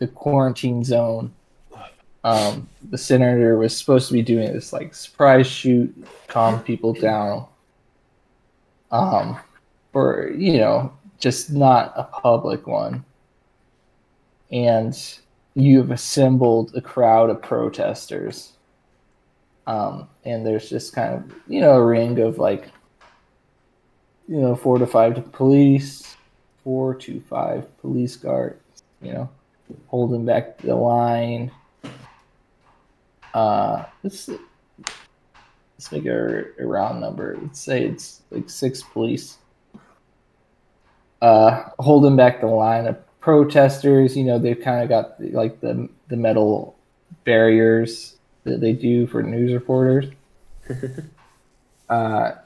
the quarantine zone. The senator was supposed to be doing this like surprise shoot, calm people down. For just not a public one, and you've assembled a crowd of protesters. And there's just kind of a ring of like 4 to 5 police guards, holding back the line. Let's make a round number. Let's say it's like 6 police holding back the line of protesters. They've kind of got like the metal barriers that they do for news reporters. The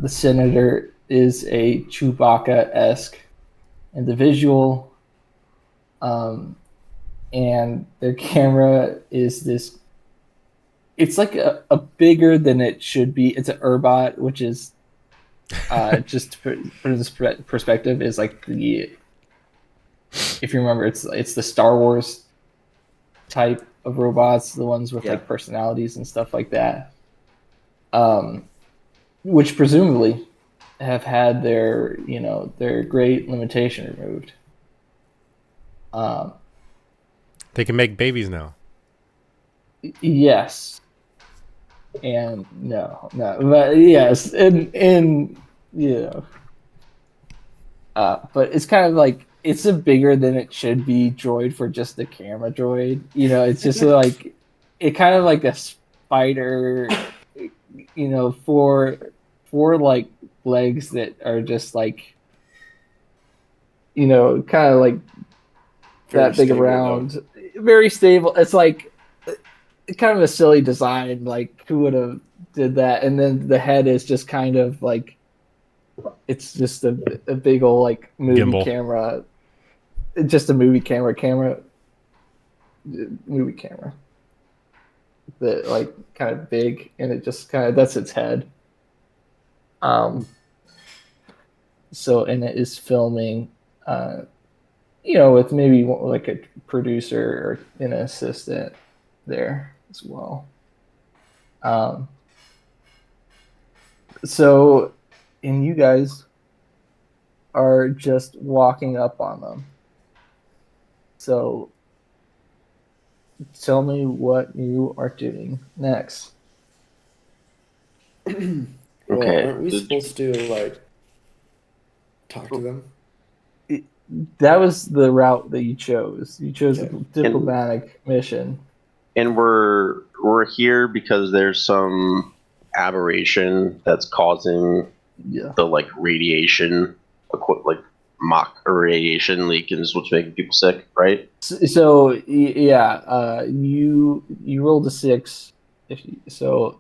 senator is a Chewbacca-esque individual, and their camera is this. It's like a bigger than it should be. It's an Urbot, which is just to put in this perspective, is like if you remember, it's the Star Wars type of robots, the ones with like personalities and stuff like that, which presumably have had their great limitation removed. They can make babies now. Yes. And no, but yes, and but it's kind of like it's a bigger than it should be droid for just a camera droid. It's just like it kind of like a spider, four like legs that are just like kind of like very that big around, very stable. It's like kind of a silly design, like who would have did that? And then the head is just kind of like it's just a big old like movie gimbal camera, just a movie camera that like kind of big, and it just kind of that's its head. So and it is filming with maybe like a producer or an assistant there as well. So, and you guys are just walking up on them. So, tell me what you are doing next. Okay. Well, aren't we supposed to like talk to them? That was the route that you chose. You chose a diplomatic mission. And we're here because there's some aberration that's causing the like radiation, like mock radiation leak, and is what's making people sick, right? So yeah, you rolled a 6.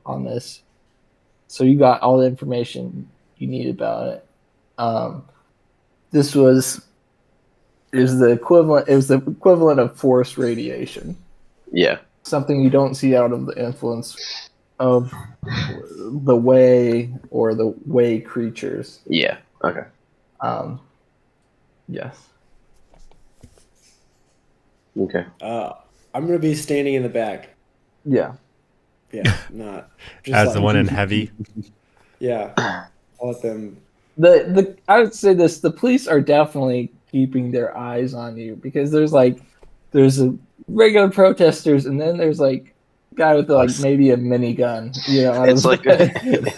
On this, so you got all the information you need about it. This was the equivalent of forced radiation. Yeah. Something you don't see out of the influence of the Way or the Way creatures. Yeah. Okay. Yes. Okay. I'm gonna be standing in the back. Yeah. Yeah. Not just as like, the one in heavy. Yeah. I'll let them. I would say this: the police are definitely keeping their eyes on you, because there's a regular protesters, and then there's like a guy with like maybe a minigun. It's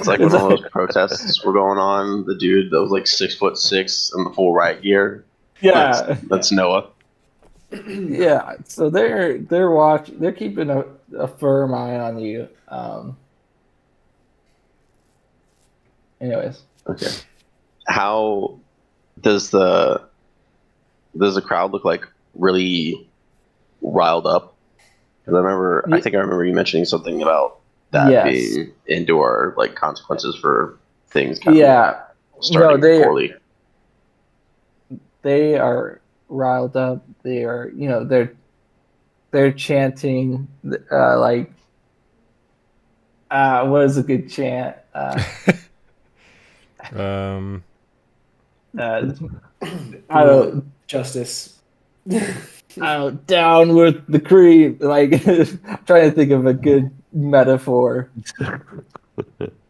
like when all those protests were going on. The dude that was like 6'6" in the full riot gear. Yeah, that's Noah. Yeah, so they're watching. They're keeping a firm eye on you. Anyways, okay. How does the crowd look like? Really riled up? Because I think I remember you mentioning something about that being indoor, like consequences for things. Starting poorly. They are riled up. They are, they're chanting like, what is a good chant? I don't know. Justice. down with the cream. Like trying to think of a good metaphor.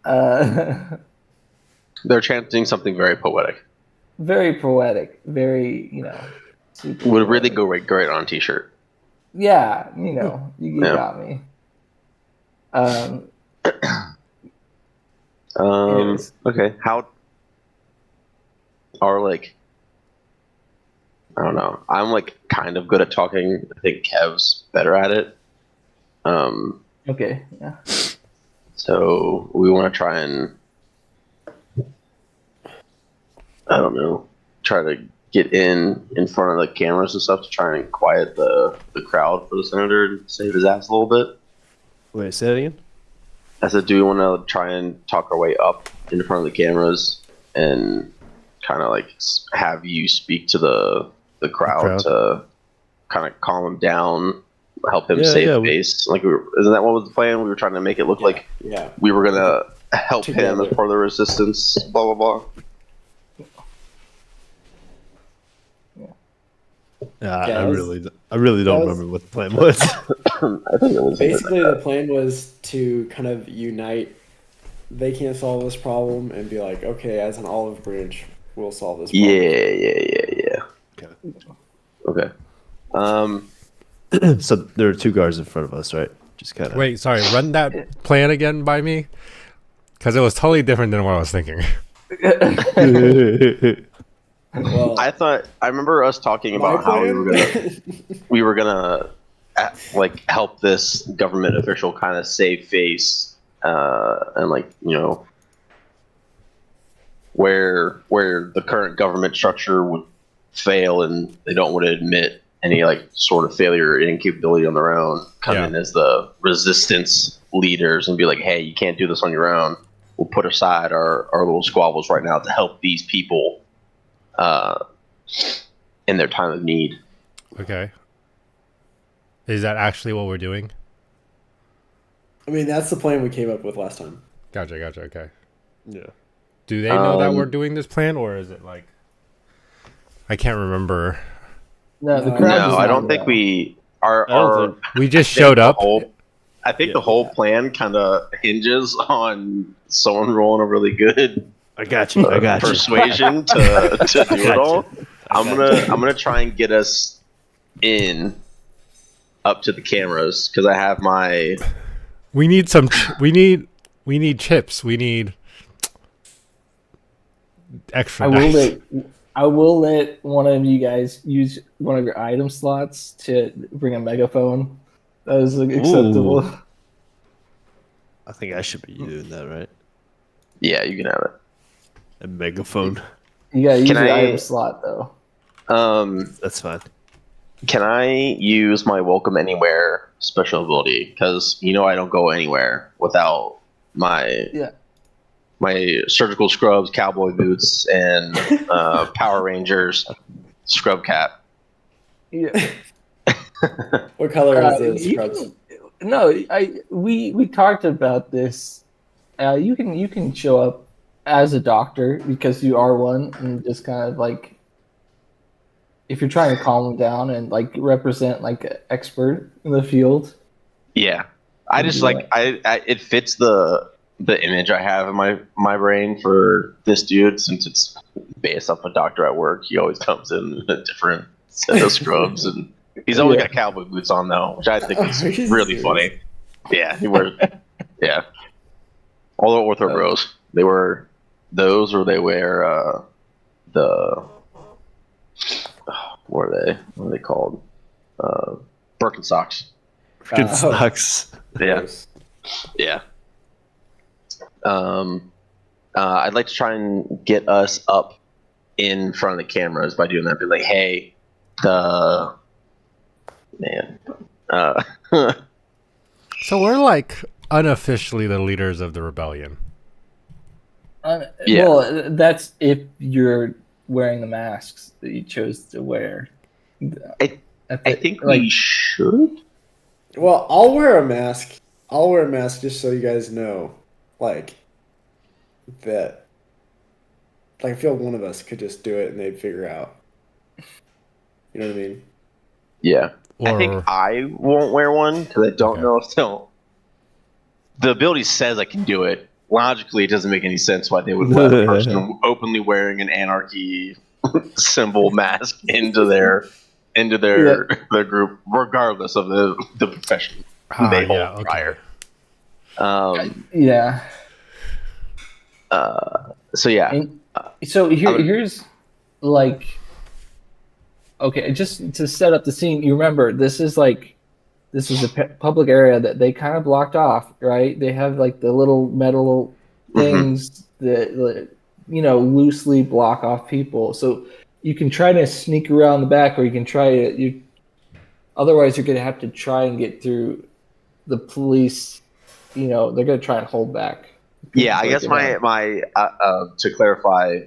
They're chanting something very poetic. Very poetic. Very, super Would really poetic. go great on a t-shirt. Yeah, you Yeah. got me. Anyways. Okay. How are like? I don't know. I'm like kind of good at talking. I think Kev's better at it. Okay. Yeah. So we want to try and I don't know, try to get in front of the cameras and stuff to try and quiet the crowd for the senator and save his ass a little bit. Wait, say that again? I said, do we want to try and talk our way up in front of the cameras and kind of like have you speak to the crowd to kind of calm him down, help him save face? Like, isn't that what was the plan? We were trying to make it look like we were gonna help him as part of the resistance. Blah blah blah. I really don't remember what the plan was. I think it was basically the plan was to kind of unite. They can't solve this problem and be like, okay, as an olive branch, we'll solve this problem. Yeah. Okay. So there are two guards in front of us, right? Just kind of. Wait, sorry. Run that plan again by me, because it was totally different than what I was thinking. Well, I remember us talking about how we were gonna like help this government official kind of save face, and like where the current government structure would fail and they don't want to admit any like sort of failure or incapability on their own, come in as the resistance leaders and be like, hey, you can't do this on your own. We'll put aside our little squabbles right now to help these people in their time of need. Okay. Is that actually what we're doing? I mean, that's the plan we came up with last time. Gotcha. Okay. Yeah. Do they know that we're doing this plan, or is it like I can't remember? No, the crowd. No, I don't think we are. We just showed up. I think the whole plan kind of hinges on someone rolling a really good I got you. persuasion to do it all. I'm gonna try and get us in up to the cameras because I have my. We need some. We need chips. We need extra. I will let one of you guys use one of your item slots to bring a megaphone. That is acceptable. Ooh. I think I should be doing that, right? Yeah, you can have it. A megaphone. You gotta use your item slot though. That's fine. Can I use my Welcome Anywhere special ability? Because I don't go anywhere without my surgical scrubs, cowboy boots, and Power Rangers scrub cap. Yeah. What color is the scrubs? We talked about this. You can show up as a doctor because you are one, and just kind of like if you're trying to calm them down and like represent like an expert in the field. Yeah, I just like I it fits the image I have in my brain for this dude, since it's based off a doctor at work. He always comes in a different set of scrubs, and he's always got cowboy boots on though, which I think is really funny. Yeah, he wears all the ortho bros. They wear those, or they wear the what are they called? Birkenstocks. Birkenstocks. Yeah. I'd like to try and get us up in front of the cameras by doing that. Be like, hey, so we're like unofficially the leaders of the rebellion. Well, that's if you're wearing the masks that you chose to wear. I think we should. Well, I'll wear a mask. Just so you guys know, like that. Like, I feel one of us could just do it and they'd figure out. You know what I mean? Yeah. I Or think I won't wear one because I don't Okay. know if they'll. The ability says I can do it. Logically, it doesn't make any sense why they would let a person openly wearing an anarchy symbol mask into their their group, regardless of the profession they hold okay. prior. Yeah. So yeah, And so here's like, okay, just to set up the scene. You remember this is a public area that they kind of blocked off, right? They have like the little metal things that loosely block off people. So you can try to sneak around the back, or you can try to. Otherwise, you're going to have to try and get through the police. They're going to try and hold back. yeah. I guess my to clarify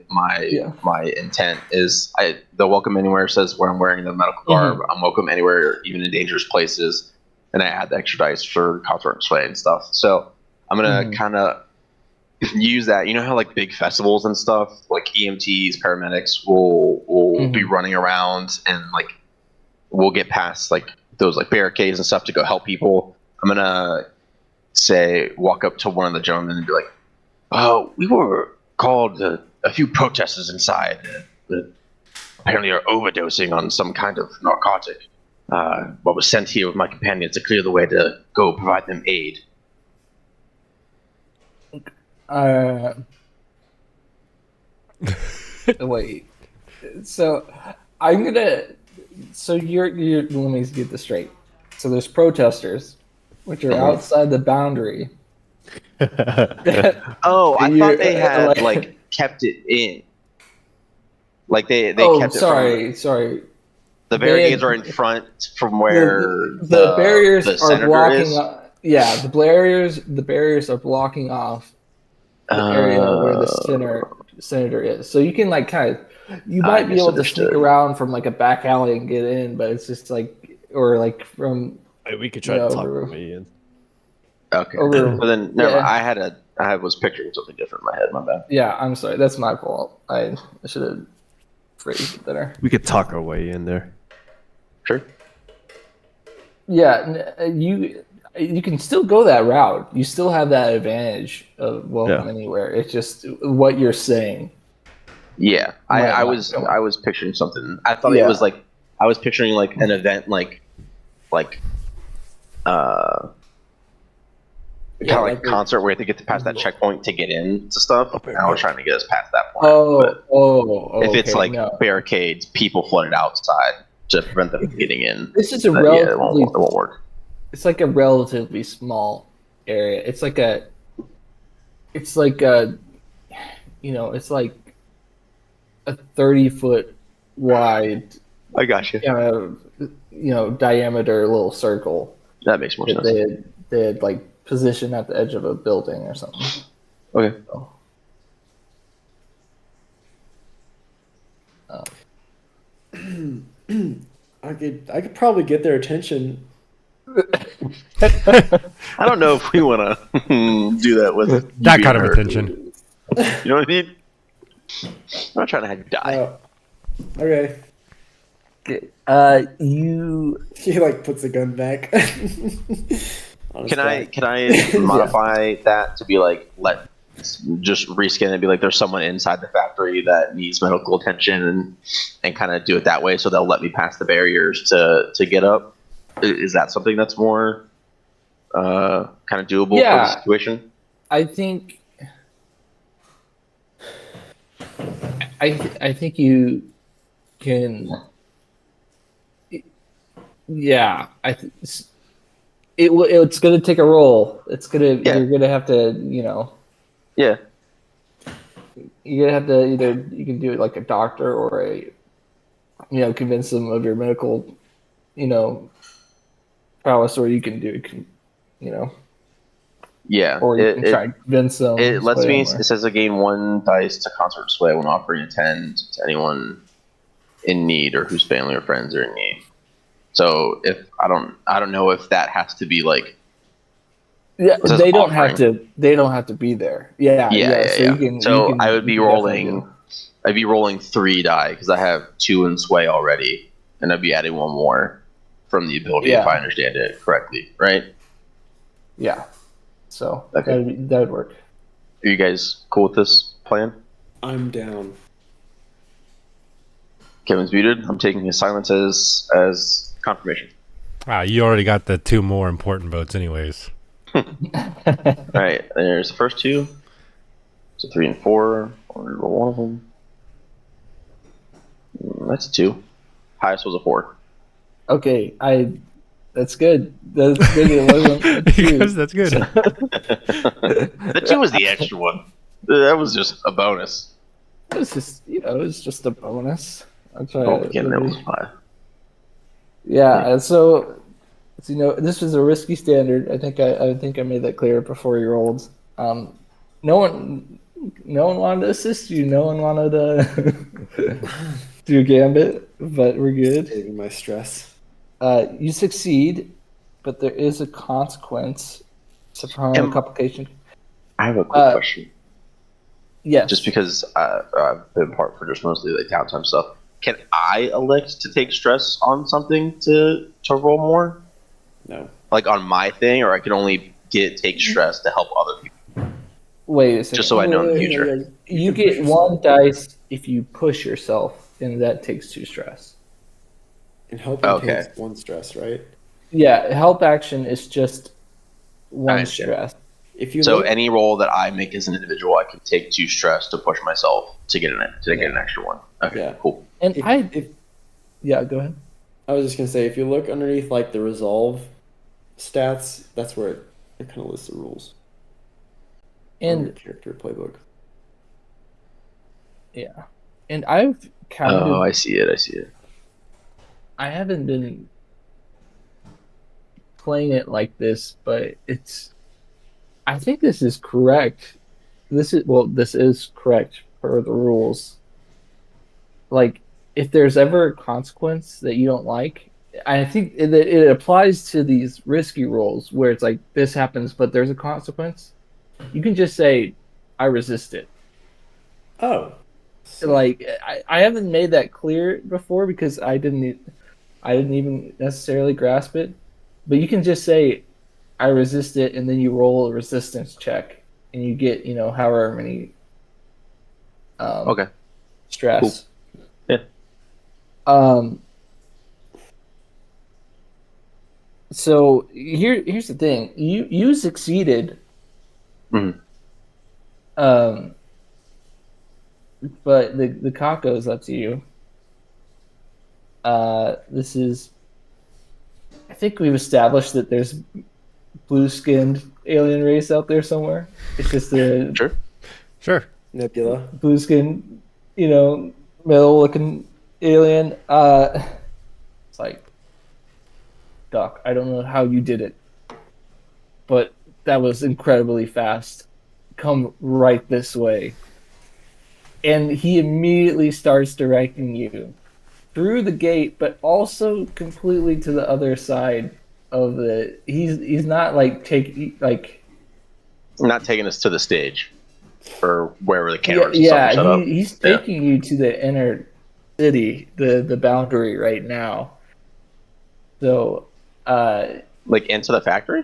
Yeah. my intent is the welcome anywhere says where I'm wearing the medical garb. I'm welcome anywhere, even in dangerous places, and I add the extra dice for concert and sway and stuff. So I'm gonna kind of use that. You know how like big festivals and stuff, like EMTs, paramedics will be running around and like we'll get past like those like barricades and stuff to go help people. I'm gonna walk up to one of the gentlemen and be like, "Oh, we were called a few protesters inside. Apparently are overdosing on some kind of narcotic. What was sent here with my companions to clear the way to go provide them aid." Wait. So I'm gonna. So you're. Let me get this straight. So there's protesters, which are outside the boundary. Oh, I You're, thought they had like kept it in. Like they kept it from sorry. the barricades are in front from where the barriers the are senator blocking. is. Yeah, the barriers are blocking off the area where the senator is. So you can like you might be able to sneak around from like a back alley and get in, but it's just like, or like from. We could try to talk our way in. Okay. But then never. I was picturing something different in my head. My bad. Yeah, I'm sorry. That's my fault. I should have phrased it better. We could talk our way in there. Sure. Yeah, you can still go that route. You still have that advantage of welcome anywhere. It's just what you're saying. Yeah, I was picturing something. I thought it was like I was picturing like an event like kind of like a concert where they get to pass that checkpoint to get into stuff. And I was trying to get us past that point. If it's like barricades, people flooded outside to prevent them from getting in. This is it won't work. It's like a relatively small area. It's like a it's like a 30-foot wide. I got you. Diameter little circle. That makes more sense. They had like positioned at the edge of a building or something. Okay. So, I could probably get their attention. I don't know if we want to do that with that kind of attention. You know what I mean? I'm not trying to have you die. Okay. He like puts the gun back. Can I modify that to be like just reskin it and be like there's someone inside the factory that needs medical attention and kind of do it that way so they'll let me pass the barriers to get up? Is that something that's more kind of doable for the situation? I think you can. Yeah, it's going to take a roll. You're going to have to, Yeah. You're going to have to either you can do it like a doctor or convince them of your medical, prowess, or you can do it, Yeah. Or you can try and convince them. It lets me. It says I gain 1 dice to concert sway when offering a 10 to anyone in need or whose family or friends are in need. So if I don't know if that has to be like. Yeah, they don't have to. They don't have to be there. Yeah. So I would be rolling. I'd be rolling 3 die because I have 2 in sway already, and I'd be adding 1 more. from the ability, Yeah. if I understand it correctly, right? Yeah. So Okay. that would work. Are you guys cool with this plan? I'm down. Kevin's muted. I'm taking his silence as confirmation. Wow, you already got the 2 more important votes, anyways. All right, there's the first 2. So 3 and 4. I'll roll one of them. That's a 2. Highest was a 4. Okay, that's good. That's good. It wasn't Because that's good. The 2 was the extra one. That was just a bonus. It was just, it was just a bonus. I'll try. Oh, again, there was 5. Yeah. And so, this was a risky standard. I think I made that clear before you rolled. No one wanted to assist you. No one wanted to do gambit, but we're good. Saving my stress. You succeed, but there is a consequence. It's a harm complication. I have a quick question. Yes. Just because I've been part for just mostly like downtime stuff. Can I elect to take stress on something to roll more? No. Like on my thing, or I can only take stress to help other people? Wait a second. Just so I know in the future. You get 1 dice if you push yourself, and that takes 2 stress. And helping takes 1 stress, right? Yeah, help action is just 1 understand. stress. If you So look, any roll that I make as an individual, I can take 2 stress to push myself to get an extra 1. Okay, Yeah. cool. And if yeah, go ahead. I was just gonna say, if you look underneath like the resolve stats, that's where it kind of lists the rules. On your And character playbook. yeah, and I've kind of I see it. I haven't been playing it like this, but I think this is correct. This is correct per the rules. Like, if there's ever a consequence that you don't like, I think it applies to these risky rolls where it's like this happens, but there's a consequence. You can just say, "I resist it." Oh. Like, I haven't made that clear before because I didn't even necessarily grasp it. But you can just say, "I resist it," and then you roll a resistance check, and you get however many Okay. stress. Cool. Yeah. So here's the thing. You succeeded. Mhm. But the Kako's up to you. This is. I think we've established that there's blue-skinned alien race out there somewhere. It's just a Sure. Nebula. blue-skinned, metal-looking alien. It's like, Doc, I don't know how you did it, but that was incredibly fast. Come right this way. And he immediately starts directing you through the gate, but also completely to the other side of the. He's not Not taking us to the stage or wherever the cameras yeah. set up. He's taking you to the inner city, the boundary right now. So, like into the factory.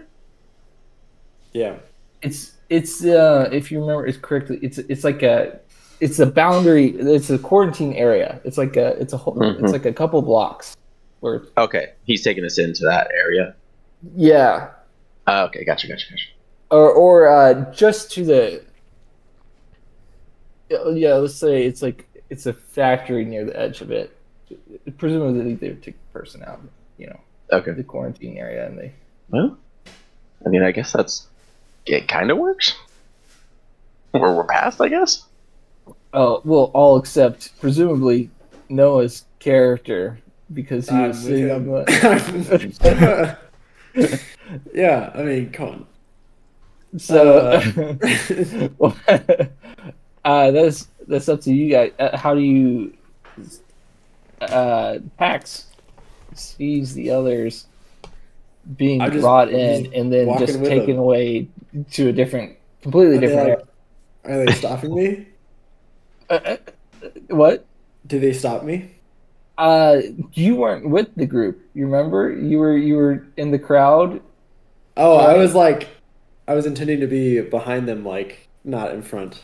Yeah. it's if you remember it correctly, it's a boundary. It's a quarantine area. It's like it's a couple blocks. Where Okay, he's taking us into that area. yeah, Okay, gotcha. or just to the let's say it's a factory near the edge of it. Presumably they would take the person out, Okay. the quarantine area, and they. Well, I mean, I guess it kind of works. We're past, I guess. Oh well, all except presumably Noah's character because he was sitting on the. Yeah, I mean, come on. So, that's up to you guys. How do you, Pax sees the others being brought in and then just taken away to a completely different area. Are they stopping me? What? Do they stop me? You weren't with the group. You remember? You were in the crowd. Oh, Right? I was intending to be behind them, like not in front.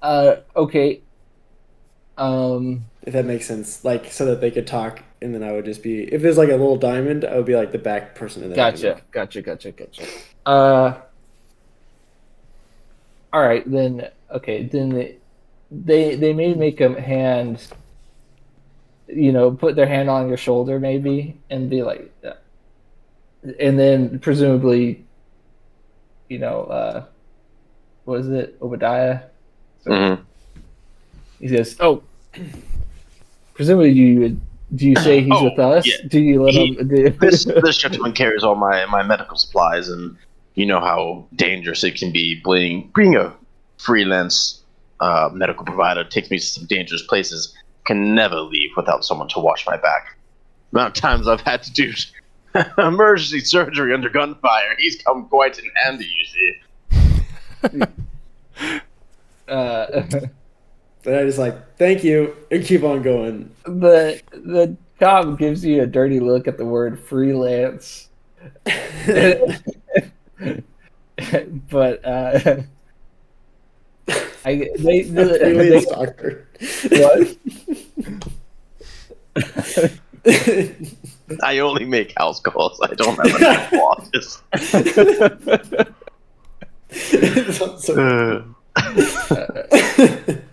Okay. If that makes sense, like so that they could talk, and then I would just be. If there's like a little diamond, I would be like the back person in the diamond. Gotcha. All right, then. Okay, then they may make a hand. Put their hand on your shoulder maybe, and be like, and then presumably, what is it, Obadiah? Mm-hmm. He says, "Oh, presumably do you say he's with us? Yeah. Do you let him? This gentleman carries all my medical supplies, and you know how dangerous it can be. Being a freelance medical provider takes me to some dangerous places. Can never leave without someone to watch my back. The amount of times I've had to do emergency surgery under gunfire, he's come quite in handy. You see." But I just like thank you and keep on going. The cop gives you a dirty look at the word freelance. But Freelance doctor. What? I only make house calls. I don't have a medical office.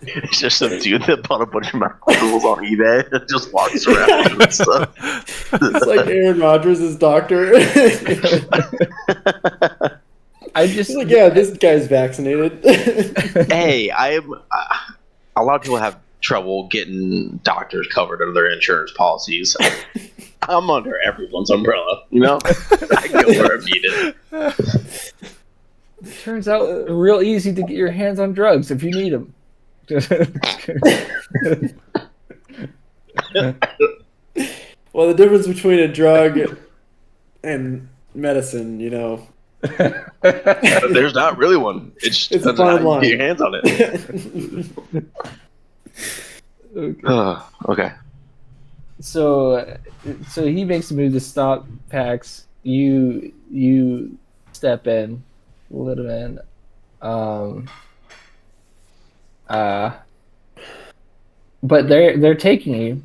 It's just some dude that bought a bunch of medical tools on eBay and just walks around doing stuff. It's like Aaron Rodgers' doctor. He's like, yeah, this guy's vaccinated. Hey, I'm. A lot of people have trouble getting doctors covered under their insurance policies. I'm under everyone's umbrella, you know. I go where I'm needed. Turns out real easy to get your hands on drugs if you need them. Well, the difference between a drug and medicine, There's not really one. It's a depends on fine how you line. get your hands on it. Okay. So he makes a move to stop Pax. You step in, let him in. But they're taking you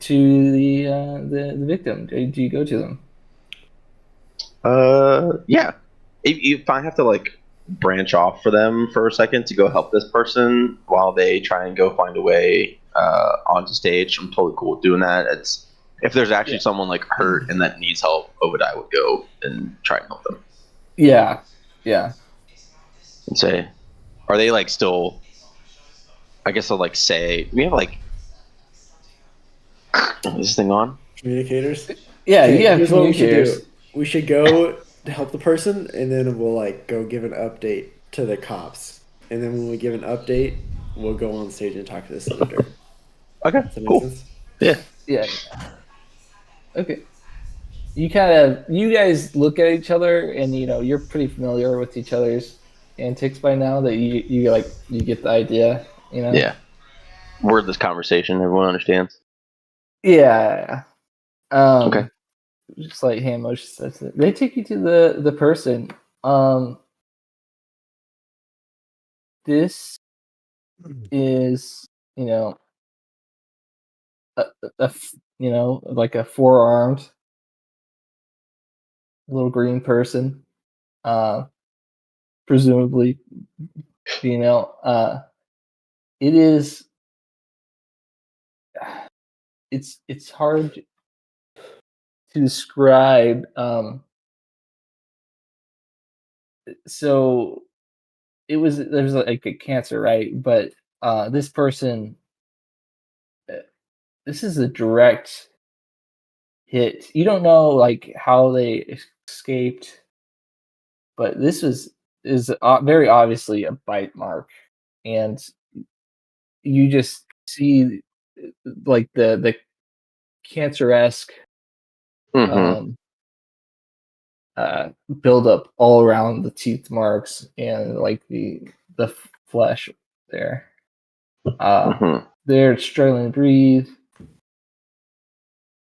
to the victim. Do you go to them? Yeah. If I have to branch off for them for a second to go help this person while they try and go find a way onto stage, I'm totally cool with doing that. It's if there's actually someone hurt and that needs help, Obadiah would go and try and help them. Yeah. And say, are they still? I guess I'll say we have is this thing on? Communicators. Yeah, Okay, you have here's what we should communicators. do. We should go to help the person, and then we'll go give an update to the cops. And then when we give an update, we'll go on stage and talk to the senator. Okay, Does that make cool. sense? Yeah. Okay. You guys look at each other, and you're pretty familiar with each other's antics by now. That you get the idea. Yeah. Wordless conversation. Everyone understands. Yeah. Okay. Just like hand motion says, they take you to the person. This is like a four-armed little green person, presumably female. It is. It's hard to describe. So there's a cancer, right? But this person, this is a direct hit. You don't know how they escaped, but this is very obviously a bite mark, and you just see the cancer-esque Mm-hmm. build up all around the teeth marks and the flesh there. Mm-hmm. They're struggling to breathe.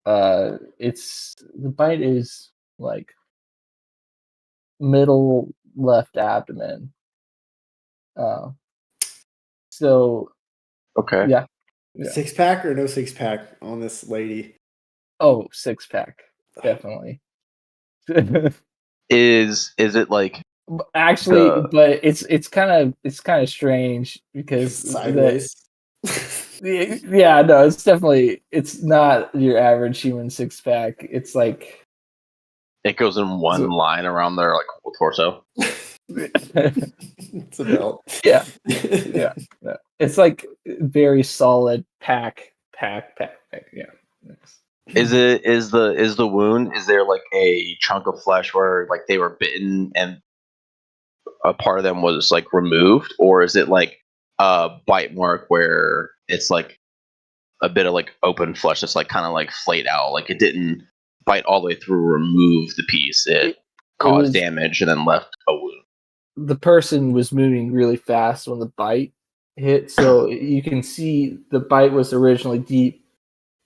It's the bite is like middle left abdomen. So Okay. yeah. 6-pack or no 6-pack on this lady? Oh, 6-pack, definitely. Is it like Actually, the but it's kind of strange because Sideways. yeah, no, it's not your average human 6-pack. It's like it goes in one line around their like whole torso? It's a belt. yeah. It's like very solid pack. Yeah. Is the wound? Is there like a chunk of flesh where like they were bitten and a part of them was like removed, or is it like a bite mark where it's like a bit of like open flesh that's like kind of like flayed out, like it didn't bite all the way through, remove the piece, it caused was damage and then left a wound. the person was moving really fast when the bite hit, so you can see the bite was originally deep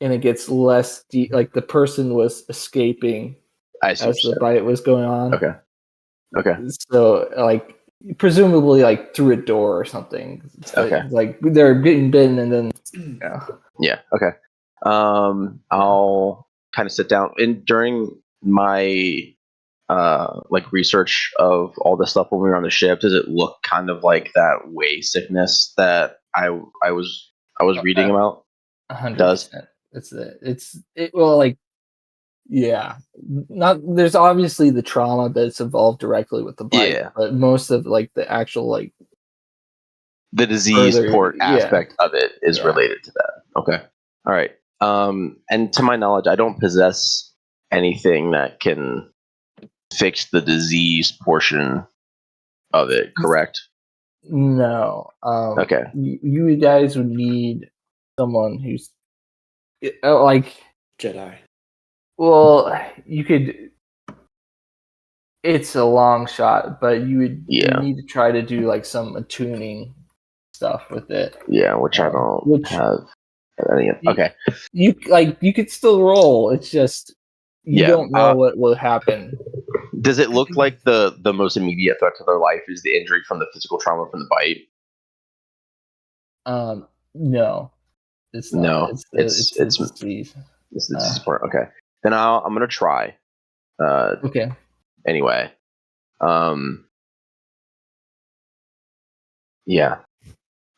and it gets less deep, like the person was escaping I see what as you're the saying. bite was going on. Okay. So like presumably like through a door or something. Okay. Like they're getting bitten and then Yeah. Okay. I'll kind of sit down and during my like research of all this stuff when we were on the ship, does it look kind of like that way sickness that I was reading about? 100%. Well, like, yeah, not there's obviously the trauma that's involved directly with the bite, Yeah. but most of like the actual like The disease further, port aspect of it is Yeah. related to that. Okay. All right. And to my knowledge, I don't possess anything that can fix the disease portion of it, correct? No. Okay. You guys would need someone who's like, Jedi. well, you could. It's a long shot, but you Yeah. need to try to do like some attuning stuff with it. Yeah, which I don't have any of. Okay. You could still roll. It's just you Yeah, don't know what will happen. Does it look like the most immediate threat to their life is the injury from the physical trauma from the bite? No, it's not. No, It's the disease. This is the disease part. Okay, then I'm gonna try. Okay. Anyway, yeah.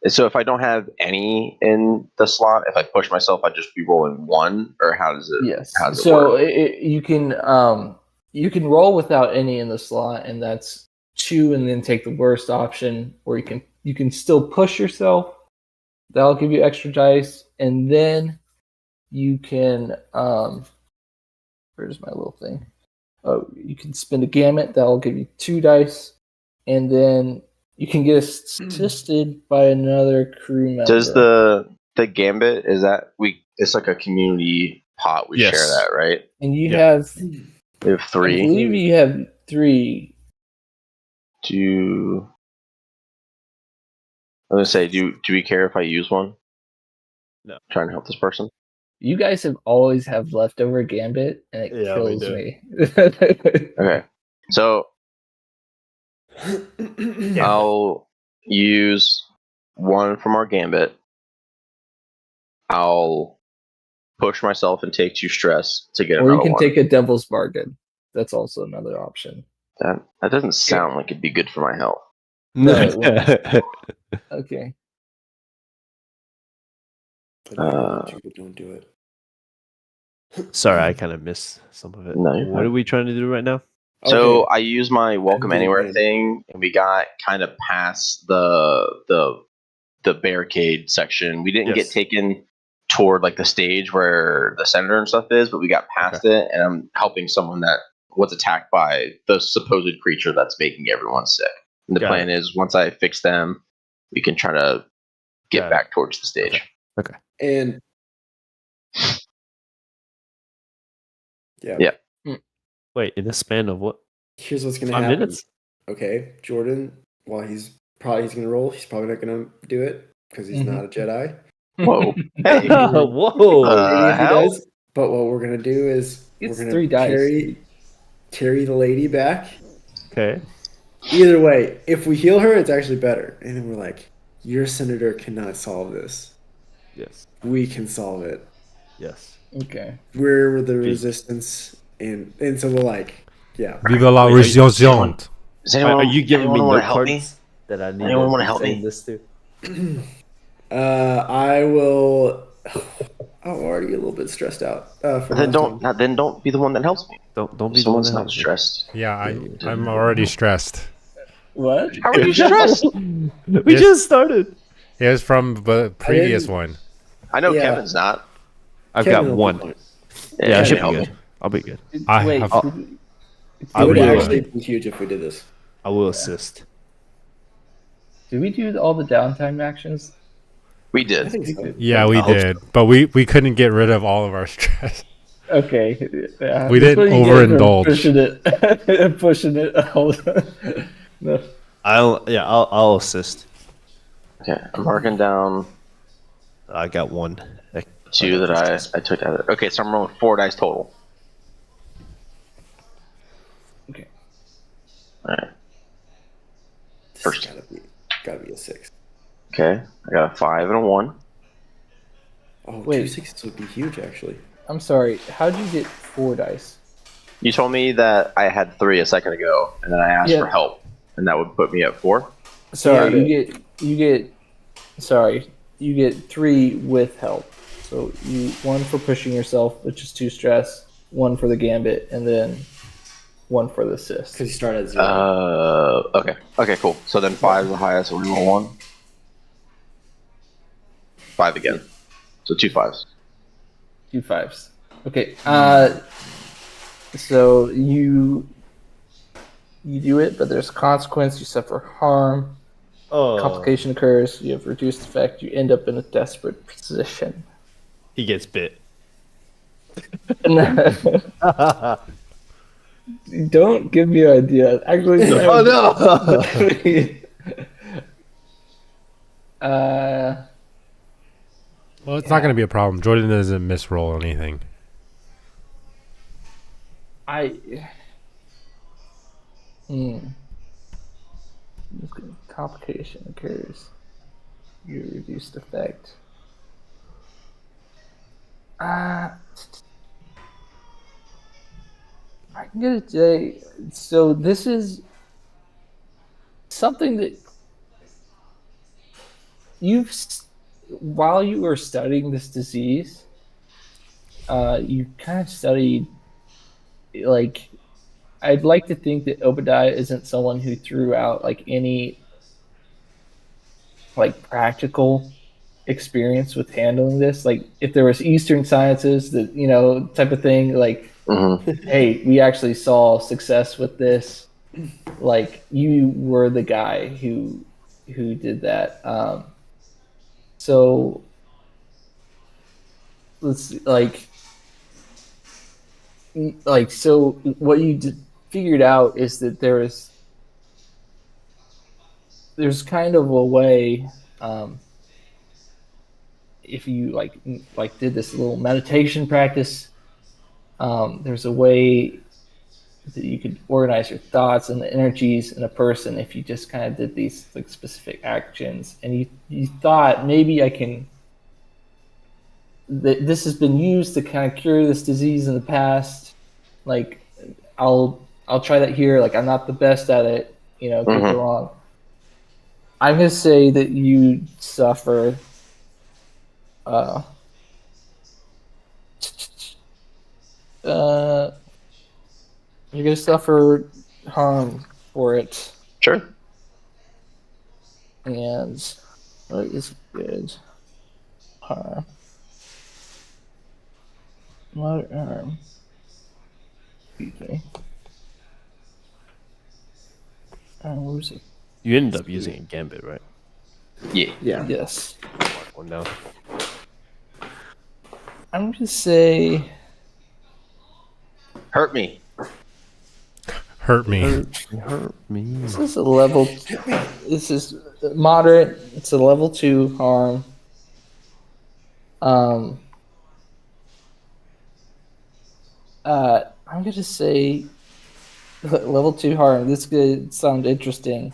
So if I don't have any in the slot, if I push myself, I'd just be rolling one, or how does it? Yes. How does it So work? you can roll without any in the slot, and that's 2, and then take the worst option, or you can still push yourself. That'll give you extra dice, and then you can where's my little thing? Oh, you can spin a gamut. That'll give you 2 dice, and then you can get assisted by another crew member. Does the gambit, is that it's like a community pot, we share that, right? And you have We have 3. I believe you have 3. I'm gonna say, do we care if I use one? No. Trying to help this person. You guys have always have leftover gambit, and it kills me. Okay, so I'll use one from our gambit. I'll push myself and take 2 stress to get or another you can one. take a devil's bargain. That's also another option. That doesn't sound like it'd be good for my health. No, it won't. Okay. Don't do it. Sorry, I kind of missed some of it. No, you're What fine. are we trying to do right now? So Okay. I use my welcome I'm doing anywhere it. thing, and we got kind of past the barricade section. We didn't get Yes. taken toward like the stage where the senator and stuff is, but we got past it, and I'm helping someone that was attacked by the supposed creature that's making everyone sick. And the Got plan it. is once I fix them, we can try to get Got it. back towards the stage. Okay. And Yeah. Wait, in the span of what? Here's what's gonna 5 happen. minutes? Okay, Jordan. While he's gonna roll, he's probably not gonna do it because he's not a Jedi. Whoa! Hey, Whoa! Maybe if he hell? does, But what we're gonna do is It's we're gonna 3 dice. carry the lady back. Okay. Either way, if we heal her, it's actually better. And then we're like, your senator cannot solve this. Yes. We can solve it. Yes. Okay. We're the resistance, and so we're like, yeah. Vive la Wait, résistance. Does anyone, Are you giving me anyone want note to help me? cards that I need Anyone to wanna be help saying me? this to? I will. I'm already a little bit stressed out. For Then last time. then don't be the one that helps me. Don't be the one Someone's that not helps me. stressed. Yeah, I'm already stressed. What? How are you stressed? We Yes. just started. It was from the previous didn't- one. I know Yeah. Kevin's not. I've Kevin got will be one. fine. Yeah, I Kevin should be help good. me. I'll be good. I Wait, have- did- I It would will. actually be huge if we did this. I will assist. did we do all the downtime actions? We I did. think so. Yeah, we I hope did, but we couldn't get rid of all of our stress. Okay. Yeah. We That's didn't what you get for overindulge. Pushing it. No. I'll assist. Okay, I'm marking down I got one. 2 that I took out. Okay, so I'm rolling 4 dice total. Okay. All right. This First. gotta be a 6. Okay, I got a 5 and a 1. Oh, Wait. 2 6s would be huge, actually. I'm sorry. How'd you get 4 dice? You told me that I had 3 a second ago, and then I asked Yeah. for help, and that would put me at 4. Sorry, Yeah, you get 3 with help. So you 1 for pushing yourself, which is 2 stress, 1 for the gambit, and then 1 for the assist. Because you start at 0. Okay. Okay, cool. So then 5 is the highest, so we roll 1. 5 again. So 2 5s. 2 5s. Okay. So you do it, but there's a consequence. You suffer harm. Oh, Complication occurs. You have reduced effect. You end up in a desperate position. he gets bit. Don't give me an idea. Actually, Oh no! Well, it's not going to be a problem. Jordan doesn't misroll anything. Complication occurs. You reduced effect. I'm gonna say so. This is something that while you were studying this disease, you kind of studied like. I'd like to think that Obadiah isn't someone who threw out like any like practical experience with handling this. Like if there was Eastern sciences that type of thing, like hey, we actually saw success with this. Like you were the guy who did that. So let's so what you figured out is that there's kind of a way, if you like did this little meditation practice, there's a way that you could organize your thoughts and the energies in a person if you just kind of did these like specific actions, and you thought maybe I can. This has been used to kind of cure this disease in the past. Like, I'll try that here. Like, I'm not the best at it. Get me wrong. I'm gonna say that you suffer. You're gonna suffer harm for it, Sure. and what is good? Harm. Moderate harm. Excuse me. What was it? You ended up using a gambit, right? Yeah. Yeah. Yes. Mark one down. I'm gonna say Hurt me. Hurt me. Hurt me. this is a level. This is moderate. It's a level 2 harm. I'm gonna say level 2 harm. This could sound interesting,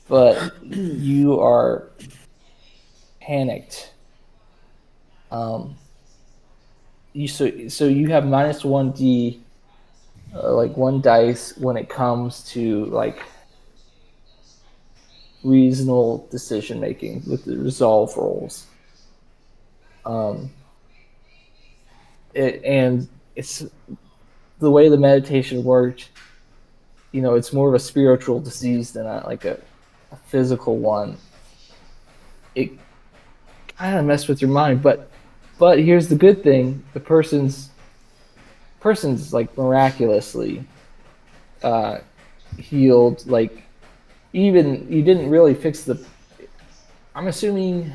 but you are panicked. So you have -1d, like 1 dice when it comes to like reasonable decision making with the resolve rolls. And it's the way the meditation worked. It's more of a spiritual disease than a physical one. It kind of messed with your mind, but here's the good thing: the person's like miraculously healed. Like, even you didn't really fix the. I'm assuming.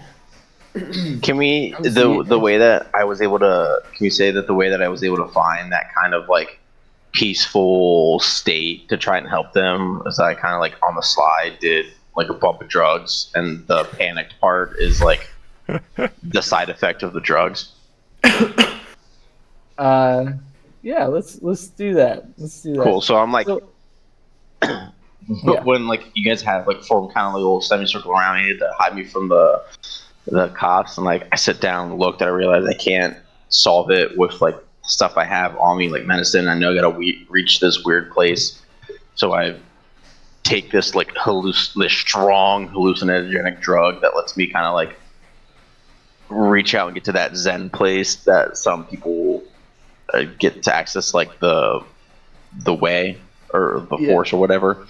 Can we the way that I was able to? Can you say that the way that I was able to find that kind of like peaceful state to try and help them is I kind of like on the slide did like a bump of drugs, and the panicked part is like the side effect of the drugs. Yeah, let's do that. Let's do that. Cool. So I'm like, So, but when like you guys have like form kind of like a little semicircle around me to hide me from the cops, and like I sit down and looked, and I realized I can't solve it with like stuff I have on me, like medicine. I know I gotta reach this weird place, so I take this like this strong hallucinogenic drug that lets me kind of like reach out and get to that Zen place that some people get to access, like the way or the force or whatever.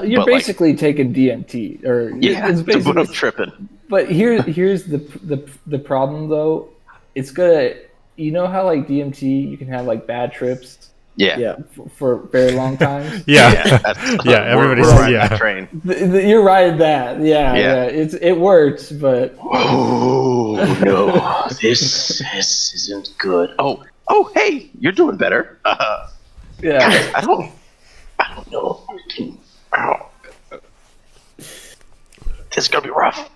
You're basically taking DMT, or it's basically what I'm tripping. But here's the problem though. It's gonna, how like DMT you can have like bad trips. Yeah. For very long times. Yeah. Everybody says that train. You're riding that. Yeah. It works, but no, this isn't good. Oh, hey, you're doing better. Yeah. I don't know. This is gonna be rough.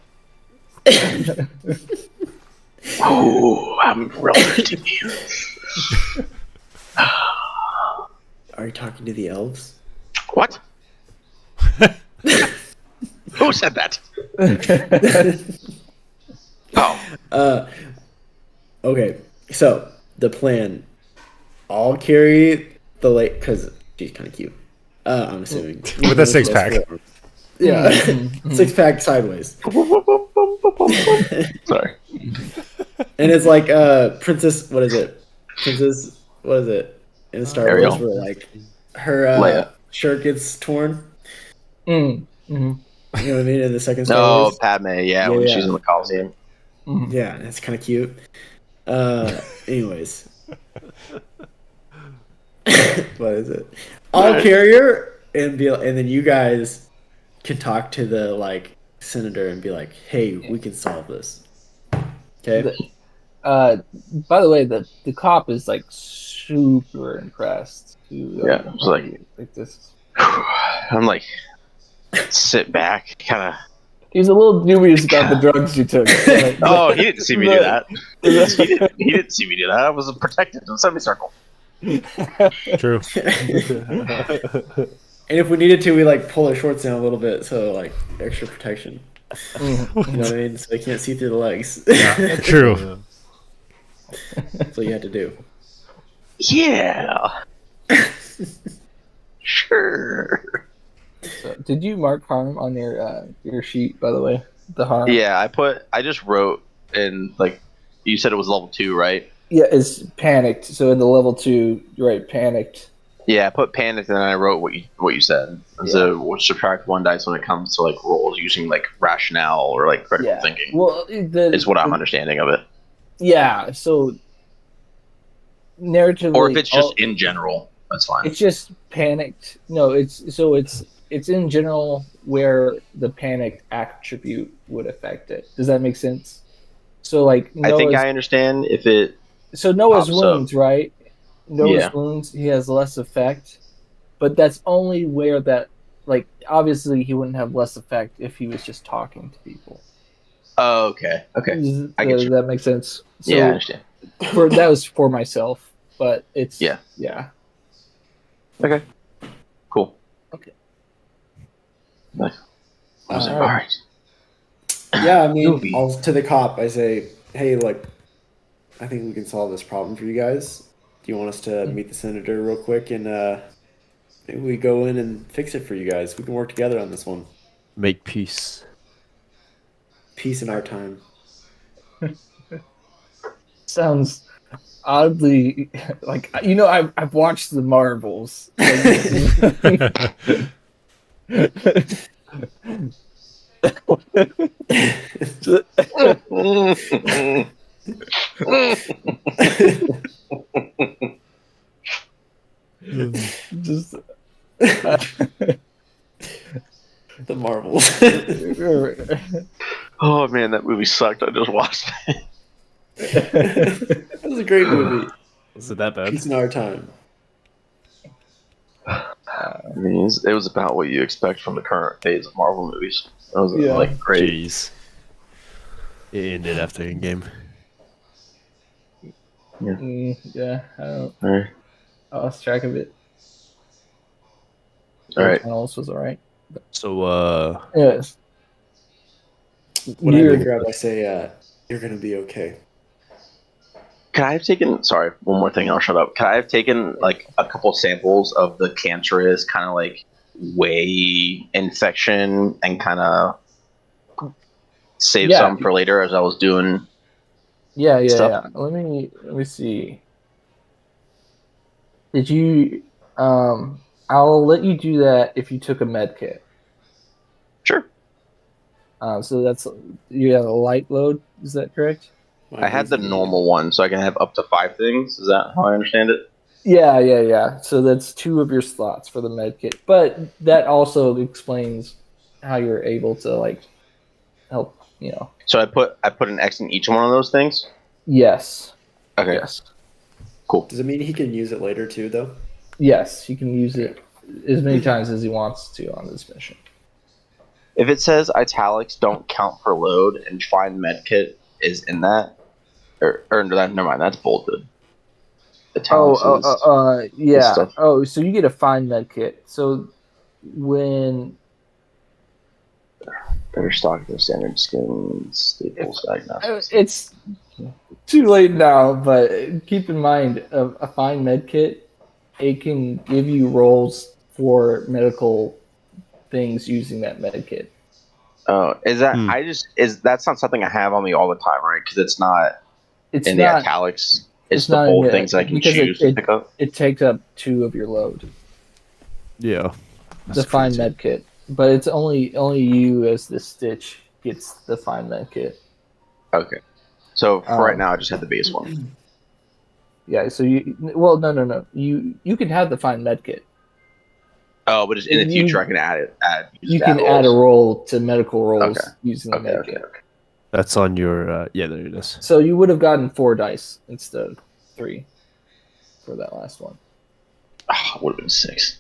I'm relative to you. Are you talking to the elves? What? Who said that? Okay, so the plan. I'll carry the lake because she's kind of cute. I'm assuming with a 6-pack. Yeah, 6-pack sideways. Sorry. And it's like Princess. What is it? Princess. What is it? In Star Wars, where like her shirt gets torn. Mm-hmm. You know what I mean? In the second Star Wars. Oh, Padme. Yeah, when she's in the Coliseum. Yeah, it's kind of cute. Anyways. What is it? I'll carry her and then you guys can talk to the like senator and be like, "Hey, we can solve this." Okay. By the way, the cop is like super impressed. Yeah, it's like this. I'm like, sit back, kind of. He was a little dubious about the drugs you took. Oh, he didn't see me do that. He didn't see me do that. I was protected in the semicircle. True. And if we needed to, we like pull our shorts down a little bit, so like extra protection. You know what I mean? So they can't see through the legs. Yeah, true. That's what you had to do. Yeah. Sure. So, did you mark harm on your sheet, by the way? The harm. Yeah, I just wrote in, like, you said it was level 2, right? Yeah, it's panicked. So in the level 2, you're right, panicked. Yeah, I put panicked, and then I wrote what you said. So we'll subtract 1 dice when it comes to like rolls using like rationale or like critical thinking. Well, is what I'm understanding of it. Yeah. So narratively, or if it's just in general, that's fine. It's just panicked. No, it's in general where the panicked attribute would affect it. Does that make sense? So like I think I understand if it. So Noah's wounds, right? Noah's wounds, he has less effect, but that's only where that, like, obviously he wouldn't have less effect if he was just talking to people. Oh, okay. I get you. That makes sense. So yeah, I understand. That was for myself. but it's Yeah. yeah. Okay. Cool. Okay. Nice. All All right. right. Yeah, I mean, Movie. to the cop, I say, hey, like, I think we can solve this problem for you guys. Do you want us to meet the senator real quick and maybe we go in and fix it for you guys? We can work together on this one. Make peace. Peace in our time. Sounds oddly like I've watched the Marvels. Just The Marvels. Oh man, that movie sucked. I just watched it. That was a great movie. Was it that bad? Peace in our time. I mean, it was about what you expect from the current phase of Marvel movies. That was Yeah. like great. Jeez. It ended after Endgame. yeah, All right. I lost track of it. All right. Else was all right. So, Yes. When I You're- pick her up, I say, you're going to be okay. Could I have taken? Sorry, one more thing. I'll shut up. Could I have taken like a couple samples of the cancerous kind of like whey infection and kind of save Yeah. some for later as I was doing? yeah. Stuff. Let me see. Did you? I'll let you do that if you took a med kit. Sure. So that's you have a light load. Is that correct? I had the normal one, so I can have up to 5 things. Is that how I understand it? Yeah. So that's 2 of your slots for the med kit, but that also explains how you're able to like help. So I put an X in each one of those things. Yes. Okay. Yes. Cool. Does it mean he can use it later too, though? Yes. He can use it as many times as he wants to on this mission. If it says italics don't count per load and find medkit is in that, or never mind, that's bolded. Italics Yeah. stuff. Oh, so you get a fine med kit. So when Better stock their standard skin staples diagnostics. it's too late now, but keep in mind a fine med kit, it can give you rolls for medical things using that med kit. Oh, is that that's not something I have on me all the time, right? Because it's not It's in not the italics. It's the not bold in the- things I can because choose to pick up. It takes up 2 of your load. yeah. The fine med kit, but it's only you as the Stitch gets the fine med kit. Okay. So for right now, I just have the base one. Yeah. So no. You can have the fine med kit. Oh, but in the future, I can add it. You can add a roll to medical rolls Okay. using the med kit. Okay. That's on your, yeah, there it is. So you would have gotten 4 dice instead of 3 for that last one. Oh, would have been 6.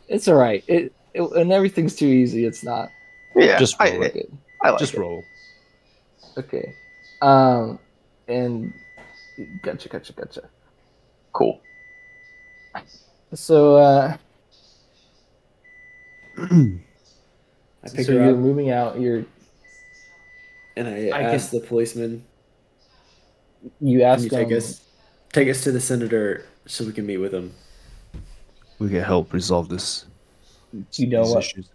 It's all right. When everything's too easy, it's not. Yeah, Just roll Like it. I like Just it. roll. Okay. And gotcha. Cool. So I pick so her you're up moving out. and I I ask the policeman, You "Can ask you them. take us to the senator so we can meet with him?" We can help resolve this. You know these what? issues.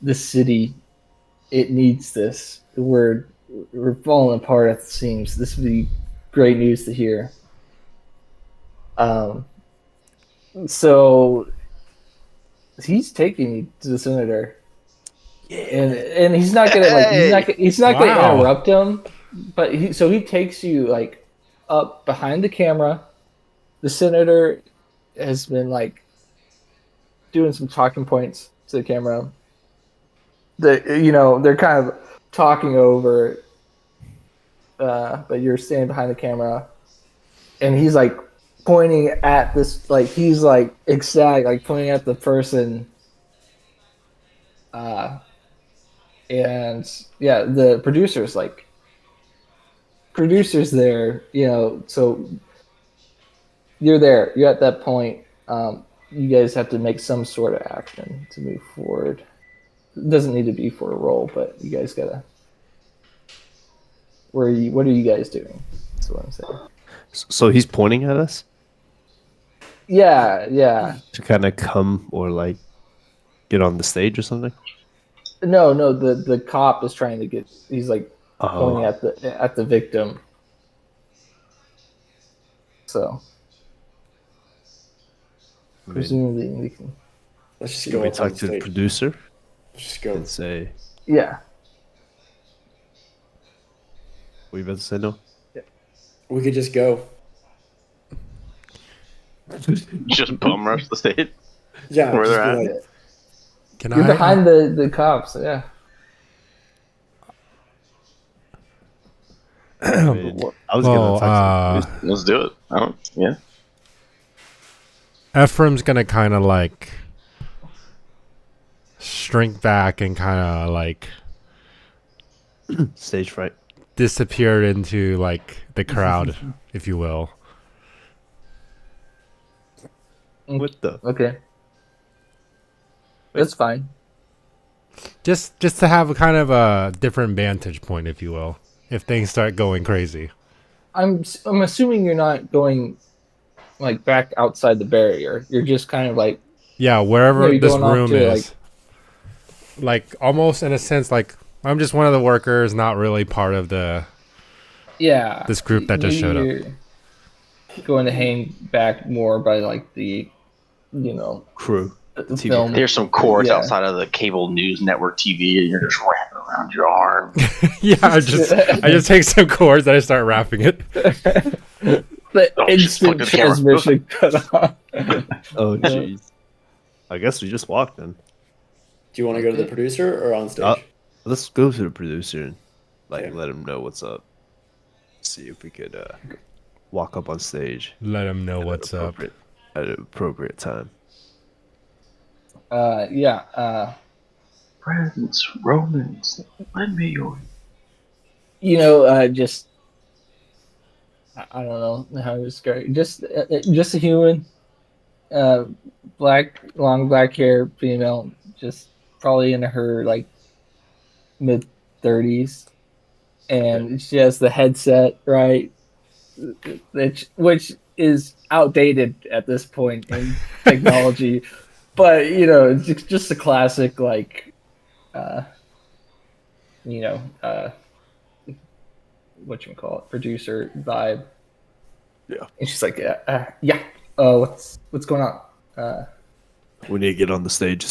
The city, it needs this. We're falling apart at the seams. This would be great news to hear. So he's taking you to the senator, and he's not gonna he's not gonna Wow. interrupt him, but he takes you like up behind the camera. The senator has been like doing some talking points to the camera. They're kind of talking over, but you're standing behind the camera, and he's like pointing at this, like he's like ecstatic, like pointing at the person. And yeah, the producer's like, producer's there, so you're there. You're at that point. You guys have to make some sort of action to move forward. It doesn't need to be for a roll, but you guys gotta. What are you guys doing? That's what I'm saying. So he's pointing at us Yeah. to kind of come or like get on the stage or something. No. The cop is trying to get. He's like pointing at the victim. So presumably we can. Let's just go we up on talk to the stage. producer Let's just go. and say, Yeah. "What you about to say, no?" We could just go. Just bum rush the stage. Yeah. Where just they're be at? like, Can You're I? behind the cops. Yeah. I mean, I was Well, gonna talk to the producer. Let's do it. Yeah. Ephraim's gonna kind of like shrink back and kind of like Stage fright. disappear into like the crowd, if you will. What the? Okay. That's fine. Just to have a kind of a different vantage point, if you will, if things start going crazy. I'm assuming you're not going like back outside the barrier. You're just kind of like Yeah, wherever maybe this going off room to, is. Like almost in a sense, like I'm just one of the workers, not really part of this group that just showed up. you're going to hang back more by like the Crew. the TV film. There's some cords Yeah. outside of the cable news network TV, and you're just wrapping around your arm. Yeah, I just take some cords and I start wrapping it. The just instant look at the camera. transmission cut off. Oh jeez. I guess we just walked then. do you want to go to the producer or on stage? Let's go to the producer and like Okay. let him know what's up. See if we could walk up on stage Let them know what's up. at an appropriate time. Yeah. Friends, Romans, lend me your. Just I don't know how to describe it. Just a human, long black hair, female, just probably in her like mid 30s, and she has the headset, right, which is outdated at this point in technology, but it's just a classic whatchamacallit, producer vibe. Yeah. And she's like, yeah. What's going on? We need to get on the stage.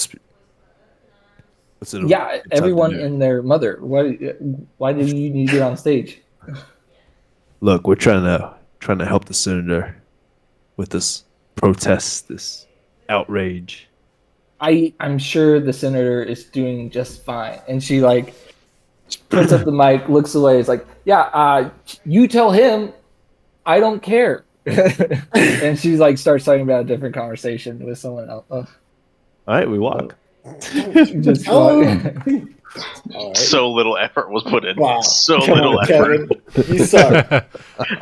Yeah, everyone and their mother. Why do you need to get on stage? Look, we're trying to help the senator with this protest, this outrage. I'm sure the senator is doing just fine. And she like puts up the mic, looks away. It's like, yeah, you tell him I don't care. And she like starts talking about a different conversation with someone else. All right, we walk. Just All right. So little effort was put in. Wow. So Come little on, effort. Kevin. You suck.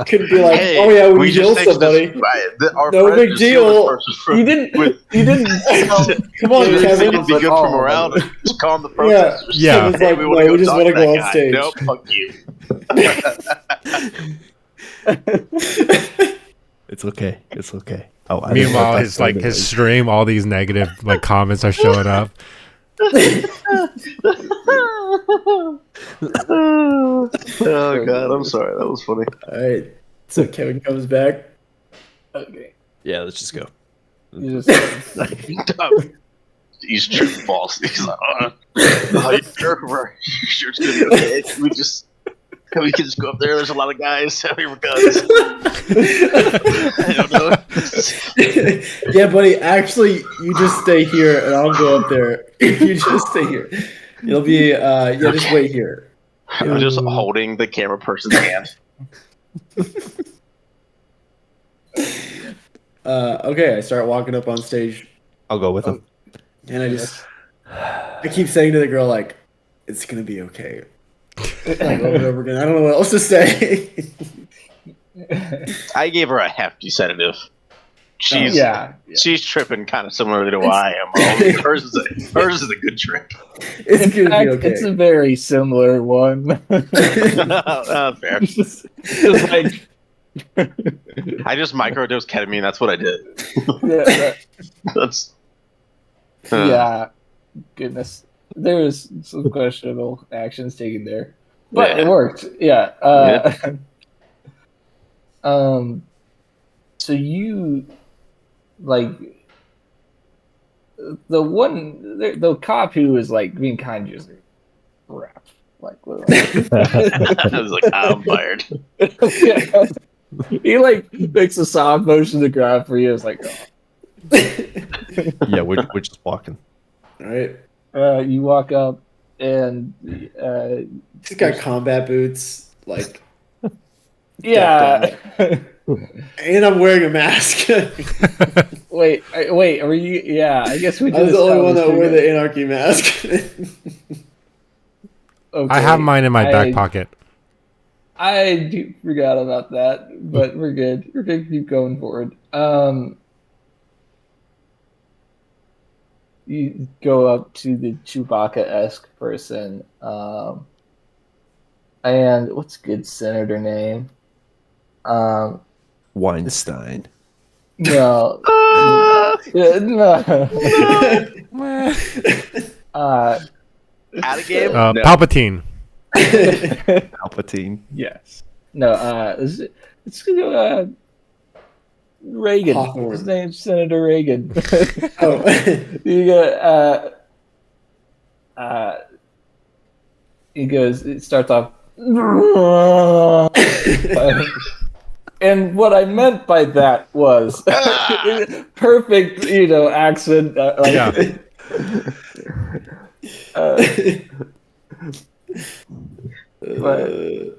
Couldn't be like, Hey, oh yeah, we just killed fixed somebody. this. Right. Our No friend big just killed deal. this person from- You didn't. with- You didn't. Come on, It Kevin. would be good for morale to just calm the protesters. Yeah. Kevin's Hey, like, we want no, we to just go want to talk go to on that guy. stage. Nope, fuck you. It's okay. It's okay. Oh, Meanwhile, his stream, all these negative like comments are showing up. Oh god, I'm sorry. That was funny. All right. So Kevin comes back. Okay. Yeah, let's just go. You just, He's tripping balls. He's like, you sure it's gonna be okay? We can just go up there. There's a lot of guys. Have your guns. I don't know. Yeah, buddy. Actually, you just stay here, and I'll go up there. You just stay here. You'll be. Yeah, just wait here. I'm just holding the camera person's hand. Okay, I start walking up on stage, I'll go with him. and I keep saying to the girl like, "It's gonna be okay. Like over and over again. I don't know what else to say. I gave her a hefty sedative. She's tripping kind of similarly to what I am. Hers is a good trip. It's In gonna fact, be okay. it's a very similar one. Fair. Just like I just microdosed ketamine. That's what I did. That's yeah, goodness. There was some questionable actions taken there, but it worked. Yeah. So you like the cop who was like being kind of just crap. Like, I was like, I'm fired. Yeah. He like makes a soft motion to grab for you. It's like, Yeah, we're just walking. All right. you walk up and He's got combat boots, like, yeah. and I'm wearing a mask. Wait, are you? Yeah, I guess we. I was the only one that wore the anarchy mask. Okay, I have mine in my back pocket. I forgot about that, but we're good. We're gonna keep going forward. You go up to the Chewbacca-esque person, and what's a good senator name? Weinstein. No, no. Out of game? No. Palpatine. Palpatine. Yes. No. It's Reagan. Hawthorne. His name's Senator Reagan. Oh. You got he goes. It starts off. And what I meant by that was perfect, accent. Yeah. But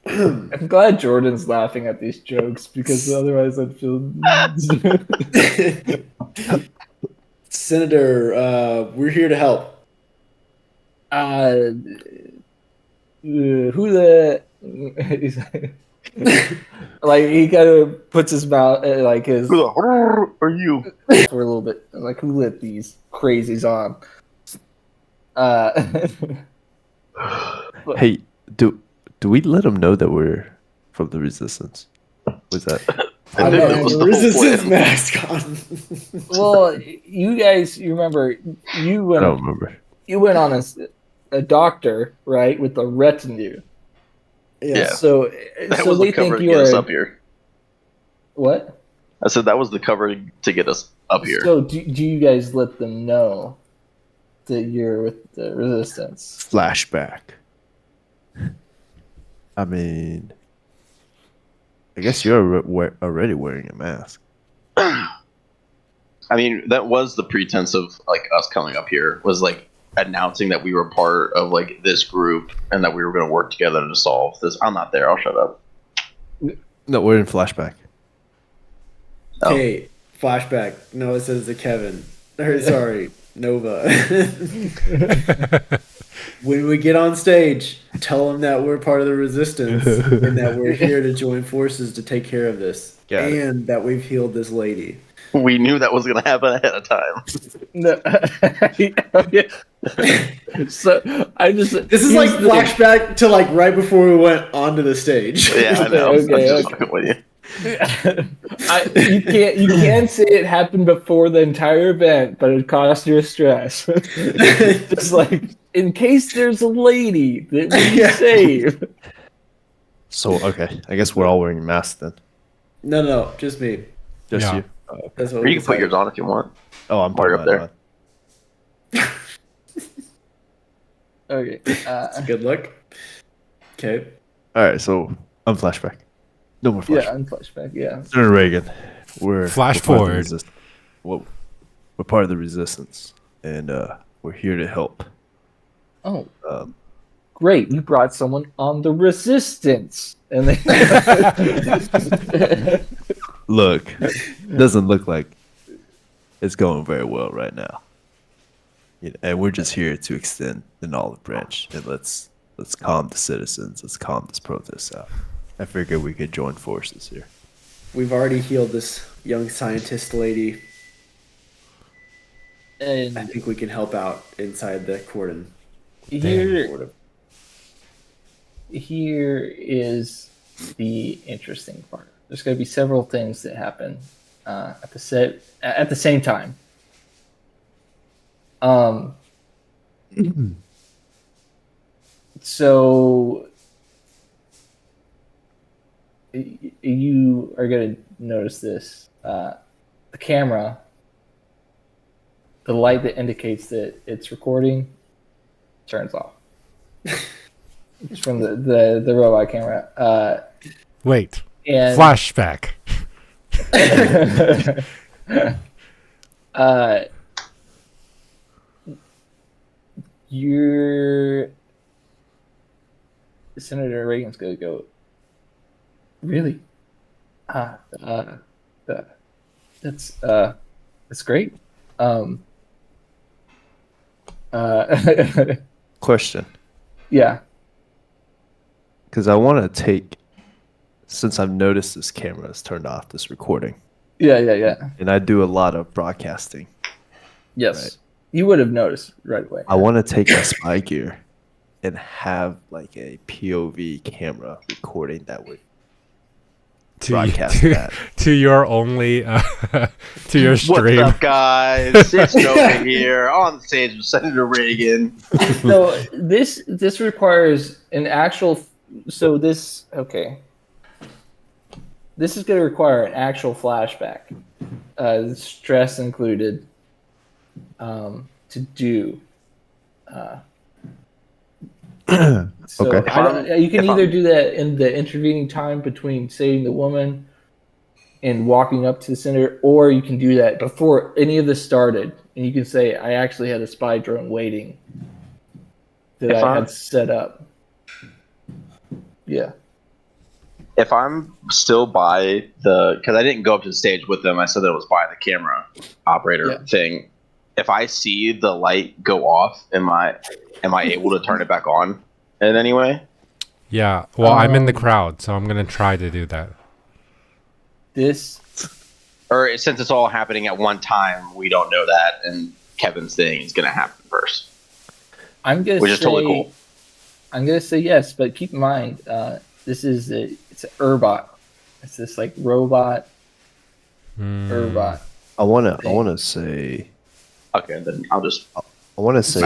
I'm glad Jordan's laughing at these jokes because otherwise I'd feel. Senator, we're here to help. Who the like he kind of puts his mouth like his Who the are you? for a little bit like who lit these crazies on. Hey, do we let them know that we're from the Resistance? Was that? I think don't that have was a the whole resistance plan. mask on. Well, you guys, you remember I don't remember. you went on a doctor, right, with a retinue. Yeah. So That so was they the cover think to get us you're up here. what? I said that was the cover to get us up here. So do you guys let them know that you're with the resistance? Flashback. I mean, I guess you're already wearing a mask. I mean, that was the pretense of like us coming up here, was like announcing that we were part of like this group and that we were going to work together to solve this. I'm not there. I'll shut up. No, we're in flashback. Oh. Hey, flashback. No, it says the Kevin. Or, sorry, Nova. When we get on stage, tell them that we're part of the resistance and that we're here to join forces to take care of this. Got it. And that we've healed this lady. We knew that was going to happen ahead of time. No. So I just This is like flashback to like right before we went onto the stage. Yeah, I know. Okay, I'm just okay. fucking with you. You can't say it happened before the entire event, but it caused you stress. Just like in case there's a lady that we save. So okay, I guess we're all wearing masks then. No, just me. Just Yeah. you. That's what Or we you can put yours on if you want. Oh, I'm While you're putting up mine there. on. Okay. It's a good look. Okay. All right, so I'm flashback. No more flashback. Yeah, on flashback. Yeah. Senator Reagan, we're Flash part of the forward. we're part of the resistance, and we're here to help. Oh, Um, great! You brought someone on the resistance, and they. Look, doesn't look like it's going very well right now. and we're just here to extend an olive branch and let's calm the citizens. Let's calm this protest out. I figured we could join forces here. We've already healed this young scientist lady. And I think we can help out inside the cordon. here is the interesting part. There's going to be several things that happen at the same time. So you are going to notice this. The camera, the light that indicates that it's recording, turns off. It's from the robot camera. Wait. And Flashback. Senator Reagan's gonna go. Really? That's great. Question. Yeah. Because I want to take, since I've noticed this camera is turned off, this recording. Yeah. And I do a lot of broadcasting. Yes. Right. You would have noticed right away. I want to take my spy gear and have like a POV camera recording that would broadcast that. To your only, to your stream. What's up, guys? It's Noah here on the stage with Senator Reagan. So this requires an actual. So this okay. This is going to require an actual flashback, stress included, to do. So Okay. you can either do that in the intervening time between saving the woman and walking up to the center, or you can do that before any of this started, and you can say, "I actually had a spy drone waiting that I had set up." Yeah. If I'm still by because I didn't go up to the stage with them, I said that it was by the camera operator thing. If I see the light go off, am I able to turn it back on in any way? Yeah. Well, I'm in the crowd, so I'm gonna try to do that. Or since it's all happening at one time, we don't know that, and Kevin's thing is gonna happen first. Which is totally cool. I'm gonna say yes, but keep in mind, it's an Urbot. It's this like robot Urbot. I wanna say. Okay, then I'll just. I want to say.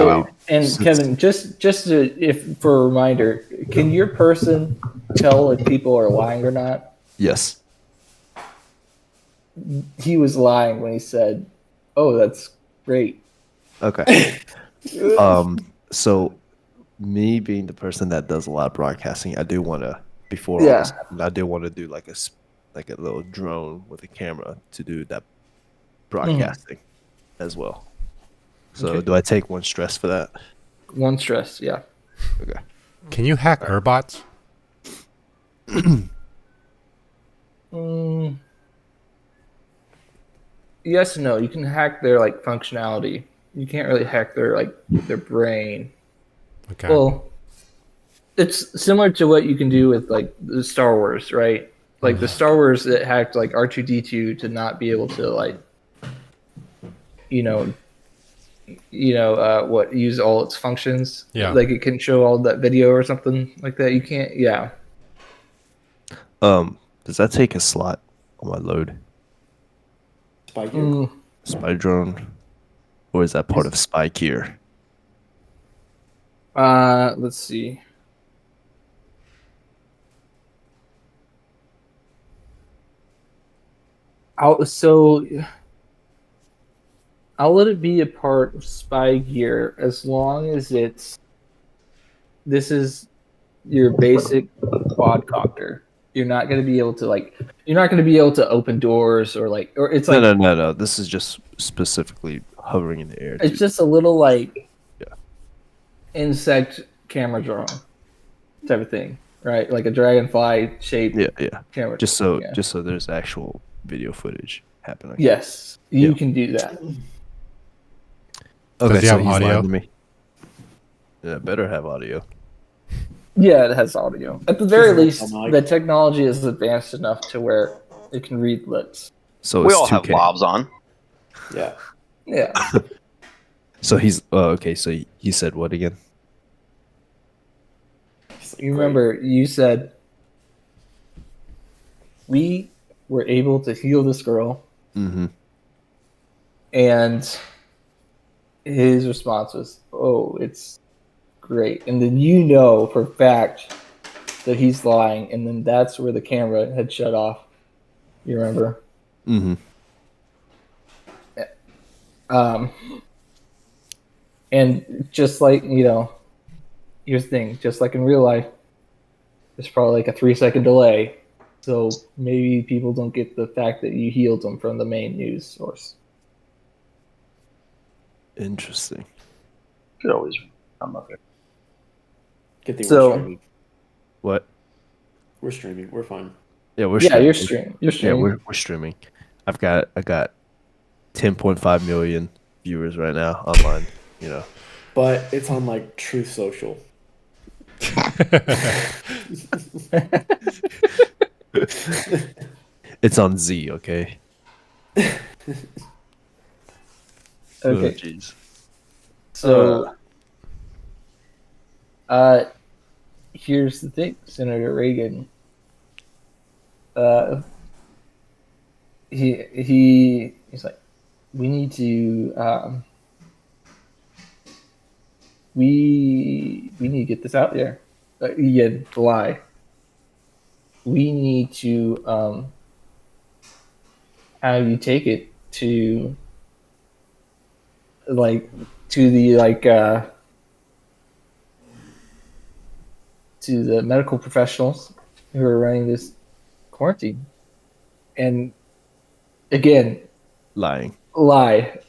And Kevin, just for a reminder, can your person tell if people are lying or not? Yes. He was lying when he said, "Oh, that's great." Okay. So me being the person that does a lot of broadcasting, I do want to all this happened, I do want to do like a little drone with a camera to do that broadcasting as well. So do I take one stress for that? One stress, yeah. Okay. Can you hack Urbots? Yes and no. You can hack their like functionality. You can't really hack their brain. Okay. Well, it's similar to what you can do with like the Star Wars, right? Like the Star Wars that hacked like R2-D2 to not be able to like, use all its functions. Yeah. Like it can show all that video or something like that. You can't. Yeah. Does that take a slot on my load? Spy gear. Spy drone, or is that part of spy gear? Let's see. I'll let it be a part of spy gear as long as this is your basic quadcopter. You're not going to be able to open doors or it's like No. This is just specifically hovering in the air. It's just a little like insect camera drone type of thing, right? Like a dragonfly shaped camera. Just so there's actual video footage happening. Yes, you can do that. Okay, Does he so have he's audio? lying to me. Yeah, better have audio. Yeah, it has audio. At the very Doesn't least, have a mic. the technology is advanced enough to where it can read lips. So We it's all 2K. have lavs on. Yeah. Yeah. So he's okay. So he said what again? He's like, You "Great." remember you said we were able to heal this girl, Mm-hmm. and his response was, "Oh, it's great." And then you know for a fact that he's lying, and then that's where the camera had shut off. You remember? Mm-hmm. Um, and just like, here's the thing, just like in real life, there's probably like a 3-second delay. So maybe people don't get the fact that you healed them from the main news source. Interesting. Could always come up here. Good thing So- we're streaming. What? We're streaming. We're fine. Yeah, we're Yeah, streaming. you're streaming. You're Yeah, streaming. we're streaming. I got 10.5 million viewers right now online. You know, But it's on like Truth Social. it's on Z. Okay. Oh, Okay. jeez. So, here's the thing, Senator Reagan. He's like, we need to we need to get this out there. Yeah, the lie. We need to have you take it to to the medical professionals who are running this quarantine. And again, Lying. lie.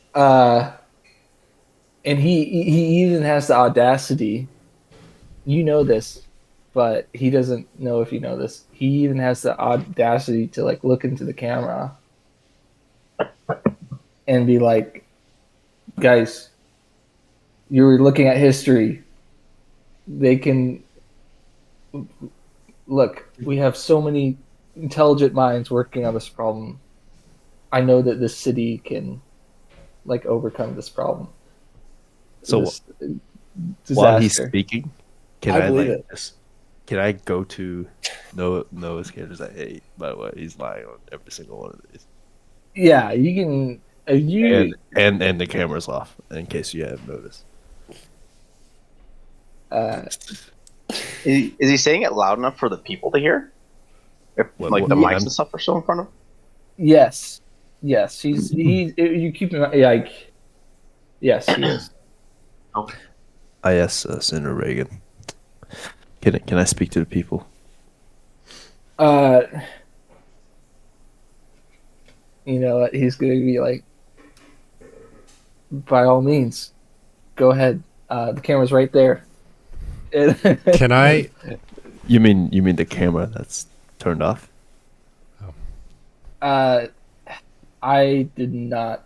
And he even has the audacity. You know this, but he doesn't know if you know this. He even has the audacity to like look into the camera and be like, "Guys, you're looking at history. They can look. We have so many intelligent minds working on this problem. I know that this city can like overcome this problem." So This while he's disaster. speaking, can I I believe like it. just can I go to Noah's characters like, hey, by the way, he's lying on every single one of these, Yeah, you can. and the camera's off in case you haven't noticed. Is he saying it loud enough for the people to hear? If like the mics and stuff are still in front of him? Yes. You keep him like. Yes, he is. Okay. I asked Senator Reagan. Can I speak to the people? You know what? He's gonna be like, by all means, go ahead. The camera's right there. Can I? You mean the camera that's turned off? I did not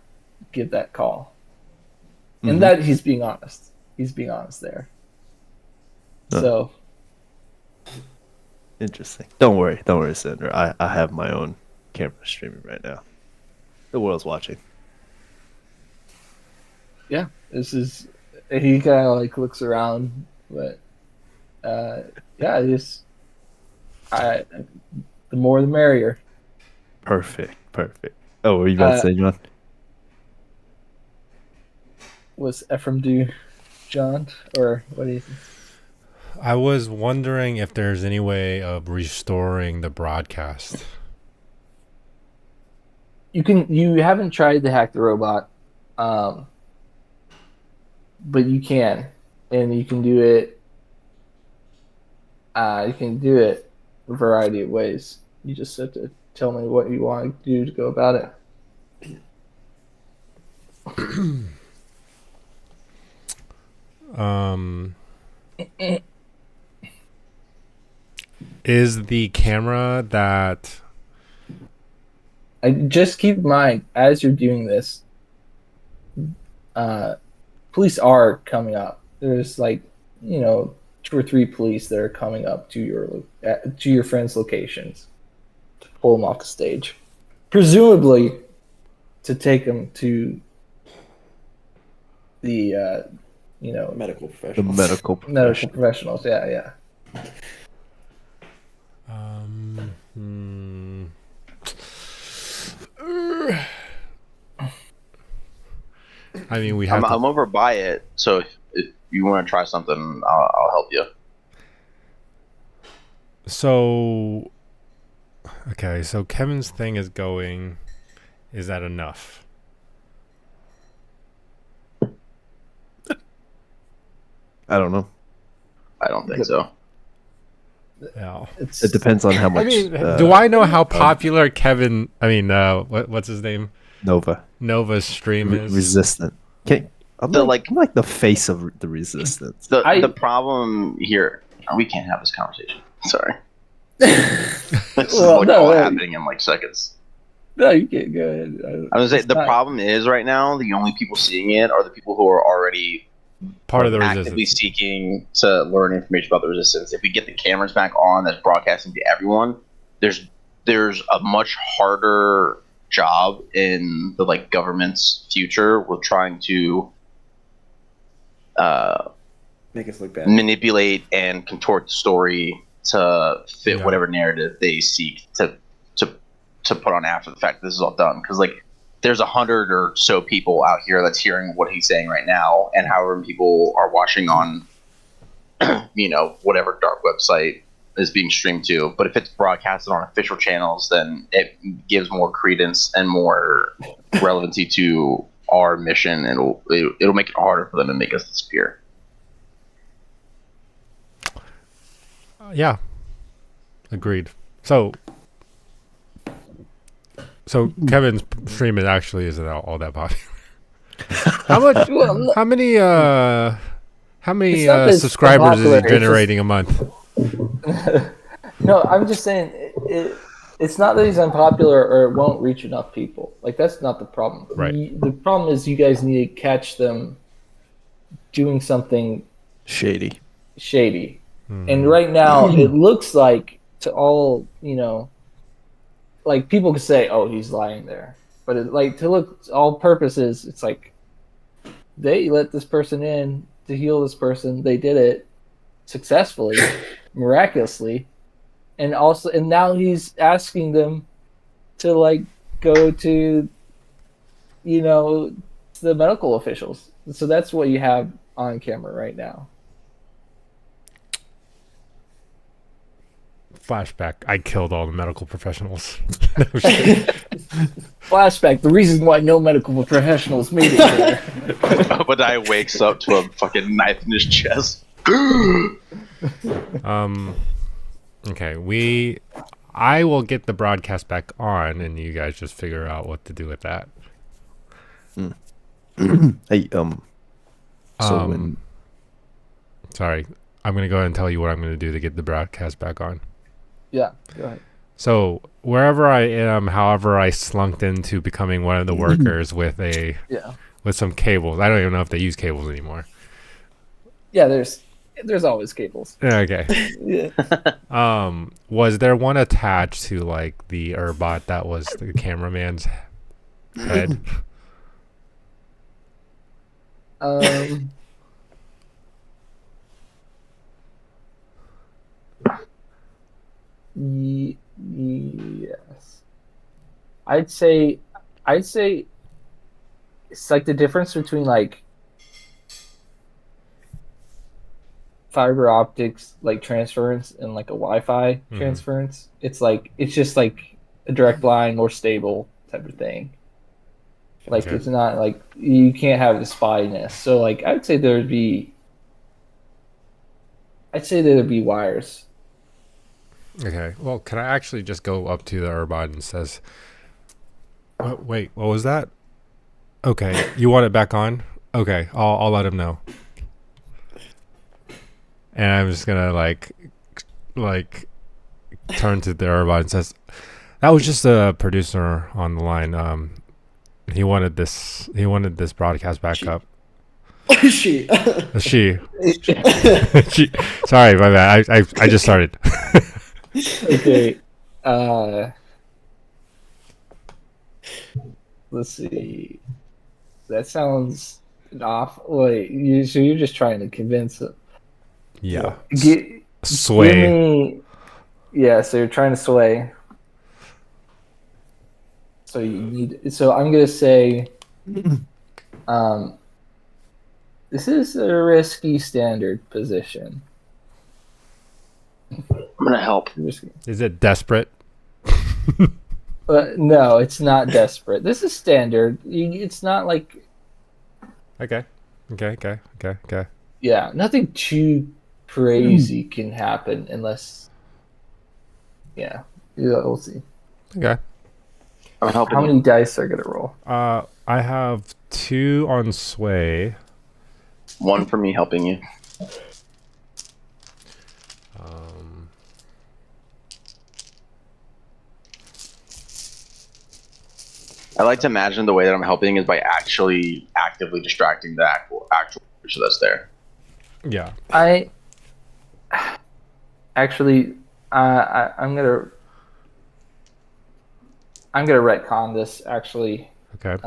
give that call, Mhm. and that he's being honest. He's being honest there. No. So Interesting. Don't worry, Senator. I have my own camera streaming right now. The world's watching. yeah, this is. He kind of like looks around, but yeah, the more the merrier. Perfect. Oh, what were you about to say, John? Was Ephraim do, John, or what do you think? I was wondering if there's any way of restoring the broadcast. You haven't tried to hack the robot, but you can, and you can do it. You can do it a variety of ways. You just have to tell me what you want to do to go about it. Is the camera that I just keep in mind as you're doing this. police are coming up. There's like, 2 or 3 police that are coming up to your friends' locations to pull them off the stage, presumably to take them to the medical The professionals. medical medical professionals. professionals. Yeah. I mean, we have. I'm over by it, so if you want to try something, I'll help you. So, okay, so Kevin's thing is going. Is that enough? I don't know. I don't think so. Yeah. It depends on how much. I mean, do I know how popular Kevin? I mean, what's his name? Nova's stream is. Resistant. I'm like the face of the resistance. The problem here, we can't have this conversation. Sorry. This is all happening in like seconds. No, you can't go ahead. I was gonna say the problem is right now the only people seeing it are the people who are already part of the actively resistance, seeking to learn information about the resistance. If we get the cameras back on, that's broadcasting to everyone. There's a much harder job in the like government's future with trying to make us look bad, manipulate and contort the story to fit whatever narrative they seek to put on after the fact that this is all done. Because like there's 100 or so people out here that's hearing what he's saying right now, and however many people are watching on whatever dark website is being streamed to. But if it's broadcasted on official channels, then it gives more credence and more relevancy to our mission, and it'll make it harder for them to make us disappear. Yeah, agreed. So Kevin's stream actually isn't all that popular. How many subscribers is he generating a month? No, I'm just saying it's not that he's unpopular or it won't reach enough people. Like that's not the problem. Right. The problem is you guys need to catch them doing something shady. And right now it looks like to all, like people could say, "Oh, he's lying there," but to look all purposes, it's like they let this person in to heal this person. They did it successfully, miraculously, and now he's asking them to like go to, the medical officials. So that's what you have on camera right now. Flashback. I killed all the medical professionals. Flashback. The reason why no medical professionals made it there. Obadiah wakes up to a fucking knife in his chest. Okay. I will get the broadcast back on, and you guys just figure out what to do with that. Hey, Sorry, I'm gonna go ahead and tell you what I'm gonna do to get the broadcast back on. Yeah, go ahead. So wherever I am, however I slunked into becoming one of the workers with some cables. I don't even know if they use cables anymore. Yeah, there's always cables. Okay. Yeah. Was there one attached to like the Urbot that was the cameraman's head? Yes. I'd say it's like the difference between like fiber optics like transference and like a Wi-Fi transference. It's just like a direct line, more stable type of thing. Like It's not like you can't have the spottiness. So like I'd say there'd be wires. Okay. Well, can I actually just go up to the Urbot and says, wait, what was that? Okay, you want it back on? Okay, I'll let him know. And I'm just gonna like turn to the Urbot and says, that was just a producer on the line. He wanted this broadcast back up. She. She. She. Sorry, my bad. I just started. Okay. Let's see. That sounds off. Wait, so you're just trying to convince it. Yeah. Give Sway. me. Yeah, so you're trying to sway. So you need. So I'm gonna say, this is a risky standard position. I'm gonna help. Risky. Is it desperate? No, it's not desperate. This is standard. It's not like, Okay. yeah, nothing too crazy can happen unless, yeah, we'll see. Okay. I'm helping. How many dice are gonna roll? I have 2 on sway. One for me helping you. I like to imagine the way that I'm helping is by actually actively distracting the actual creature that's there. Yeah. I actually, I'm gonna retcon this actually, Okay.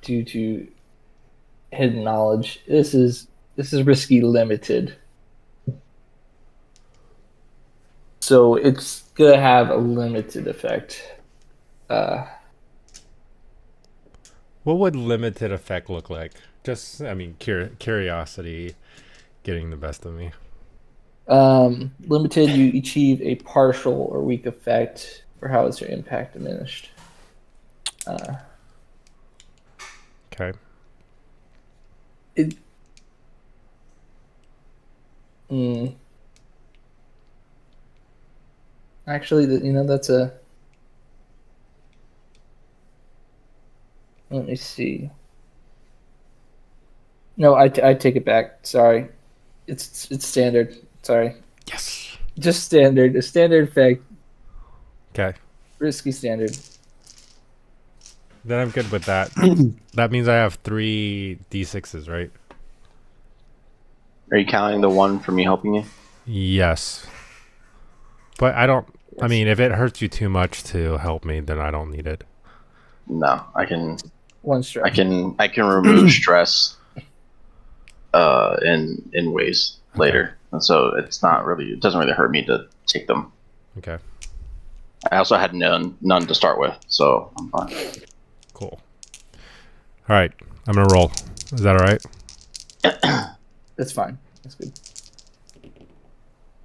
due to hidden knowledge. This is risky limited, so it's gonna have a limited effect. What would limited effect look like? Just, I mean, curiosity getting the best of me. Limited, you achieve a partial or weak effect, or how is your impact diminished? Okay. It. Actually, that's a. Let me see. No, I take it back. Sorry, it's standard. Sorry, Yes. just standard. A standard effect. Okay. Risky standard. Then I'm good with that. That means I have 3 d6s, right? Are you counting the one for me helping you? Yes. But I don't. I mean, if it hurts you too much to help me, then I don't need it. No, I can. One strike. I can remove stress. In ways later, and so it doesn't really hurt me to take them. Okay. I also had none to start with, so I'm fine. Cool. All right. I'm gonna roll. Is that all right? That's fine. That's good.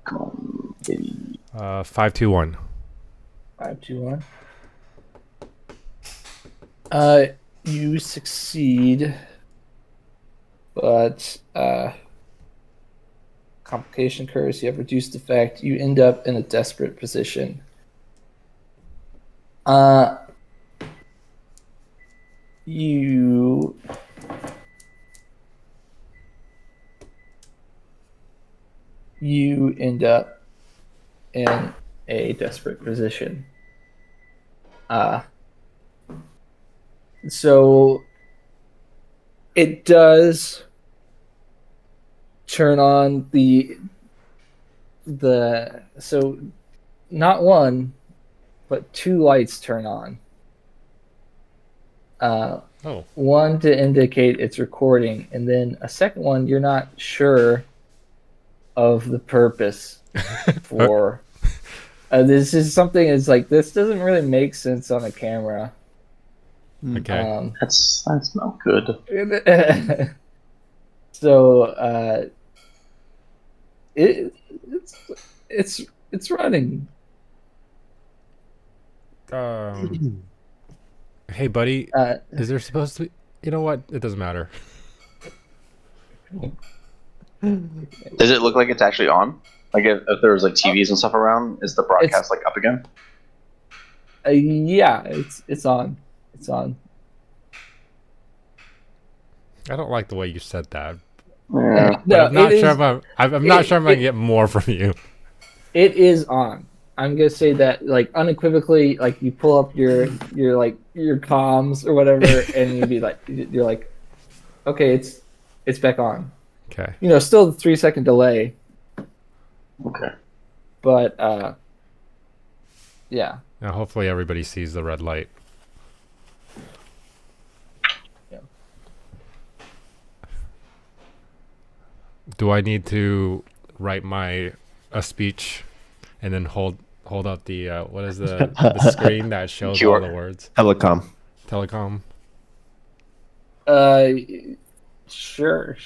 Come on, baby. 5, 2, 1. 5, 2, 1. You succeed, but complication occurs. You have reduced effect. You end up in a desperate position. You end up in a desperate position. So it does turn on the so not one, but 2 lights turn on. One to indicate it's recording, and then a second one you're not sure of the purpose for. This is something is like, this doesn't really make sense on a camera. Okay. That's not good. So it's running. Hey, buddy. Is there supposed to be? You know what? It doesn't matter. Does it look like it's actually on? Like if there was like TVs and stuff around, is the broadcast like up again? Yeah, it's on. It's on. I don't like the way you said that. Yeah. But I'm not sure I'm not sure I'm gonna get more from you. It is on. I'm gonna say that, like, unequivocally. Like, you pull up your comms or whatever, and you're like, okay, it's back on. Okay. Still the 3-second delay, Okay. but yeah. Now, hopefully everybody sees the red light. Yeah. Do I need to write a speech and then hold up the what is the screen that shows all the words? Telecom. Telecom. Sure.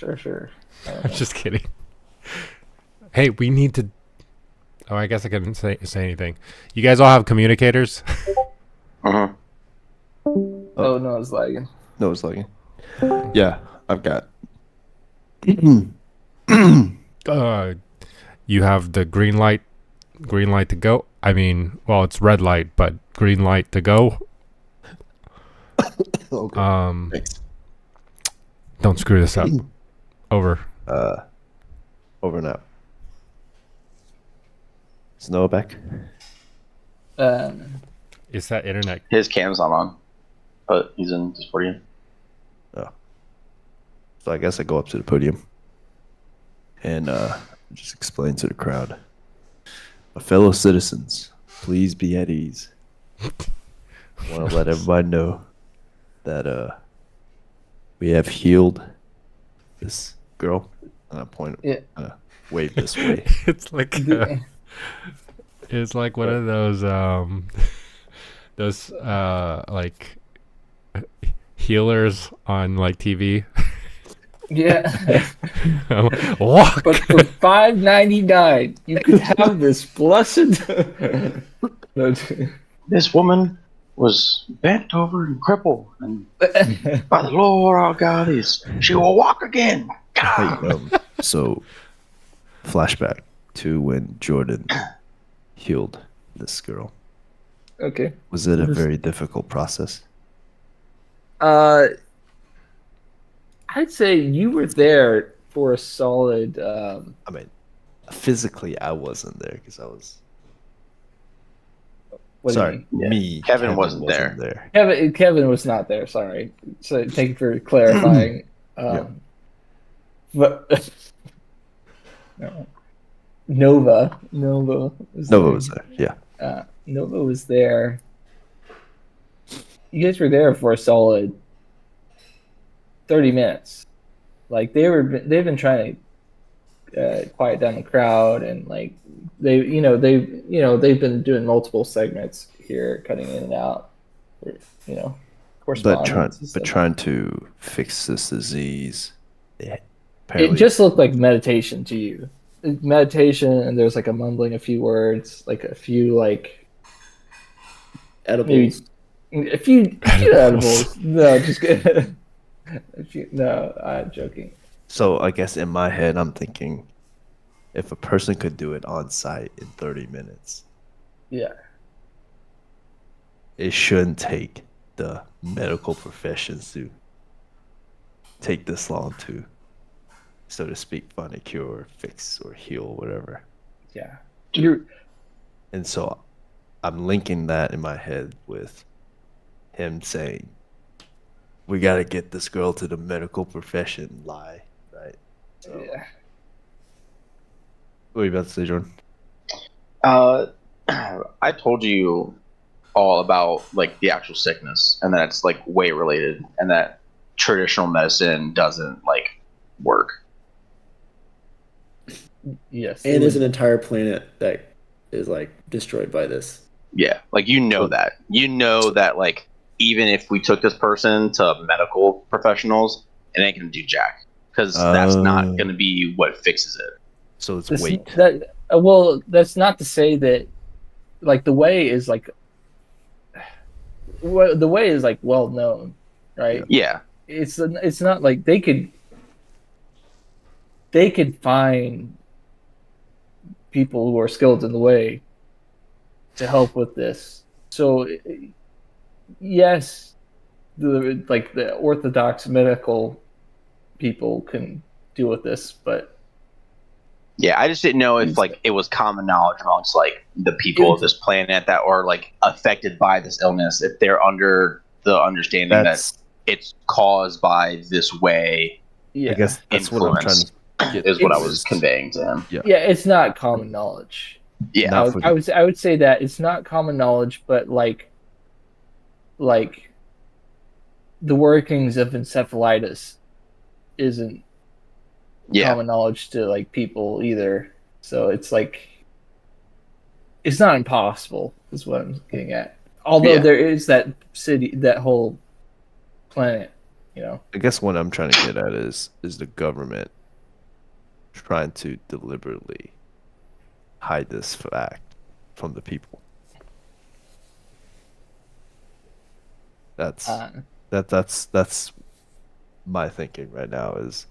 I'm just kidding. Hey, we need to. Oh, I guess I couldn't say anything. You guys all have communicators? Uh-huh. Oh no, it's lagging. No, it's lagging. Yeah, I've got. You have the green light to go. I mean, well, it's red light, but green light to go. Okay. Thanks. Don't screw this up. Over. Over and out. Is Noah back? Is that internet? His cam's not on, but he's in Discord. Oh. So I guess I go up to the podium and just explain to the crowd. My fellow citizens, please be at ease. I want to let everybody know that we have healed this girl. And I point, wave this way. It's like it's like one of those like healers on like TV. Yeah. Walk. But for $5.99, you could have this blessed. This woman was bent over and crippled, and by the Lord our God she will walk again. Hey, so, flashback to when Jordan healed this girl. Okay. Was it a very difficult process? I'd say you were there for a solid. I mean, physically, I wasn't there because I was. What Sorry, do you mean? me. Kevin wasn't there. Kevin was not there. Sorry. So thank you for clarifying. But no. Nova was there. Yeah. Nova was there. You guys were there for a solid 30 minutes. Like they've been trying to quiet down the crowd, and like they've been doing multiple segments here, cutting in and out. But trying to fix this disease. It just looked like meditation to you. Meditation, and there's like a mumbling a few words, like a few like edibles. Maybe a few edibles. No, just kidding. No, I'm joking. So I guess in my head, I'm thinking, if a person could do it on site in 30 minutes, yeah, it shouldn't take the medical professions to take this long to, so to speak, find a cure, fix, or heal, whatever. Yeah, and so I'm linking that in my head with him saying, we got to get this girl to the medical profession, right? So, yeah. What are you about to say, Jordan? I told you all about like the actual sickness, and that it's like way related, and that traditional medicine doesn't like work. Yes. And there's an entire planet that is like destroyed by this. Yeah, like that like even if we took this person to medical professionals, it ain't gonna do jack, because that's not gonna be what fixes it. So it's weight. weight. Well, that's not to say that like the way is like well known, right? Yeah. It's not like they could find people who are skilled in the way to help with this. So yes, the orthodox medical people can deal with this, but yeah, I just didn't know if like it was common knowledge amongst like the people of this planet that are like affected by this illness, if they're under the understanding that it's caused by this way Yeah. I guess that's what I'm trying to get. is what I It's- was conveying to him. Yeah, it's not common knowledge. Yeah. Not for I would say that it's not common knowledge, but like the workings of encephalitis isn't Yeah. common knowledge to like people either. So it's like it's not impossible, is what I'm getting at. Although Yeah. there is that city, that whole planet, you know. I guess what I'm trying to get at is the government trying to deliberately hide this fact from the people. That's that's my thinking right now is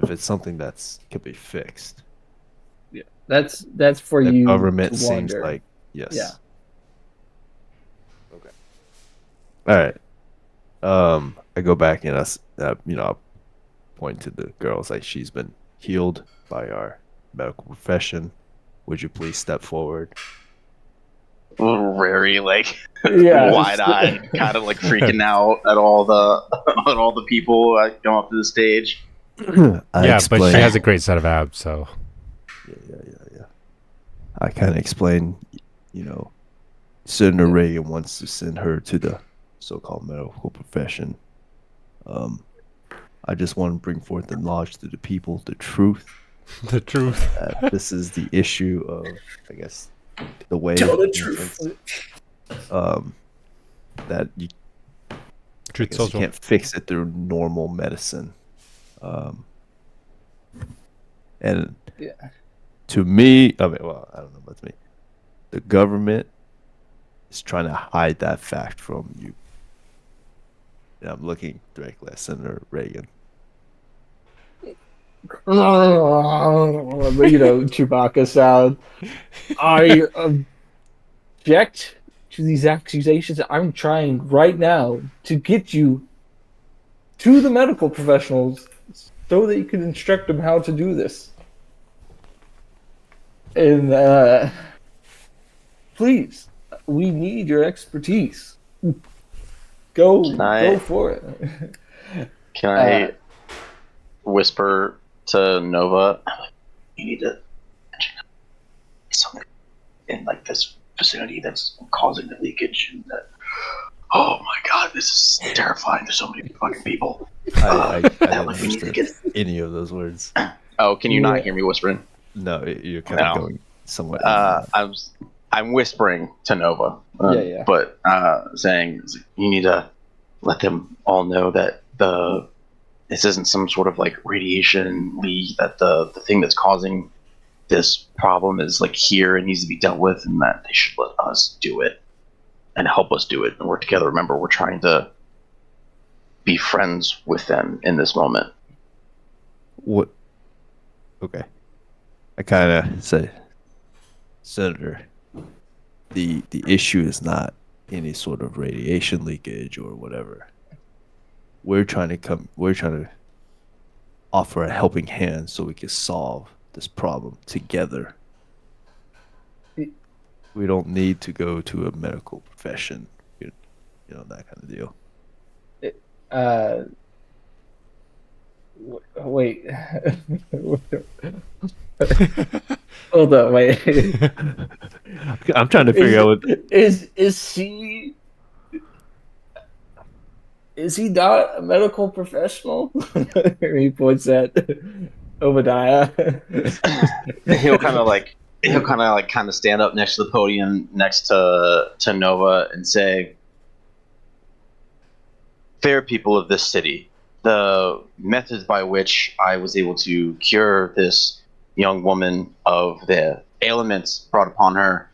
if it's something that's can be fixed. That's for The you government to seems wonder. like yes. Yeah. Okay. All right. I go back and I point to the girls like she's been healed by our medical profession. Would you please step forward? Very like Yeah. wide-eyed, kind of like freaking out at all the people come up to the stage. Yeah, but she has a great set of abs, so Yeah. I kind of explain, Senator Reagan wants to send her to the so-called medical profession. I just want to bring forth the knowledge to the people, the truth. the truth. This is the issue of, I guess, the way. Tell the in a truth. sense, that you Truth guess you social. can't fix it through normal medicine. And Yeah. to me, I mean, well, I don't know about me. The government is trying to hide that fact from you. And I'm looking directly at Senator Reagan. Chewbacca sound. I object to these accusations. I'm trying right now to get you to the medical professionals so that you can instruct them how to do this. And please, we need your expertise. Go for it. Can I whisper to Nova? You need to something in like this vicinity that's causing the leakage. And that, oh my god, this is terrifying. There's so many fucking people. I didn't like we need to understand get. any of those words. Oh, can you Yeah. not hear me whispering? No, you're kind of No. going somewhat. I'm whispering to Nova. Yeah. But saying you need to let them all know that this isn't some sort of like radiation leak. That the thing that's causing this problem is like here and needs to be dealt with, and that they should let us do it and help us do it and work together. Remember, we're trying to be friends with them in this moment. What? Okay. I kind of say, Senator, the issue is not any sort of radiation leakage or whatever. We're trying to offer a helping hand so we can solve this problem together. We don't need to go to a medical profession, that kind of deal. Wait. Hold on, wait. I'm trying to figure out what. Is he not a medical professional? He points at Obadiah. he'll kind of stand up next to the podium next to Nova and say, fair people of this city, the methods by which I was able to cure this young woman of the ailments brought upon her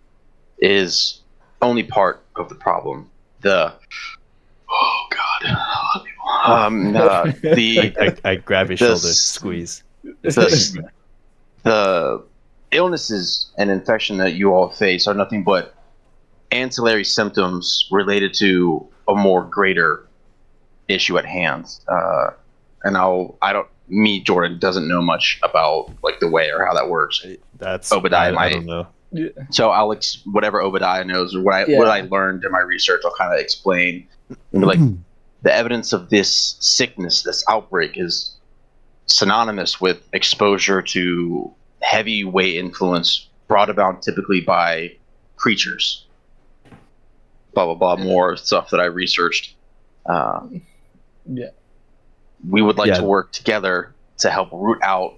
is only part of the problem. Oh god, a lot of people. I grab his shoulder, squeeze. The illnesses and infection that you all face are nothing but ancillary symptoms related to a more greater issue at hand. Jordan doesn't know much about like the way or how that works. That's Obadiah I don't know. So whatever Obadiah knows or what I learned in my research, I'll kind of explain. And like the evidence of this sickness, this outbreak, is synonymous with exposure to heavyweight influence brought about typically by creatures. Blah blah blah. More stuff that I researched. Yeah. We would like Yeah. to work together to help root out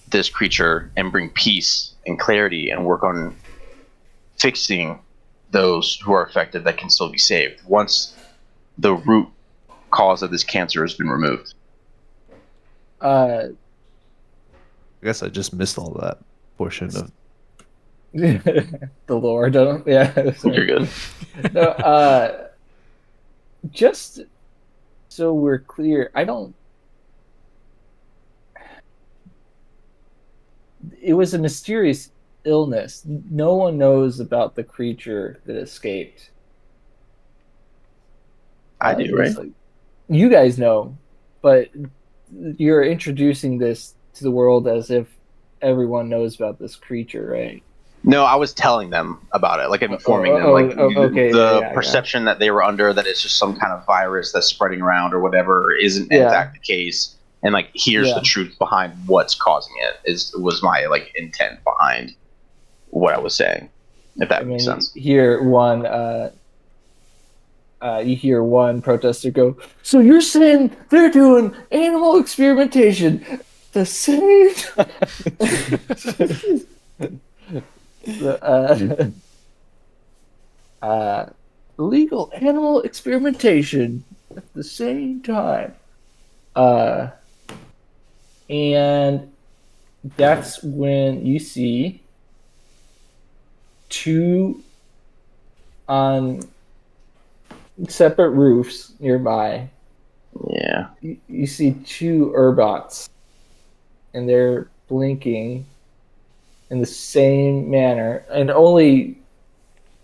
this creature and bring peace and clarity and work on fixing those who are affected that can still be saved once the root cause of this cancer has been removed. Uh, I guess I just missed all that portion of. the lore, don't yeah. You're good. No, just so we're clear, it was a mysterious illness. No one knows about the creature that escaped. I do, right? Like, you guys know, but you're introducing this to the world as if everyone knows about this creature, right? No, I was telling them about it, like informing them, like okay, the perception that they were under, that it's just some kind of virus that's spreading around or whatever, isn't in fact the case. And like, here's the truth behind what's causing it. Was my like intent behind what I was saying, if that makes sense. You hear one protester go, "So you're saying they're doing animal experimentation the same time?" Legal animal experimentation at the same time. And that's when you see two on separate roofs nearby. Yeah. You see two Urbots, and they're blinking in the same manner, and only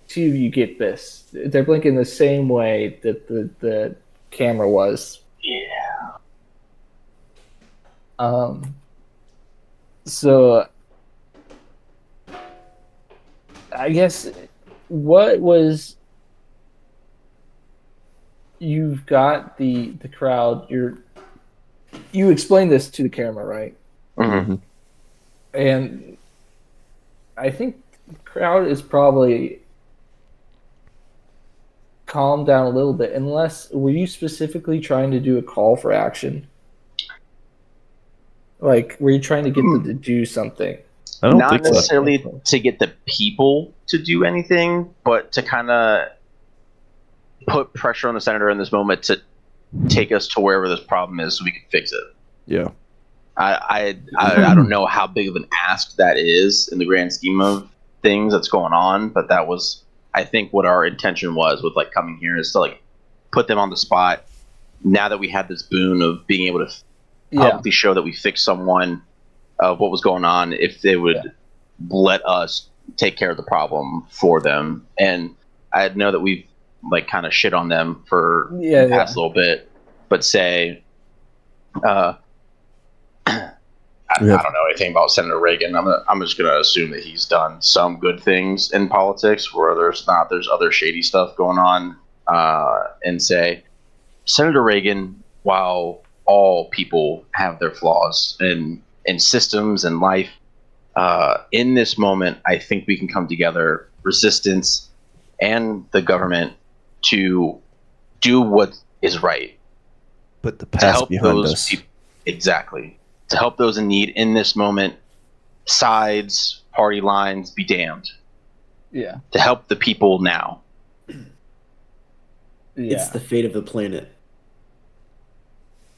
two of you get this. They're blinking the same way that the camera was. Yeah. So I guess what was, you've got the crowd, you explained this to the camera, right? Mm-hmm. And I think the crowd is probably calmed down a little bit, unless, were you specifically trying to do a call for action? Like, were you trying to get them to do something? I don't Not think so. necessarily to get the people to do anything, but to kind of put pressure on the senator in this moment to take us to wherever this problem is so we can fix it. Yeah. I don't know how big of an ask that is in the grand scheme of things that's going on, but that was, I think, what our intention was with like coming here, is to like put them on the spot. Now that we had this boon of being able to publicly show that we fixed someone of what was going on, if they would let us take care of the problem for them. And I know that we've like kind of shit on them for the past little bit, but say, I don't know anything about Senator Reagan. I'm just going to assume that he's done some good things in politics where there's other shady stuff going on, and say, Senator Reagan, while all people have their flaws in systems and life, in this moment, I think we can come together, resistance and the government, to do what is right. Put the past behind us. Exactly. To help those in need in this moment. Sides, party lines, be damned. Yeah. To help the people now. It's the fate of the planet.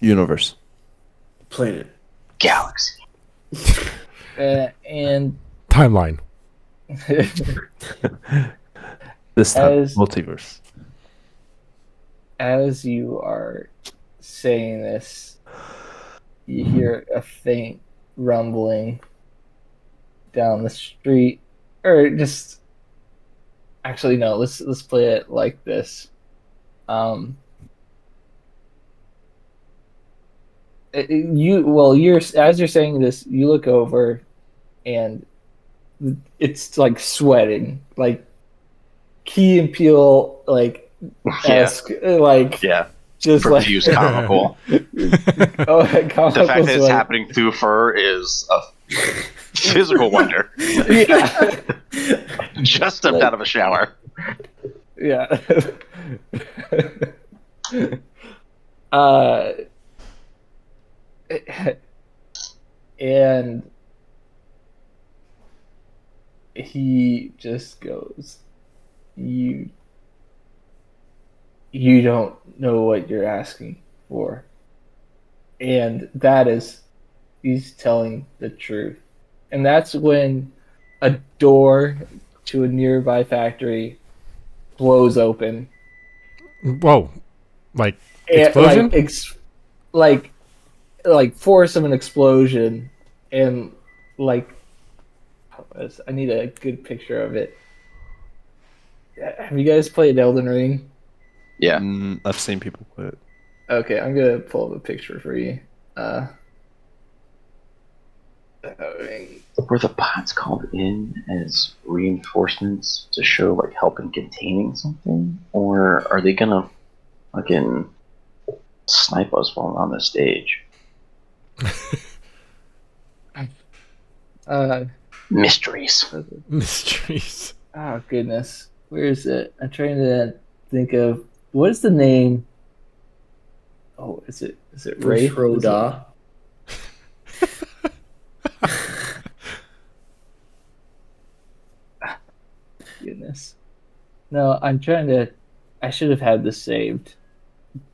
Universe. Planet. Galaxy. And Timeline. This time, multiverse. As you are saying this, you hear a faint rumbling down the street, or just, actually no, let's play it like this. You're as you're saying this, you look over, and it's like sweating, like Key and Peele, like esque, like just Profuse comical. oh, The fact that it's happening through fur is a physical wonder. Yeah. Just stepped Like- out of a shower. Yeah. uh, and he just goes, you don't know what you're asking for. And that is, he's telling the truth. And that's when a door to a nearby factory blows open. Whoa. Like, And, explosion? like force of an explosion. And like, I need a good picture of it. Have you guys played Elden Ring? Yeah. I've seen people play it. Okay, I'm gonna pull up a picture for you. Were the bots called in as reinforcements to show like help in containing something? Or are they gonna fucking snipe us while we're on the stage? Mysteries. Mysteries. Oh goodness, where is it? I'm trying to think of what is the name. Oh, is it Wraith? Is it- Froda. Goodness. No, I'm trying to. I should have had this saved.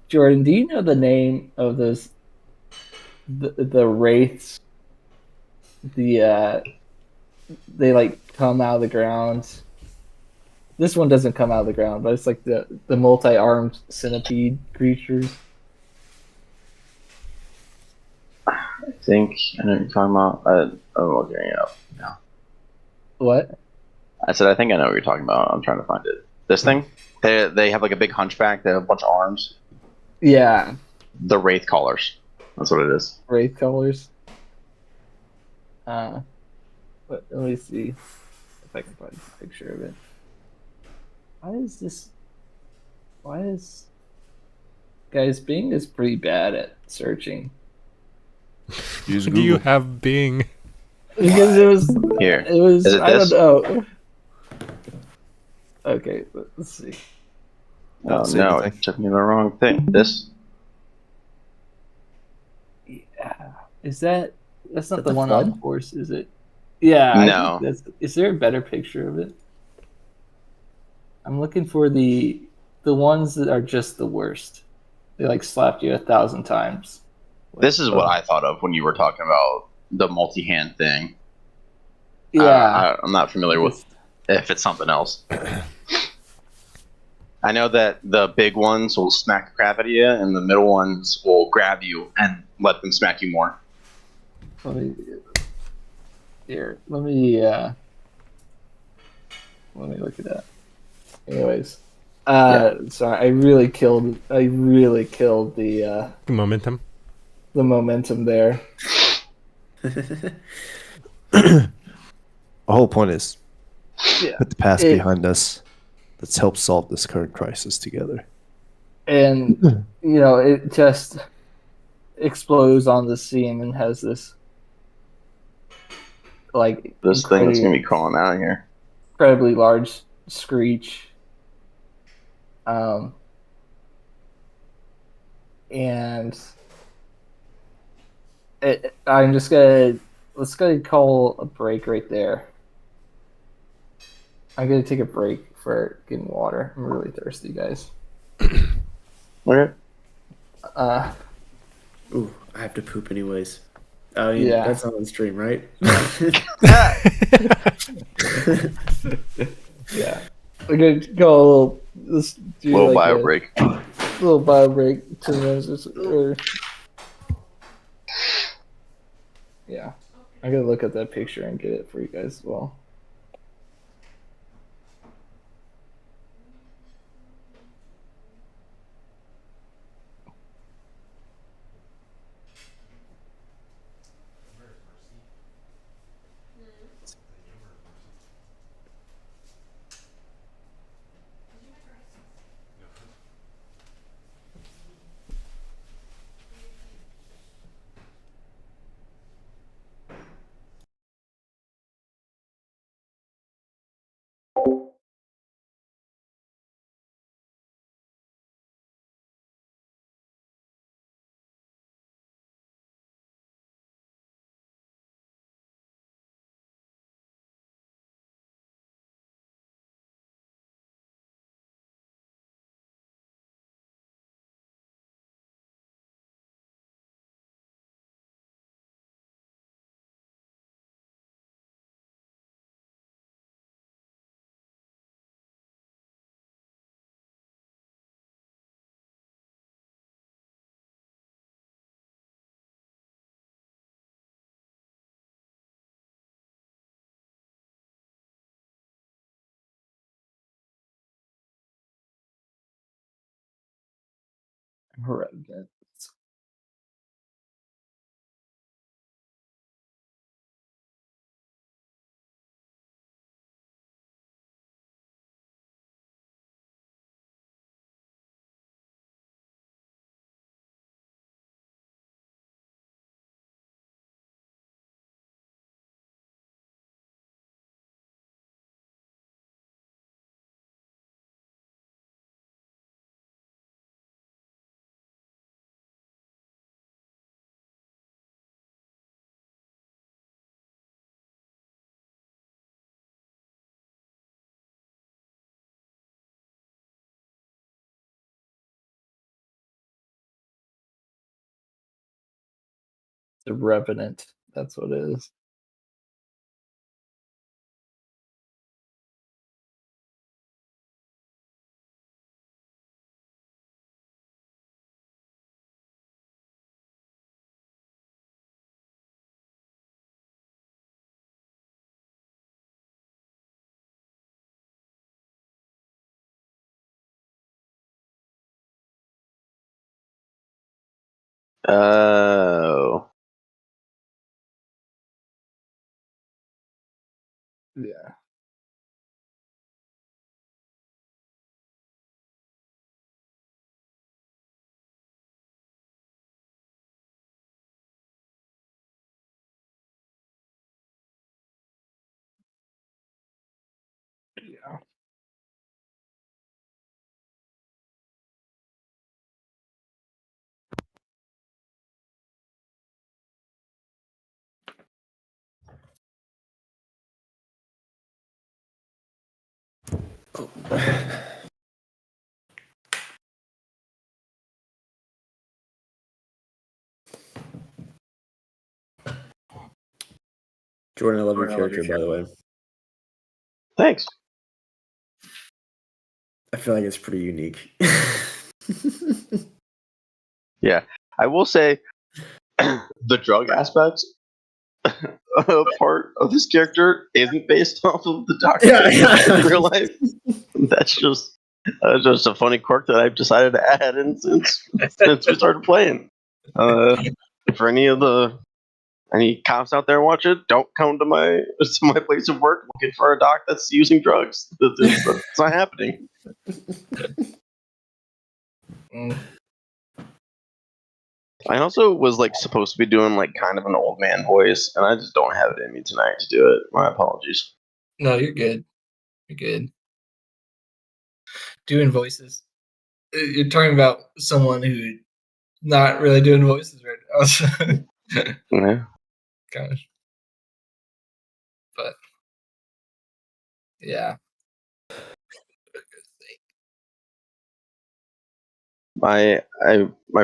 Jordan, do you know the name of those the wraiths? They like come out of the ground. This one doesn't come out of the ground, but it's like the multi-armed centipede creatures. I think I know what you're talking about. I'm looking it up now. What? I said I think I know what you're talking about. I'm trying to find it. This thing? They have like a big hunchback, they have a bunch of arms. Yeah, The Wraith Callers. That's what it is. wraith colors. Let me see if I can find a picture of it. Why is guys Bing is pretty bad at searching Use Do Google. you have Bing? because Here. it was Is it I this? don't know. Okay, let's see. Oh Don't say no, anything. it took me the wrong thing. This? Yeah, that's not Is that the the one flood? on horse, is it? Yeah, I No. think that's. Is there a better picture of it? I'm looking for the ones that are just the worst. They like slapped you 1,000 times. This is what I thought of when you were talking about the multi-hand thing. Yeah, I'm not familiar with if it's something else. I know that the big ones will smack the crap out of you, and the middle ones will grab you and let them smack you more. let me let me look at that. Anyways, sorry, I really killed the Momentum. momentum there. The whole point is Yeah, put the past It- behind us. Let's help solve this current crisis together. and it just explodes on the scene and has this like This thing that's gonna be crawling out of here. incredibly large screech. And I'm just let's go call a break right there. I'm gonna take a break for getting water. I'm really thirsty, guys. Okay. Ooh, I have to poop anyways. I mean, Yeah. that's not on stream, right? Yeah, we're gonna go a little. Let's do Little like bio a break. little bio break, 2 minutes or yeah. I'm gonna look at that picture and get it for you guys as well. Revenant. The Revenant. That's what it is. Oh. Yeah. Yeah. Jordan, I love your character, by the way. Thanks. I feel like it's pretty unique. Yeah. I will say the drug aspect part of this character isn't based off of the doctor in real life. That's just a funny quirk that I've decided to add in since we started playing. For any cops out there watch it, don't come to my place of work looking for a doc that's using drugs. It's not happening. Mm. I also was like supposed to be doing like kind of an old man voice, and I just don't have it in me tonight to do it. My apologies. No, you're good. You're good. Doing voices. You're talking about someone who not really doing voices right now. Yeah. Gosh. But yeah. My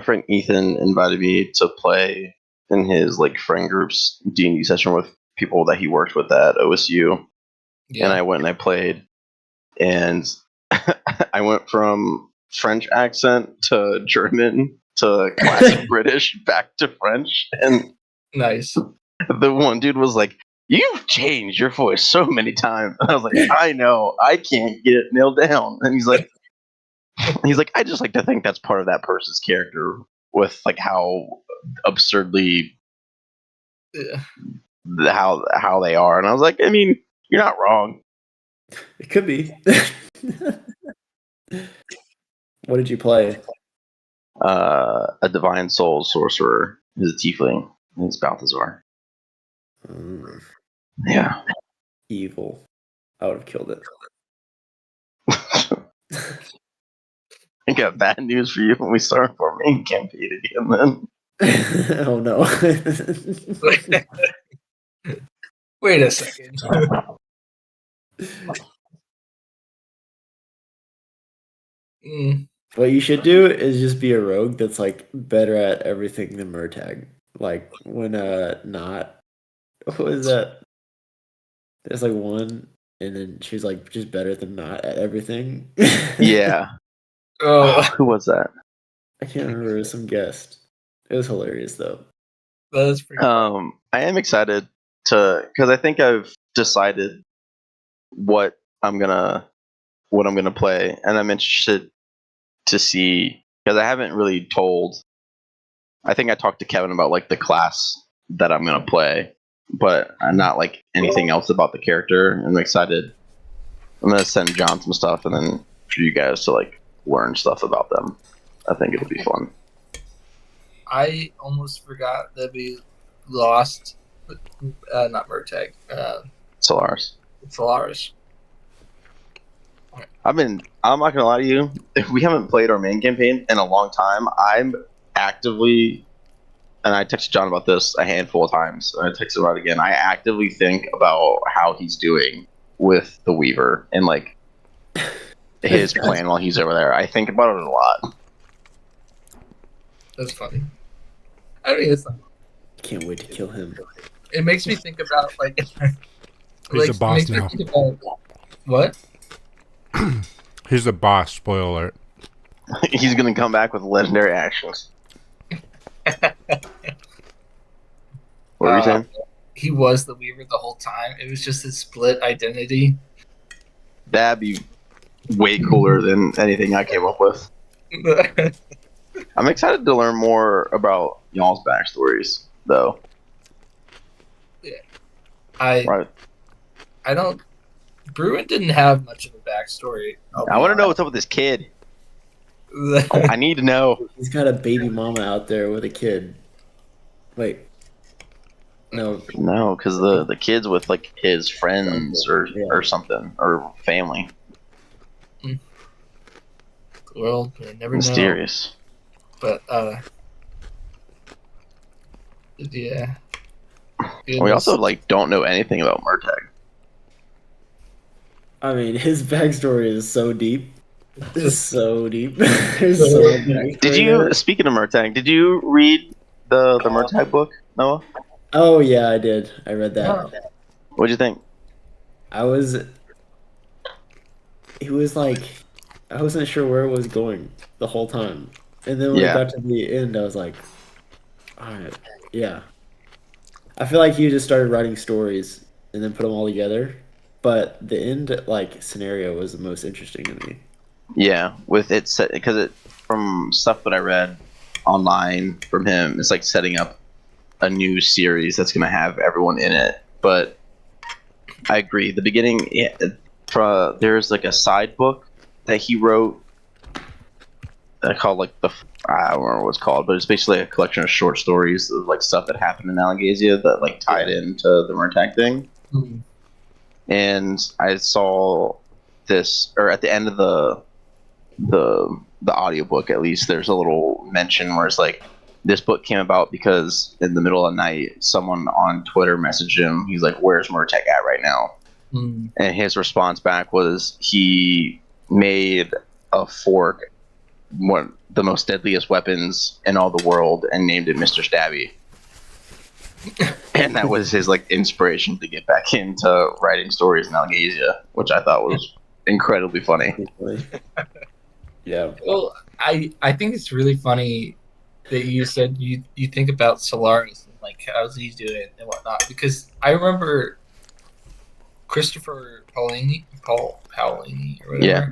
friend Ethan invited me to play in his like friend group's D&D session with people that he worked with at OSU, Yeah. and I went and I played, and I went from French accent to German to classic British back to French, and Nice. the one dude was like, "You've changed your voice so many times." I was like, "I know, I can't get it nailed down." And he's like, "I just like to think that's part of that person's character with like how absurdly Yeah. how they are." And I was like, "I mean, you're not wrong." It could be. What did you play? A divine soul sorcerer is a tiefling. It's Balthazar. Yeah. Evil. I would have killed it. I got bad news for you when we start our main campaign again. Then Oh no. Wait a second. What you should do is just be a rogue that's like better at everything than Murtag. Like when not what was that? There's like one and then she's like just better than not at everything. yeah. Oh, Who was that? I can't remember, it was some guest. It was hilarious though. that's pretty I am excited because I think I've decided what I'm gonna play, and I'm interested to see because I haven't really told. I think I talked to Kevin about like the class that I'm gonna play, but not like anything else about the character. I'm excited. I'm gonna send John some stuff, and then for you guys to like learn stuff about them. I think it'll be fun. I almost forgot that we lost, not Murtag, Solaris. Solaris. I'm not gonna lie to you. If we haven't played our main campaign in a long time, I'm actively, and I texted John about this a handful of times, and I texted about it again. I actively think about how he's doing with the Weaver and like his plan while he's over there. I think about it a lot. That's funny. I mean, it's not. Can't wait to kill him. It makes me think about like. He's the boss makes me now. think about, what? He's the boss. Spoiler alert. He's gonna come back with legendary actions. What were you saying? He was the Weaver the whole time. It was just his split identity. That'd be way cooler than anything I came up with. I'm excited to learn more about y'all's backstories, though. Right. I don't. Bruin didn't have much of a backstory. I want to know what's up with this kid. I need to know. He's got a baby mama out there with a kid. Wait. No. No, because the kid's with like his friends or something or family. Well, I never Mysterious. know. But yeah. We also like don't know anything about Murtag. I mean, his backstory is so deep. It's so deep. There's so much backstory Did you? there. Speaking of Murtag, did you read the Murtag book, Noah? Oh yeah, I did. I read that. What'd you think? He was like, I wasn't sure where it was going the whole time, and then when Yeah. it got to the end, I was like, all right, yeah. I feel like he just started writing stories and then put them all together, but the end like scenario was the most interesting to me. Yeah, with it set because it from stuff that I read online from him, it's like setting up a new series that's going to have everyone in it. But I agree. The beginning, there's like a side book that he wrote called like I don't remember what it's called, but it's basically a collection of short stories of like stuff that happened in Alagasia that like tied into the Murtag thing. Mm-hmm. And I saw this, or at the end of the audiobook, at least, there's a little mention where it's like, this book came about because in the middle of the night, someone on Twitter messaged him. He's like, "Where's Murtag at right now?" Mm. And his response back was he made a fork, one of the most deadliest weapons in all the world, and named it Mr. Stabby. And that was his like inspiration to get back into writing stories in Alagasia, which I thought was incredibly funny. Yeah. Well, I think it's really funny that you said you think about Solaris and like how's he doing and whatnot, because I remember Christopher Paolini or whatever. Yeah.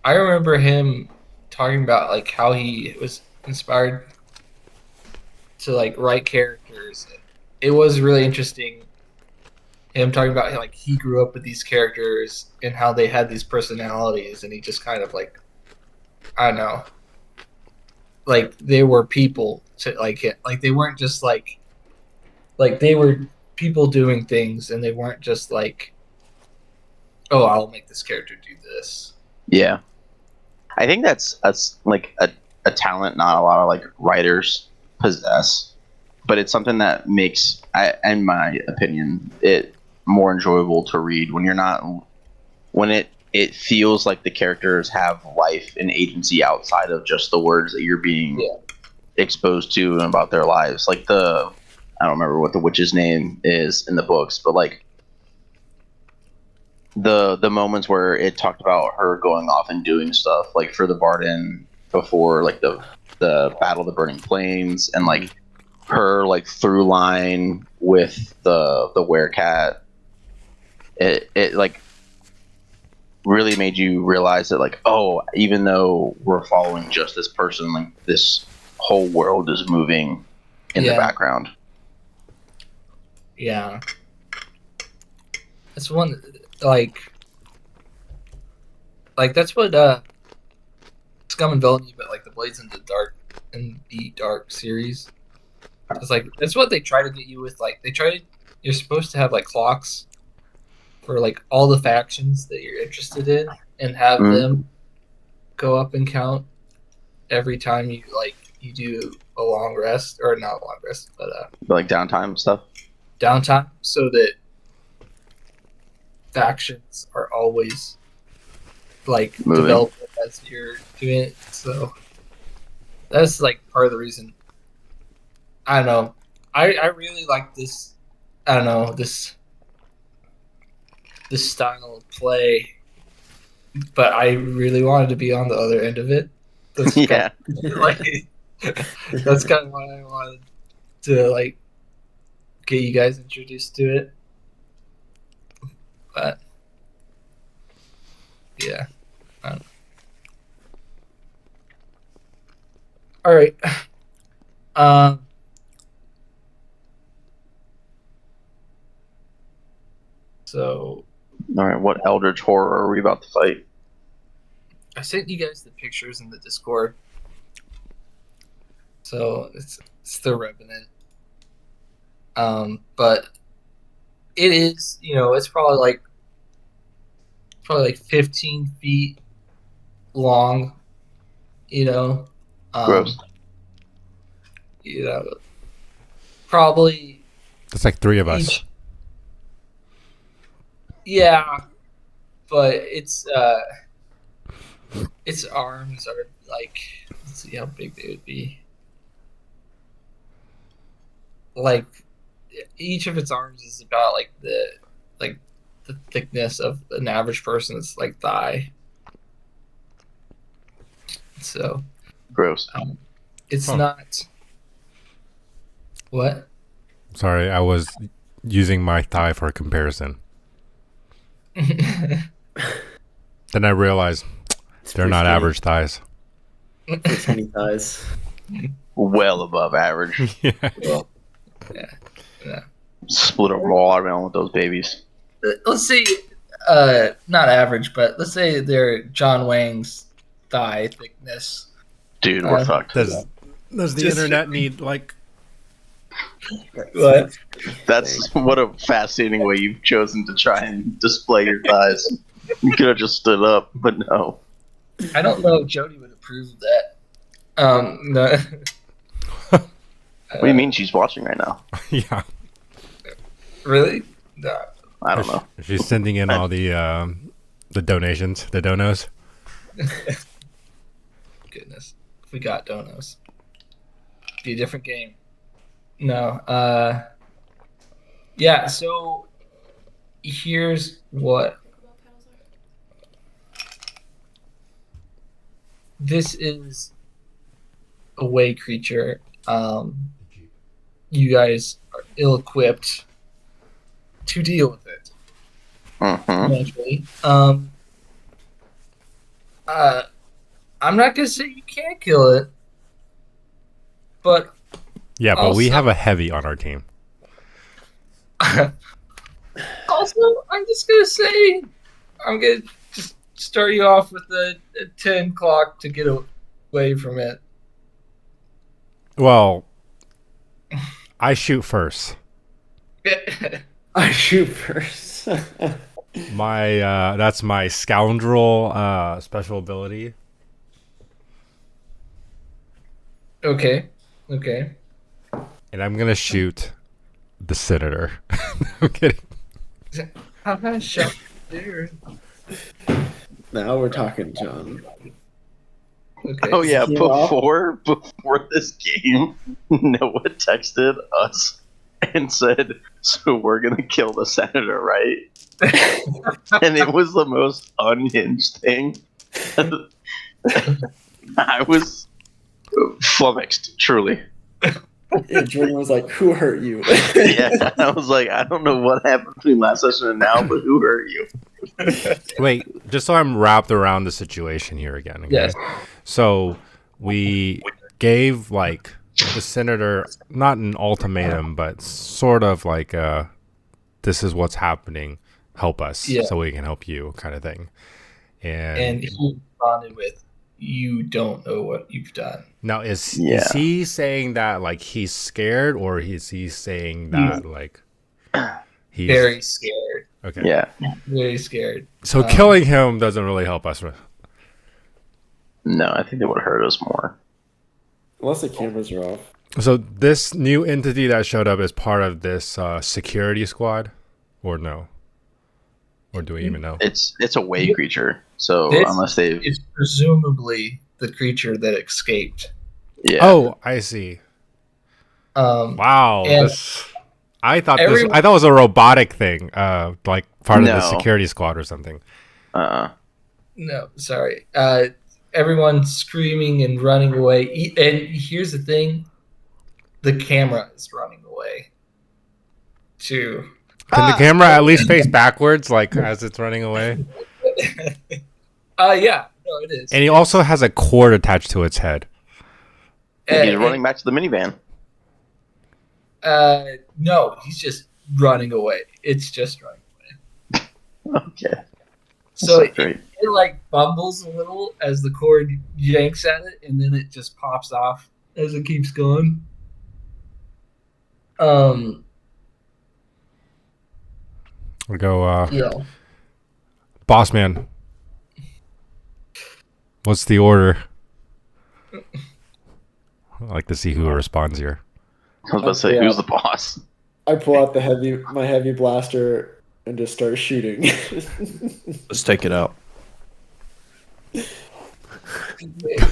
I remember him talking about like how he was inspired to like write characters. It was really interesting. Him talking about like he grew up with these characters and how they had these personalities, and he just kind of like, I don't know, like they were people to like it. Like they weren't just like they were people doing things, and they weren't just like, oh, I'll make this character do this. Yeah. I think that's like a talent not a lot of like writers possess, but it's something that makes, in my opinion, it more enjoyable to read when it feels like the characters have life and agency outside of just the words that you're being exposed to and about their lives. Like I don't remember what the witch's name is in the books, but like the moments where it talked about her going off and doing stuff, like for the Barden before like the Battle of the Burning Plains, and like her like through line with the werecat. It like really made you realize that, like, oh, even though we're following just this person, like this whole world is moving in the background. Yeah. That's one, like that's what Scum and Villainy, but like the Blades in the Dark series. It's like that's what they try to get you with. Like you're supposed to have like clocks for like all the factions that you're interested in, and have them go up and count every time you do a long rest, or not a long rest, but like downtime stuff. Downtime, so that factions are always like moving, developing as you're doing it. So that's like part of the reason. I don't know. I really like this. I don't know this style of play, but I really wanted to be on the other end of it. That's yeah, that's kind of why I wanted to like get you guys introduced to it. But yeah, I don't know. All right. So, all right. What eldritch horror are we about to fight? I sent you guys the pictures in the Discord. So it's the Revenant. But it is, it's probably like 15 feet long. Gross. Probably. That's like 3 of us. Yeah, but its arms are like, let's see how big they would be. Like each of its arms is about like the thickness of an average person's like thigh. So gross. It's not. What? Sorry, I was using my thigh for a comparison. Then I realized they're not average thighs. Tiny thighs. Well above average. Yeah. Well, yeah. Split a watermelon with those babies. Let's say, not average, but let's say they're John Wayne's thigh thickness. Dude, we're fucked. Does the internet need like? What? That's what a fascinating way you've chosen to try and display your thighs. You could have just stood up, but no. I don't know if Jody would approve of that. No. What do you mean she's watching right now? Yeah. Really? No. I don't know. She's sending in all the donations, the donos. Goodness, if we got donos, be a different game. No. Yeah. So here's what. This is a way creature. You guys are ill-equipped to deal with it. Eventually. I'm not gonna say you can't kill it, but yeah, but we have a heavy on our team. Also, I'm just gonna say I'm gonna just start you off with a 10 clock to get away from it. Well, I shoot first. I shoot first. That's my scoundrel special ability. Okay. And I'm gonna shoot the senator. I'm kidding. How can I shot there? Now we're talking, John. Okay. Oh yeah, before this game, Noah texted us and said, "So we're gonna kill the senator, right?" And it was the most unhinged thing. I was flummoxed, truly. Yeah, Jordan was like, "Who hurt you?" Yeah, I was like, I don't know what happened between last session and now, but who hurt you? Wait, just so I'm wrapped around the situation here again. Okay? Yes. So we gave like the senator not an ultimatum, but sort of like this is what's happening. Help us Yeah. so we can help you, kind of thing. And he responded with, "You don't know what you've done." Now is Yeah. he saying that like he's scared, or is he saying that like he's Very scared. okay? Yeah. Very scared. So killing him doesn't really help us. No, I think they would hurt us more. Unless the cameras are off. So this new entity that showed up is part of this security squad, or no? Or do we even know? It's a way creature. So This unless they've is presumably the creature that escaped. yeah. Oh, I see. Wow. And I thought everyone- it was a robotic thing, like part of the No. security squad or something. No, sorry. Everyone's screaming and running away. And here's the thing: the camera is running away too. Can the camera at least face backwards, like as it's running away? Yeah, no, it is. And he also has a cord attached to its head. He's running back to the minivan. No, he's just running away. It's just running away. Okay. So That's great. it like bumbles a little as the cord yanks at it, and then it just pops off as it keeps going. We go, Yeah. boss man. What's the order? I'd like to see who responds here. I was about to say, who's the boss? I pull out my heavy blaster and just start shooting. Let's take it out.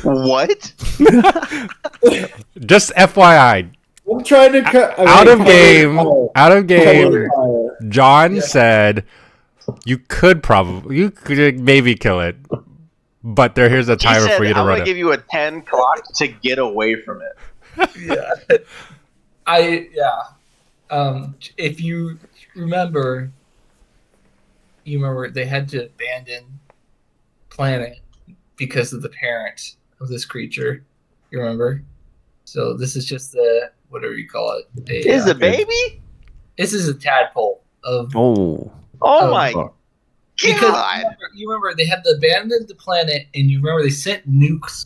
What? Just FYI, I'm trying to cut out of game. Fire. John said you could maybe kill it, but here's a He timer said, for you to I'm run gonna it. give you a 10 clock to get away from it. Yeah. If you remember, they had to abandon planet because of the parent of this creature. You remember? So this is just the whatever you call it. Is a baby? This is a tadpole of Oh. Oh my because god! you remember they had to abandon the planet, and you remember they sent nukes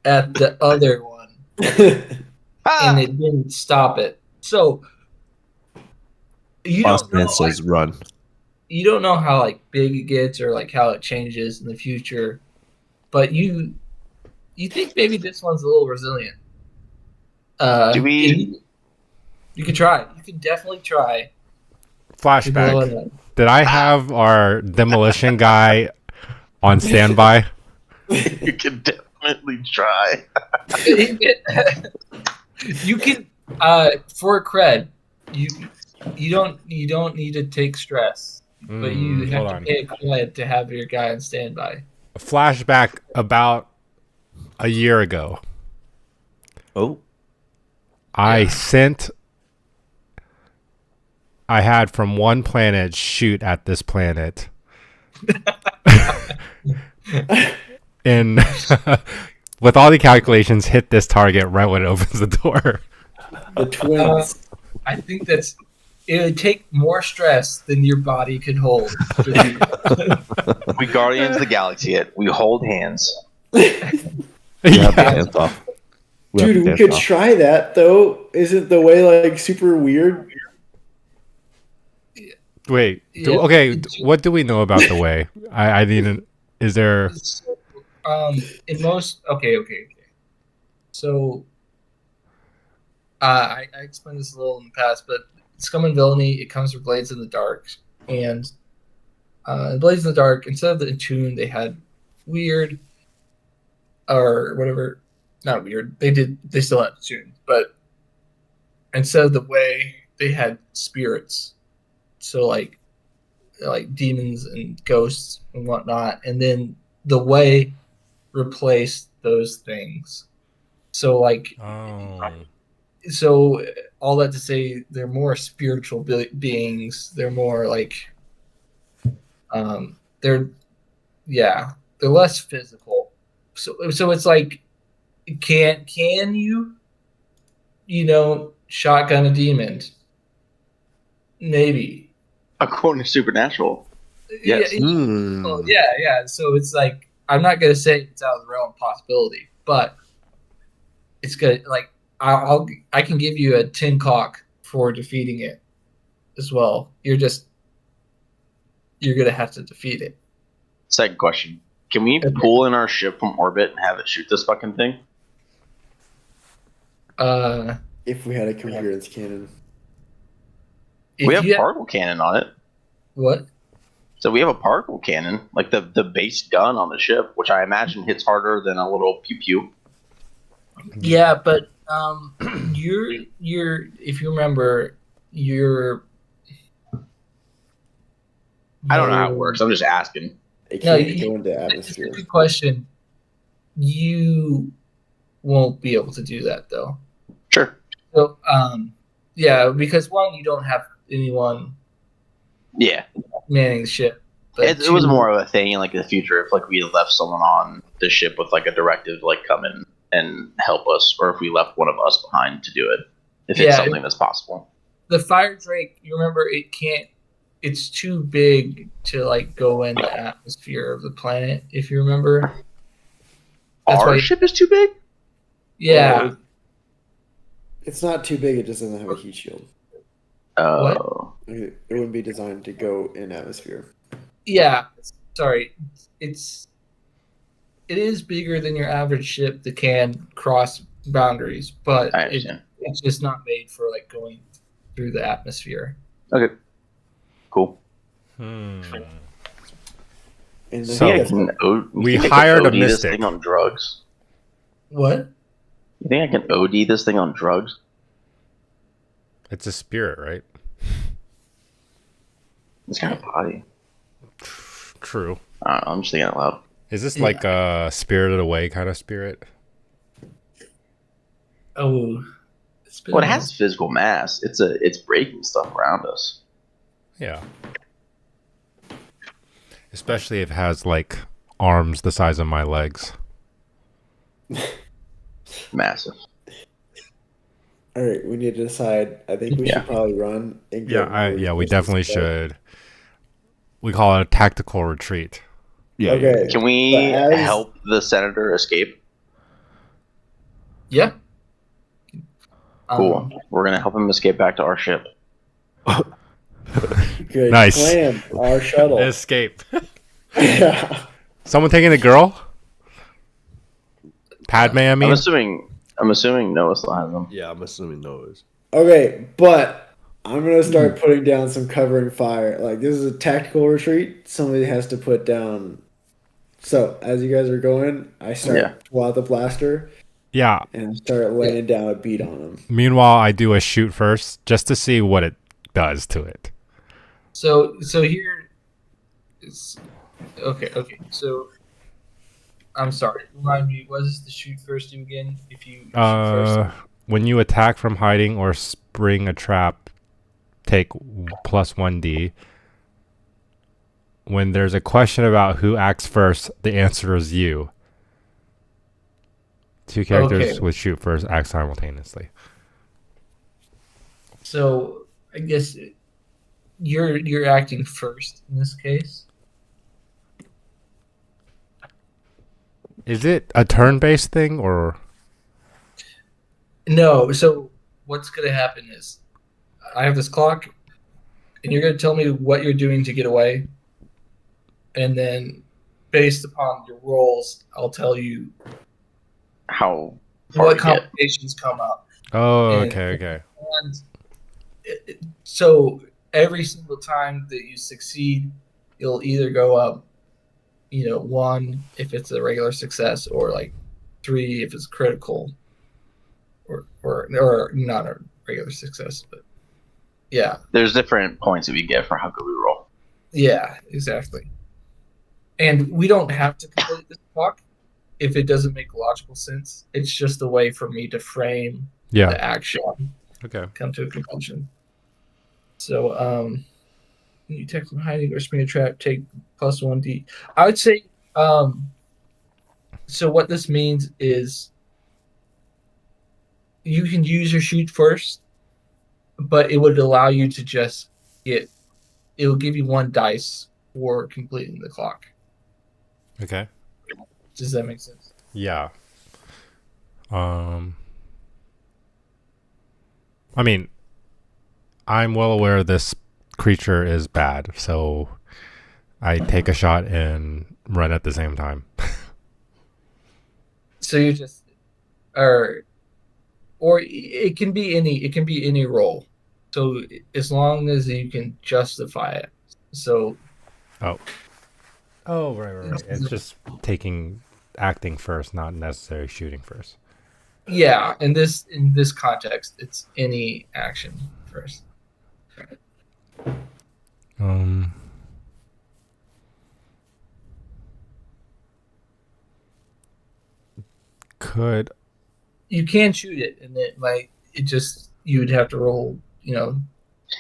at the other one, and it didn't stop it. So you Boss don't know, man says run. you don't know how like big it gets or like how it changes in the future, but you think maybe this one's a little resilient. Do we? You could try. You can definitely try. to blow Flashback. it up. Did I have our demolition guy on standby? You can definitely try. You can for cred. You don't need to take stress, but you have hold to on. pay a cred to have your guy on standby. A flashback about a year ago. Oh. I had from one planet shoot at this planet. And with all the calculations, hit this target right when it opens the door. The twins. I think it would take more stress than your body could hold. We Guardians of the Galaxy it. We hold hands. We have the hands off. Dude, we could try that though. Isn't the way like super weird? Wait. Yeah. What do we know about the way? I didn't. Is there? In most, okay. So, I explained this a little in the past, but Scum and Villainy, it comes with Blades in the Dark, and Blades in the Dark, instead of the Attune, they had weird, or whatever, not weird. They still had Attune, but instead of the way, they had spirits. So like demons and ghosts and whatnot, and then the way replaced those things. So so all that to say, they're more spiritual beings. They're more like They're they're less physical. So it's like, can you shotgun a demon? Maybe. According to Supernatural, yes. Yeah. So it's like, I'm not gonna say it's out of the realm of possibility, but it's good. Like, I can give you a 10 cock for defeating it as well. You're gonna have to defeat it. Second question: can we pull in our ship from orbit and have it shoot this fucking thing? If we had a coherence cannon. We have particle cannon on it. What? So we have a particle cannon, like the base gun on the ship, which I imagine hits harder than a little pew pew. Yeah, but you're if you remember, I don't know how it works. I'm just asking. It can't go into atmosphere. It's a good question. You won't be able to do that though. Sure. So yeah, because one, you don't have anyone manning the ship. But it was more of a thing in like the future if like we left someone on the ship with like a directive to like come in and help us, or if we left one of us behind to do it, if it's something that's possible. The Fire Drake, you remember, it's too big to like go in the atmosphere of the planet, if you remember. Our ship is too big? Yeah. Well, it's not too big, it just doesn't have a heat shield. Oh. It wouldn't be designed to go in atmosphere. Yeah. Sorry. It is bigger than your average ship that can cross boundaries, but it's just not made for like going through the atmosphere. Okay. Cool. So we hired a mystic. This thing on drugs. What? You think I can OD this thing on drugs? It's a spirit, right? It's kind of body. True. I'm just thinking out loud. Is this like a Spirited Away kind of spirit? Oh, well, it has physical mass. It's breaking stuff around us. Yeah. Especially if it has like arms the size of my legs. Massive. All right, we need to decide. I think we should probably run. And we definitely should. We call it a tactical retreat. Yeah. Okay. Can we help the senator escape? Yeah. Cool. We're gonna help him escape back to our ship. Good nice plan. Our shuttle. Escape. Yeah. Someone taking the girl? Padme, I mean. I'm assuming Noah still has them. Yeah, I'm assuming Noah is. Okay, but I'm gonna start putting down some covering fire. Like, this is a tactical retreat. Somebody has to put down. So as you guys are going, I start pull out the blaster. Yeah. And start laying down a beat on them. Meanwhile, I do a shoot first just to see what it does to it. So here is okay. So I'm sorry. Remind me, what does the shoot first do again? If you shoot first, when you attack from hiding or spring a trap, take +1d. When there's a question about who acts first, the answer is you. 2 characters with shoot first act simultaneously. So I guess you're acting first in this case. Is it a turn-based thing or? No. So what's going to happen is I have this clock, and you're going to tell me what you're doing to get away, and then based upon your rolls, I'll tell you what complications come up. Oh, okay. And so every single time that you succeed, you'll either go up, 1 if it's a regular success, or like 3 if it's critical, or not a regular success, but yeah. There's different points that we get for how good we roll. Yeah, exactly. And we don't have to complete this clock if it doesn't make logical sense. It's just a way for me to frame the action. Okay. Come to a conclusion. So, You detect from hiding or spring a trap, take +1d. I would say, so what this means is you can use your shoot first, but it would allow you to just it will give you 1 dice for completing the clock. Okay. Does that make sense? Yeah. I mean, I'm well aware this creature is bad, so I take a shot and run at the same time. So you just or it can be any role. So as long as you can justify it. So Oh, right. It's just acting first, not necessarily shooting first. yeah, in this context, it's any action first. Could You can shoot it, and it just you would have to roll.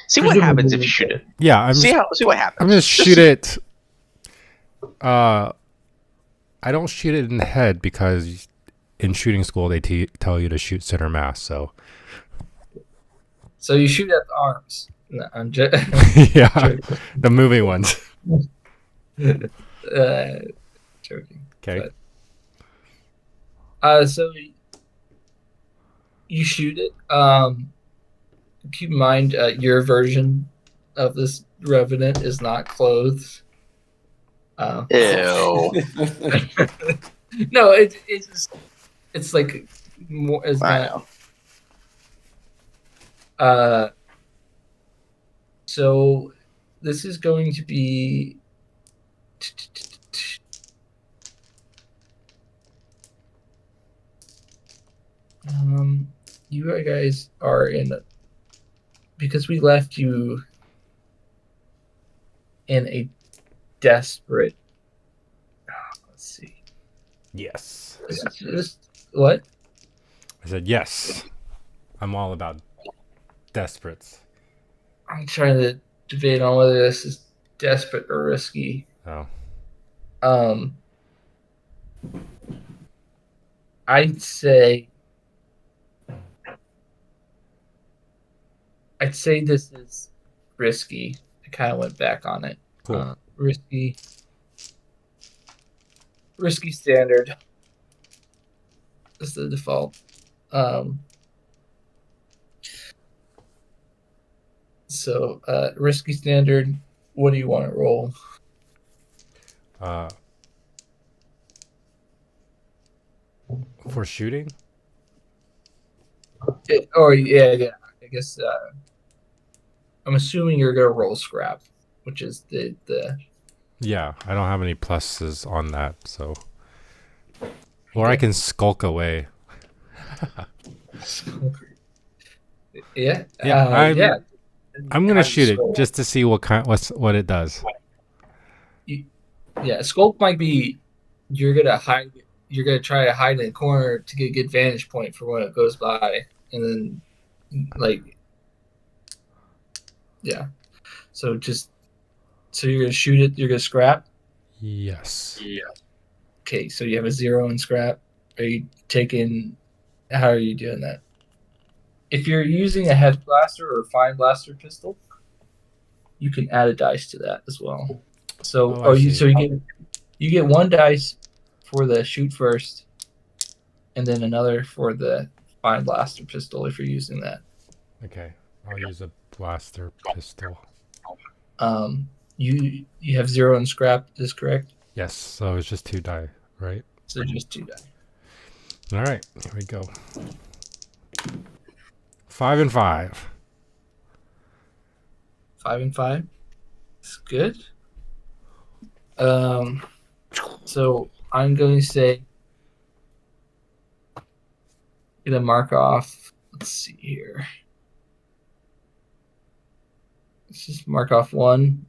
See what happens if you shoot it. yeah, See what happens. I'm gonna shoot it. I don't shoot it in the head because in shooting school they tell you to shoot center mass. So you shoot at the arms. No, I'm just yeah, the moving ones. joking. Okay. So you shoot it. Keep in mind, your version of this revenant is not clothed. Ew. No, it's like more. It's I not. know. So this is going to be. You guys are in, because we left you in a desperate. Let's see. Yes. What? I said yes. I'm all about desperates. I'm trying to debate on whether this is desperate or risky. Oh. I'd say this is risky. I kind of went back on it. Cool. Risky standard is the default. So risky standard. What do you want to roll? For shooting? Yeah. I guess I'm assuming you're gonna roll scrap, which is the. Yeah, I don't have any pluses on that, so. Or I can skulk away. Yeah. Yeah. I'm gonna shoot it just to see what it does. Yeah, skulk might be you're gonna hide. You're gonna try to hide in a corner to get a good vantage point for when it goes by, and then yeah. So you're gonna shoot it. You're gonna scrap. Yes. Yeah. Okay, so you have a 0 in scrap. Are you taking? How are you doing that? If you're using a head blaster or a fine blaster pistol, you can add a dice to that as well. So you get 1 dice for the shoot first, and then another for the fine blaster pistol if you're using that. Okay, I'll use a blaster pistol. You have 0 in scrap. Is correct? Yes. So it's just 2 die, right? So just 2 die. All right, here we go. 5 and 5. 5 and 5. It's good. So I'm going to say, gonna mark off. Let's see here. Let's just mark off one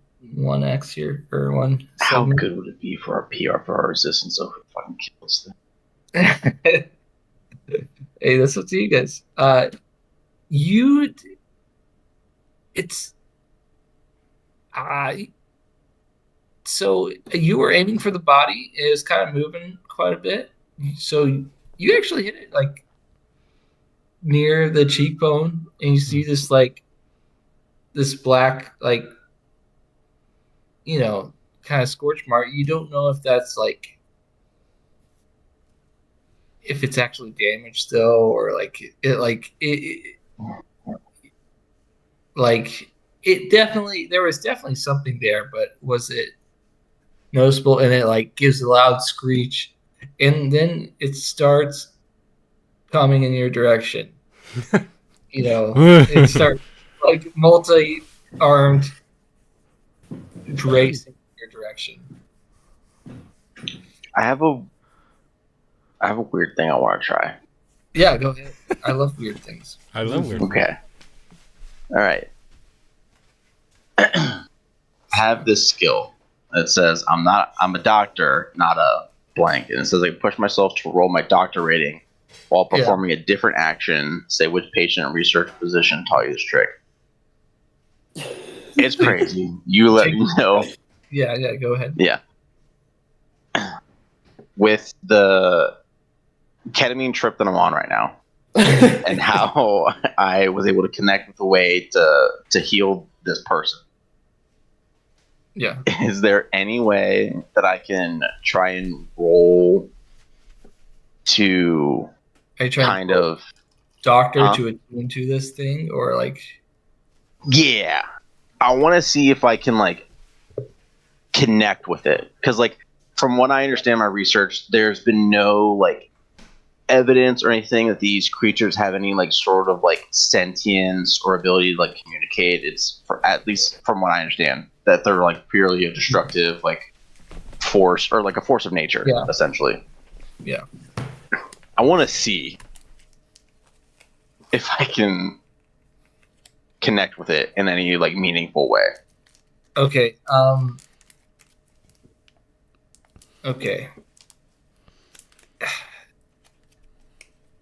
X here, or 1. How good would it be for our PR for our resistance over fucking kills them? Hey, that's up to you guys. So you were aiming for the body. It was kind of moving quite a bit. So you actually hit it like near the cheekbone, and you see this like this black like kind of scorch mark. You don't know if that's like if it's actually damaged still or like it definitely there was definitely something there, but was it noticeable? And it like gives a loud screech, and then it starts coming in your direction. It starts like multi-armed racing in your direction. I have a weird thing I want to try. Yeah, go ahead. I love weird things. I love weird. Okay. All right. I have this skill that says I'm a doctor, not a blank, and it says I push myself to roll my doctor rating while performing a different action. Say which patient and research physician taught you this trick. It's crazy. You let me know. Yeah, go ahead. Yeah. With the ketamine trip that I'm on right now, and how I was able to connect with a way to heal this person. Yeah. Is there any way that I can try and roll to Are you trying kind to of doctor to attune to this thing, or like? Yeah, I want to see if I can like connect with it, because like from what I understand my research, there's been no like evidence or anything that these creatures have any like sort of like sentience or ability to like communicate. It's at least from what I understand that they're like purely a destructive like force or like a force of nature, essentially. Yeah. I want to see if I can connect with it in any like meaningful way. Okay. Okay.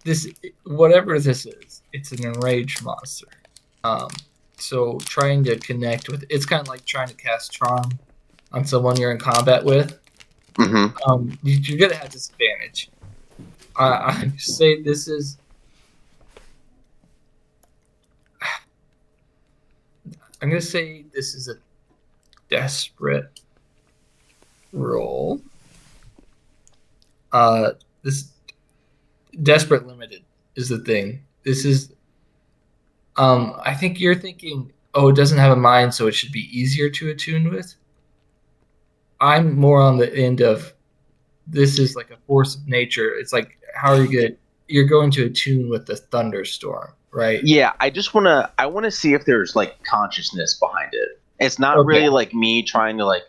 This, whatever this is, it's an enraged monster. So trying to connect with it's kind of like trying to cast charm on someone you're in combat with. Mm-hmm. You're gonna have disadvantage. I say this is. I'm gonna say this is a desperate roll. This desperate limited is the thing. This is. I think you're thinking, oh, it doesn't have a mind, so it should be easier to attune with. I'm more on the end of this is like a force of nature. It's like, how are you you're going to attune with the thunderstorm, right? Yeah, I want to see if there's like consciousness behind it. It's not really like me trying to like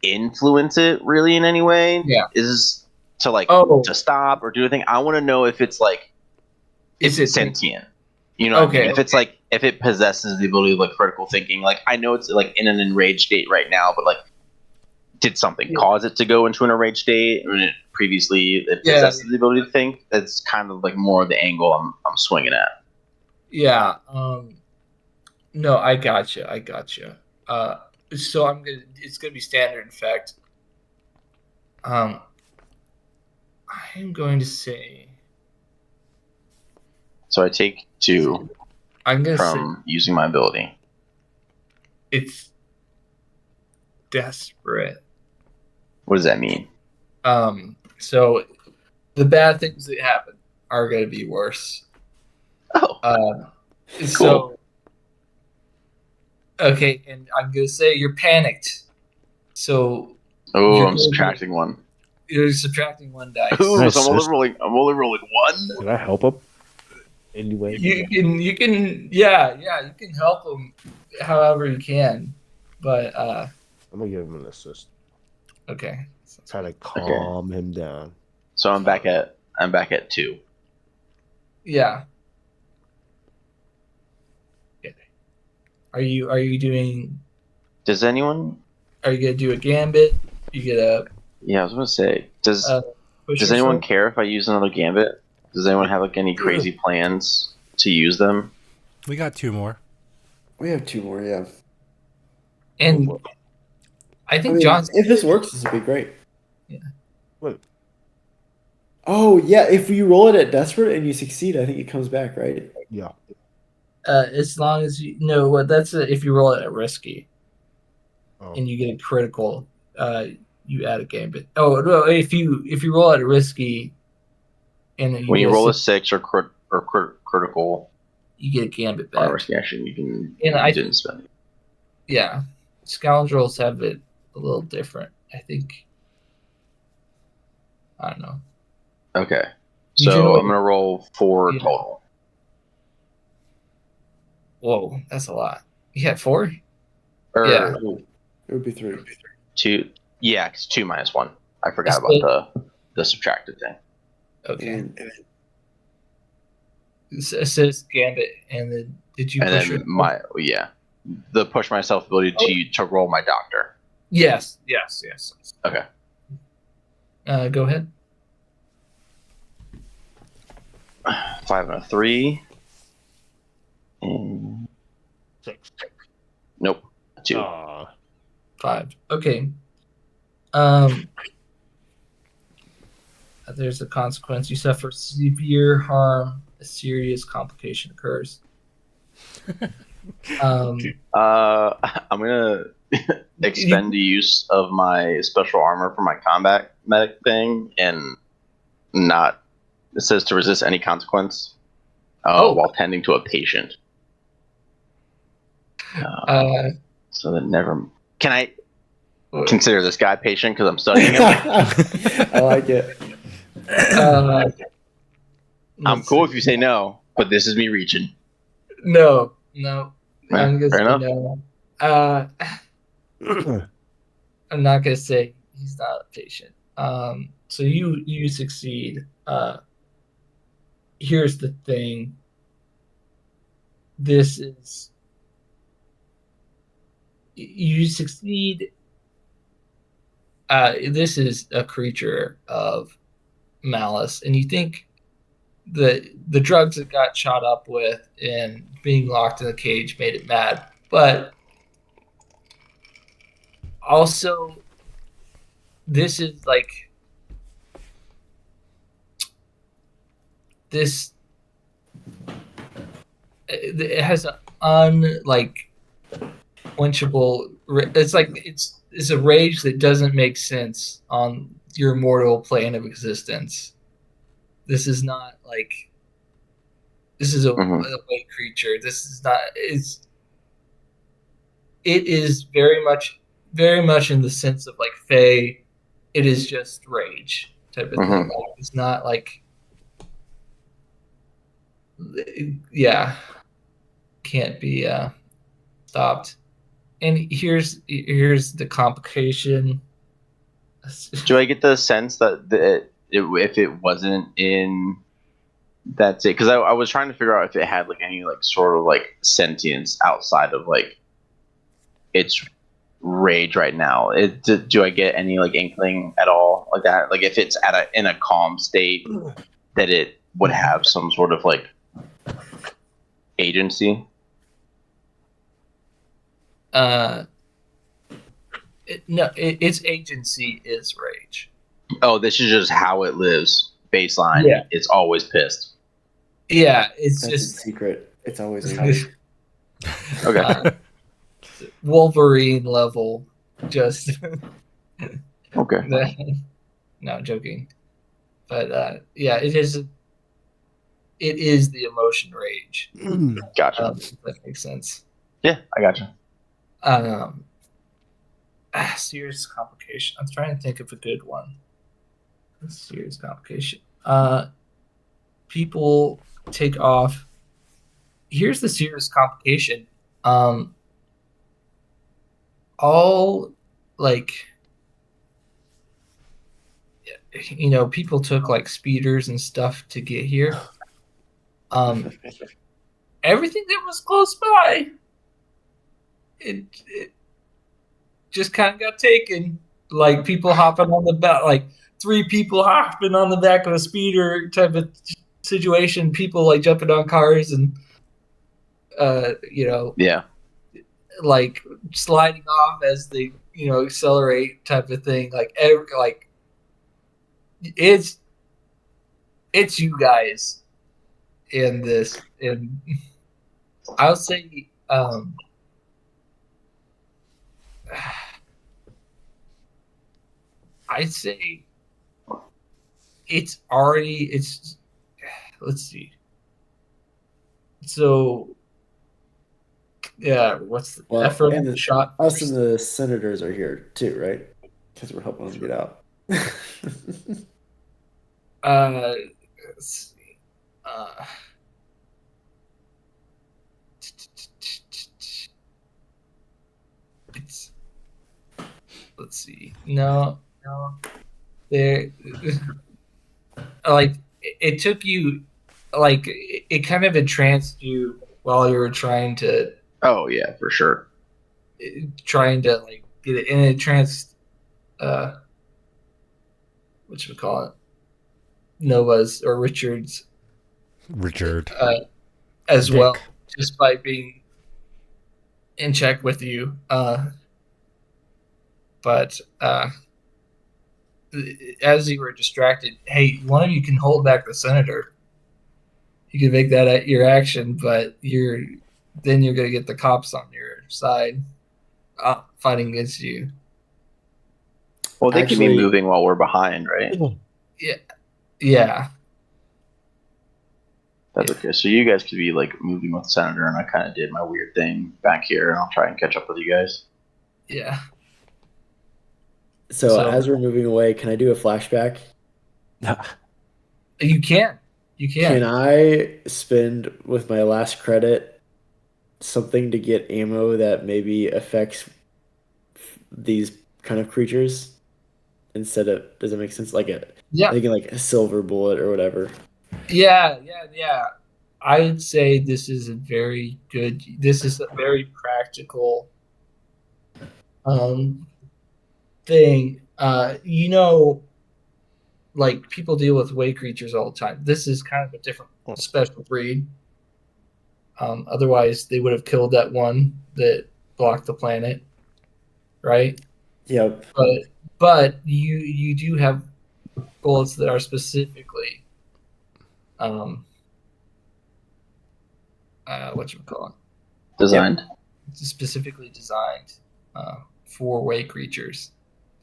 influence it really in any way. Yeah. Is to like to stop or do anything. I want to know if it's like is it sentient. You know what I mean? If it's like if it possesses the ability of like critical thinking. Like I know it's like in an enraged state right now, but like did something cause it to go into an enraged state? I mean, previously it possesses the ability to think. That's kind of like more of the angle I'm swinging at. Yeah. No, I gotcha. So it's gonna be standard effect. I am going to say. So I take 2 from using my ability. It's desperate. What does that mean? So the bad things that happen are going to be worse. Oh. Cool. So, okay, and I'm going to say you're panicked. So. Oh, I'm subtracting 1. You're subtracting 1 dice. Ooh, so I'm only rolling 1. Can I help him? Anyway. You can you can help him however you can. But I'm gonna give him an assist. Okay. Try to calm him down. So I'm back at 2. Yeah. Okay. Are you doing? Does anyone? Are you gonna do a gambit? You get a. Yeah, I was gonna say. Does anyone care if I use another gambit? Does anyone have like any crazy plans to use them? We got 2 more. We have 2 more, yeah. And I I think mean, John's. if this works, this would be great. Yeah. What? Oh yeah, if you roll it at desperate and you succeed, I think it comes back, right? Yeah. As long as you know what that's if you roll it at risky Oh. and you get a critical, you add a gambit. Oh no, if you roll it at risky and then When you get roll a 6 or critical you get a gambit on a back. risky action, you can And you I didn't spend it. Yeah, scoundrels have it a little different. I think. I don't know. Okay. You So generally- I'm gonna roll 4 Yeah. total. Whoa, that's a lot. You had 4? Or Yeah. It would be 3. 2. Yeah, it's 2 minus 1. I forgot It's about the subtracted thing. Okay. And It says gambit, and then did you And push then it? the push myself ability to roll my doctor. Yes. Okay. Go ahead. 5 and a 3. And 6. nope. 2. 5. Okay. There's a consequence. You suffer severe harm. A serious complication occurs. I'm gonna expend the use of my special armor for my combat medic thing, and not. It says to resist any consequence while tending to a patient. So that never. Can I consider this guy patient because I'm studying him? I like it. I'm cool if you say no, but this is me reaching. No. Yeah, I'm gonna fair say enough. no. I'm not gonna say he's not a patient. So you succeed. Here's the thing. This is you succeed. This is a creature of malice, and you think the drugs it got shot up with and being locked in the cage made it mad, but also this is like this it has an quenchable it's like it's a rage that doesn't make sense on your mortal plane of existence. This is not like this is a white creature. This is not it is very much in the sense of like Fae. It is just rage type of thing. Like, it's not like can't be stopped. And here's the complication. Do I get the sense that if it wasn't in that's it? Because I was trying to figure out if it had like any like sort of like sentience outside of like its rage right now. Do I get any like inkling at all like that? Like if it's in a calm state, that it would have some sort of like agency. Its agency is rage. Oh, this is just how it lives. Baseline. Yeah. It's always pissed. Yeah, it's That's just its secret. It's always angry. Okay. Wolverine level. Just Okay. no, joking. But yeah, it is the emotion rage. Gotcha. If that makes sense. Yeah, I gotcha. Serious complication. I'm trying to think of a good one. Serious complication. People take off. Here's the serious complication. All like people took like speeders and stuff to get here. Everything that was close by, it just kind of got taken. Like people hopping on the back, like 3 people hopping on the back of a speeder type of situation. People like jumping on cars and Yeah. like sliding off as they accelerate type of thing. Like it's you guys in this, and I'll say I'd say it's let's see. So yeah, what's the effort and shot? Us and the senators are here too, right? Because we're helping them get out. Let's see. It's let's see. No. There, like it took you, like it kind of entranced you while you were Oh yeah, for sure. trying to like get it, and it entranced. What should we call it? Nova's or Richard's Richard. as Dick. well, just by being in check with you. But as you were distracted, hey, one of you can hold back the senator. You can make that your action, but you're gonna get the cops on your side, fighting against you. Well, they can be Actually- moving while we're behind, right? Yeah. That's okay. So you guys could be like moving with the senator, and I kind of did my weird thing back here, and I'll try and catch up with you guys. Yeah. So as we're moving away, can I do a flashback? You can. Can I spend with my last credit something to get ammo that maybe affects these kind of creatures instead of, does it make sense? Like thinking like a silver bullet or whatever. Yeah. I'd say this is a very practical thing. Like people deal with way creatures all the time. This is kind of a different special breed. Otherwise they would have killed that one that blocked the planet, right? Yep. But you do have bullets that are specifically what you call it, Designed. specifically designed for way creatures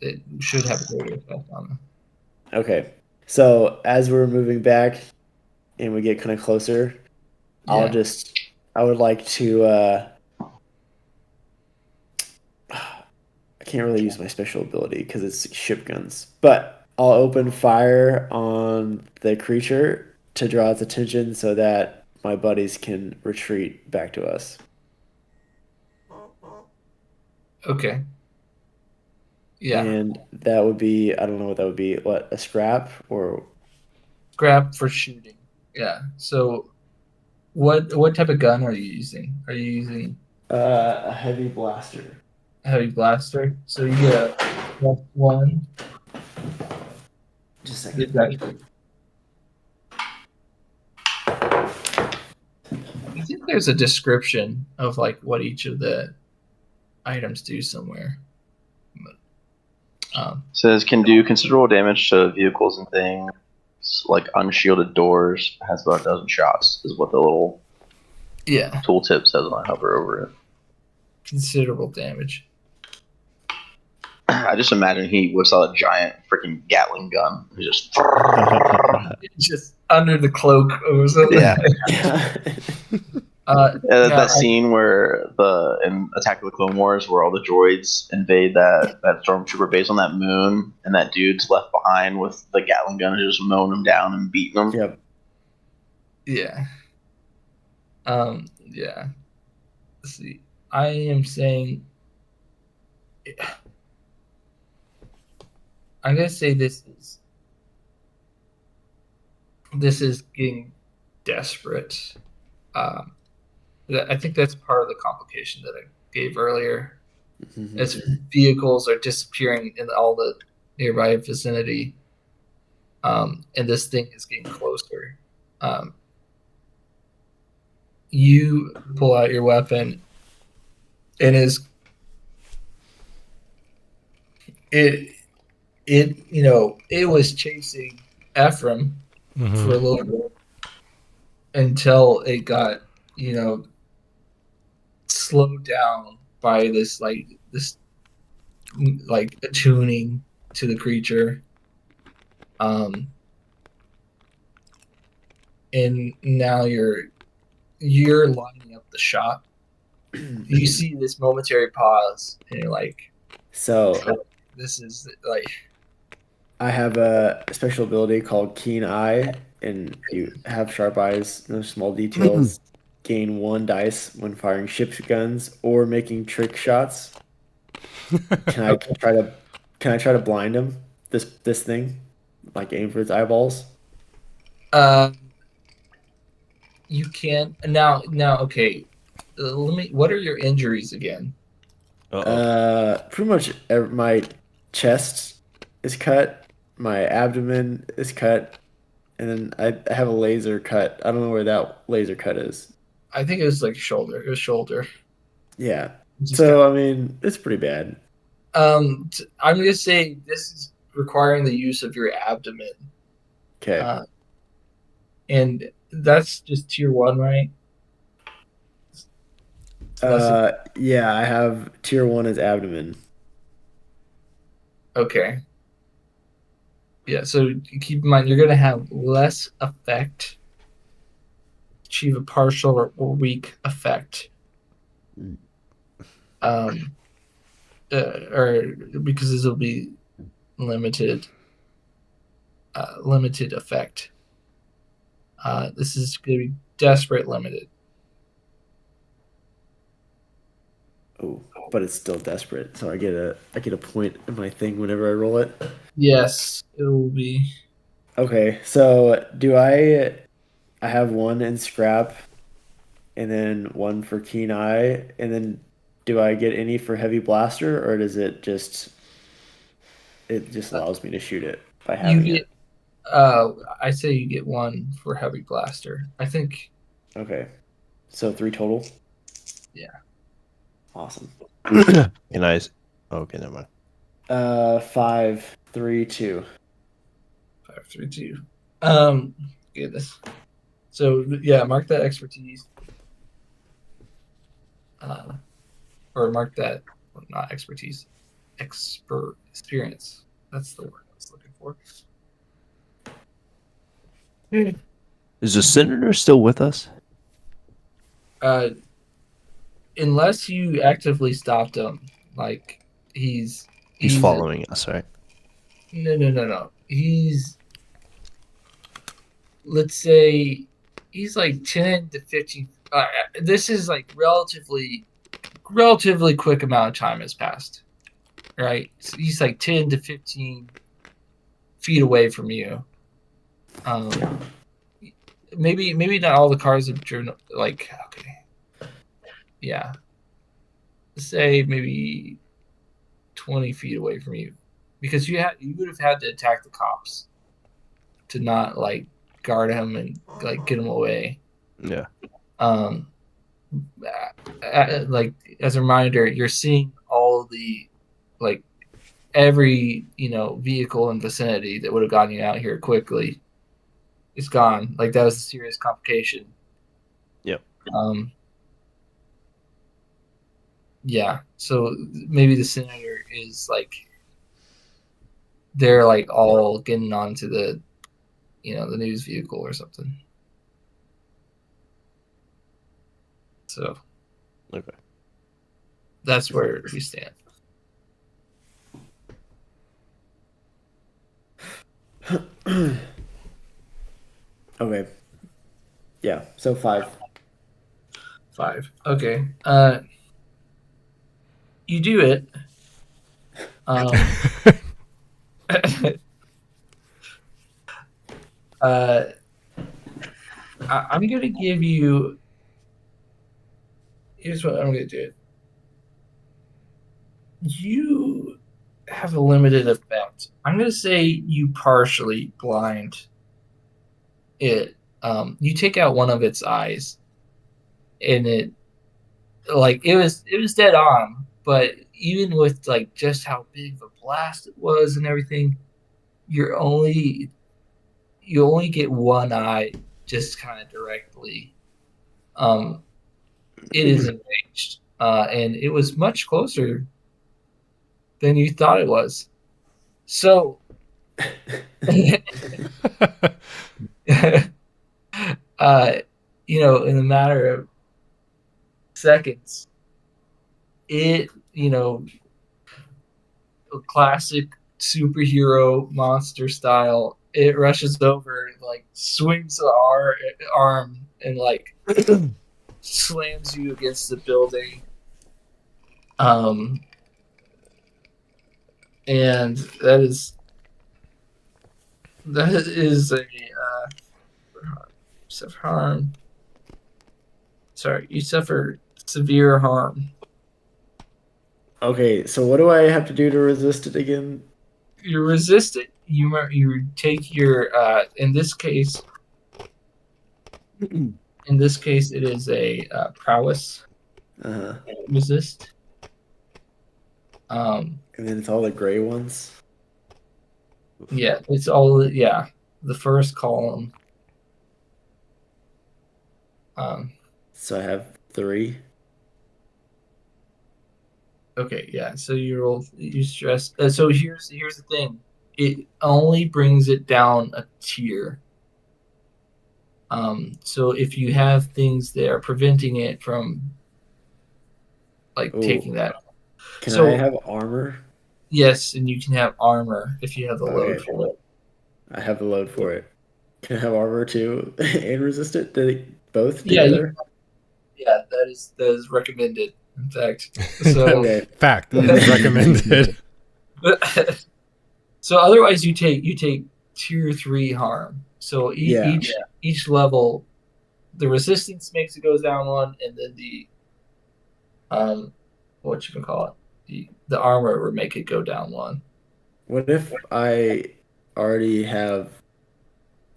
that should have a greater effect on them. Okay. So as we're moving back and we get kind of closer, I would like to I can't really use my special ability because it's ship guns, but I'll open fire on the creature to draw its attention so that my buddies can retreat back to us. Okay. Yeah. And that would be, I don't know what that would be. What, a scrap or Scrap for shooting. Yeah. So what type of gun are you using? Are you using a heavy blaster? a heavy blaster? So you get a +1. Just a Get second. that. I think there's a description of like what each of the items do somewhere. Says can do considerable damage to vehicles and things, like unshielded doors. Has about a dozen shots. Is what the little Yeah, tooltip says when I hover over it. considerable damage. I just imagine he whips out a giant freaking Gatling gun. And just Just under the cloak or something. Yeah. That I- scene where in Attack of the Clone Wars, where all the droids invade that stormtrooper base on that moon, and that dude's left behind with the Gatling gun and just mowing them down and beating them. Yep. Yeah. Yeah. Let's see. I am saying I'm gonna say this is getting desperate. I think that's part of the complication that I gave earlier. As vehicles are disappearing in all the nearby vicinity, and this thing is getting closer. You pull out your weapon, and it was chasing Ephraim for a little bit until it got slowed down by this attuning to the creature, and now you're lining up the shot. You see this momentary pause, and you're like, So this is like, I have a special ability called Keen Eye, and you have sharp eyes, no small details. Gain 1 dice when firing ship's guns or making trick shots. Can I try to blind him? This thing, like aim for its eyeballs. you can't now. Okay, let me. What are your injuries again? Pretty much my chest is cut, my abdomen is cut, and then I have a laser cut. I don't know where that laser cut is. I think it was like shoulder. It was shoulder. Yeah. Just So I mean, it's pretty bad. I'm gonna say this is requiring the use of your abdomen, Okay. and that's just tier 1, right? Yeah, I have tier 1 as abdomen. Okay. Yeah, so keep in mind you're going to have less effect, achieve a partial or weak effect. Or because this will be limited effect. This is going to be desperate limited. Oh, but it's still desperate. So I get a point in my thing whenever I roll it. Yes, it will be. Okay, so do I have 1 in scrap and then 1 for keen eye, and then do I get any for heavy blaster, or does it just allows me to shoot it by having it? I say you get 1 for heavy blaster. I think. Okay, so 3 total. Yeah. Awesome. Can I? Okay, never mind. 5, 3, 2. 5, 3, 2. Goodness. So yeah, mark that expertise. Or mark that, well, not expertise, experience. That's the word I was looking for. Is the senator still with us? Unless you actively stopped him, like he's Following us, right? No. Let's say he's like 10 to 15. This is like relatively quick amount of time has passed, right? So he's like 10 to 15 feet away from you. Maybe not all the cars have driven, like, okay, yeah, say maybe 20 feet away from you, because you would have had to attack the cops to not like guard him and like get him away. Yeah. Like as a reminder, you're seeing all the like every vehicle in vicinity that would have gotten you out here quickly is gone. Like that was a serious complication. Yep. Yeah. So maybe the senator is like they're like all getting onto the the news vehicle or something. So Okay. that's where we stand. Okay. Yeah. So 5. 5. Okay. You do it. I'm going to give you. Here's what I'm going to do. You have a limited effect. I'm going to say you partially blind it. You take out one of its eyes, and like it was dead on. But even with like just how big of a blast it was and everything, you only get one eye just kind of directly. It is engaged, and it was much closer than you thought it was. So, in a matter of seconds, it, classic superhero monster style, it rushes over, like swings the arm and like slams you against the building. And that is a suffer harm. Sorry, you suffer severe harm. Okay, so what do I have to do to resist it again? You resist it. You take your in this case it is a prowess resist. And then it's all the gray ones. Yeah, it's all the first column. So I have 3. Okay, yeah. So you stress. So here's the thing. It only brings it down a tier. So if you have things that are preventing it from taking that. Can I have armor? Yes, and you can have armor if you have the load for it. I have the load for it. Can I have armor too and resist it? Do they both Yeah, together? that is recommended. In fact, so fact recommended. So otherwise, you take tier 3 harm. So each level, the resistance makes it goes down 1, and then the what you can call it, the armor would make it go down 1. What if I already have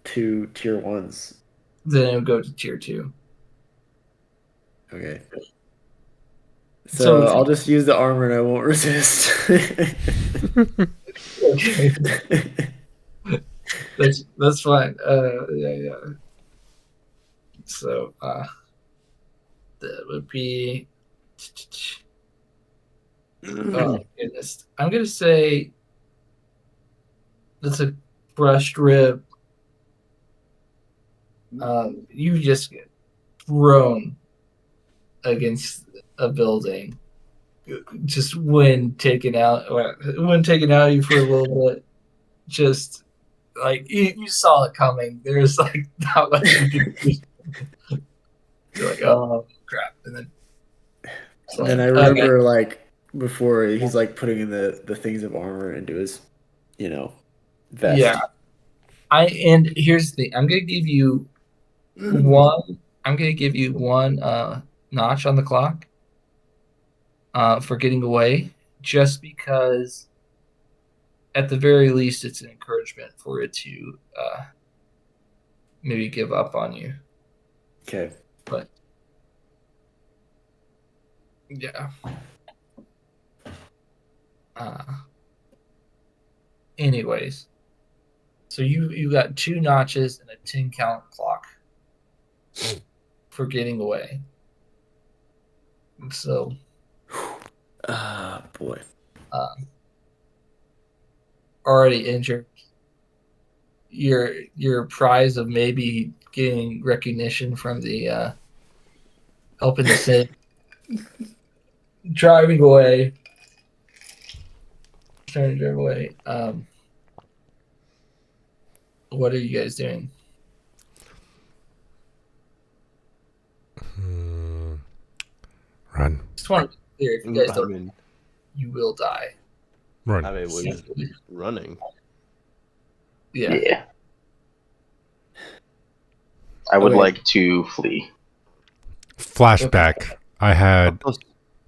2 tier 1s? Then it would go to tier 2. Okay. So I'll just use the armor and I won't resist. Okay. That's fine. Yeah. So that would be. Oh goodness! I'm gonna say that's a brushed rib. You just get thrown against a building. Just wind taken out of you for a little bit. Just like you saw it coming. There's like not much you can do. You're like, oh crap, and then I remember like before he's like putting in the things of armor into his, vest. Yeah. And here's the thing. I'm gonna give you one. I'm gonna give you one notch on the clock for getting away, just because at the very least it's an encouragement for it to maybe give up on you. Okay. But yeah. Anyways, so you got 2 notches and a 10 count clock for getting away. So, boy. Already injured. Your prize of maybe getting recognition from the helping the Sid driving away. Trying to drive away. What are you guys doing? Run. Just want to be clear. If you guys don't, you will die. Run. I mean, we're just running. Yeah. I would like to flee. Flashback. I had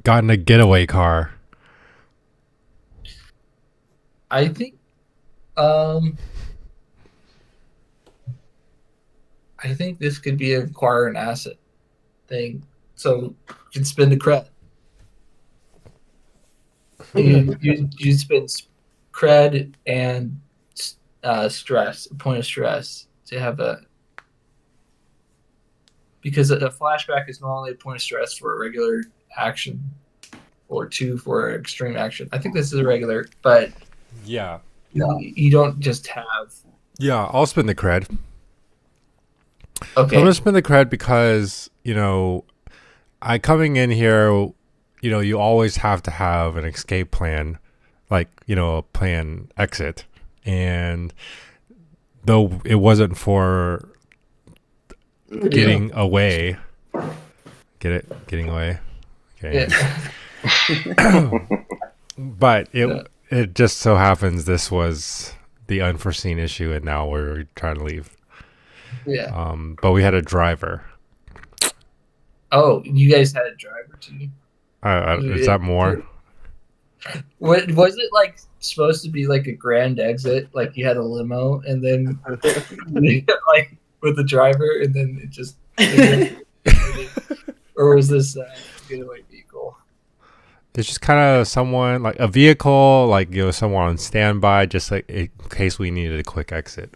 gotten a getaway car. I think this could be acquire an asset thing. So you can spin the cred. You spend cred and stress, a point of stress to have because a flashback is normally a point of stress for a regular action or 2 for extreme action. I think this is a regular, but Yeah. you don't just have. Yeah, I'll spin the cred. Okay. I'm gonna spin the cred because I coming in here, you always have to have an escape plan, like a plan exit, and though it wasn't for getting away, getting away, okay. Yeah. But it just so happens this was the unforeseen issue, and now we're trying to leave. Yeah. But we had a driver. Oh, you guys had a driver too? Is that more? What was it like? Supposed to be like a grand exit, like you had a limo, and then like with the driver, and then it just, or was this getaway vehicle? It's just kind of someone like a vehicle, like someone on standby, just like in case we needed a quick exit.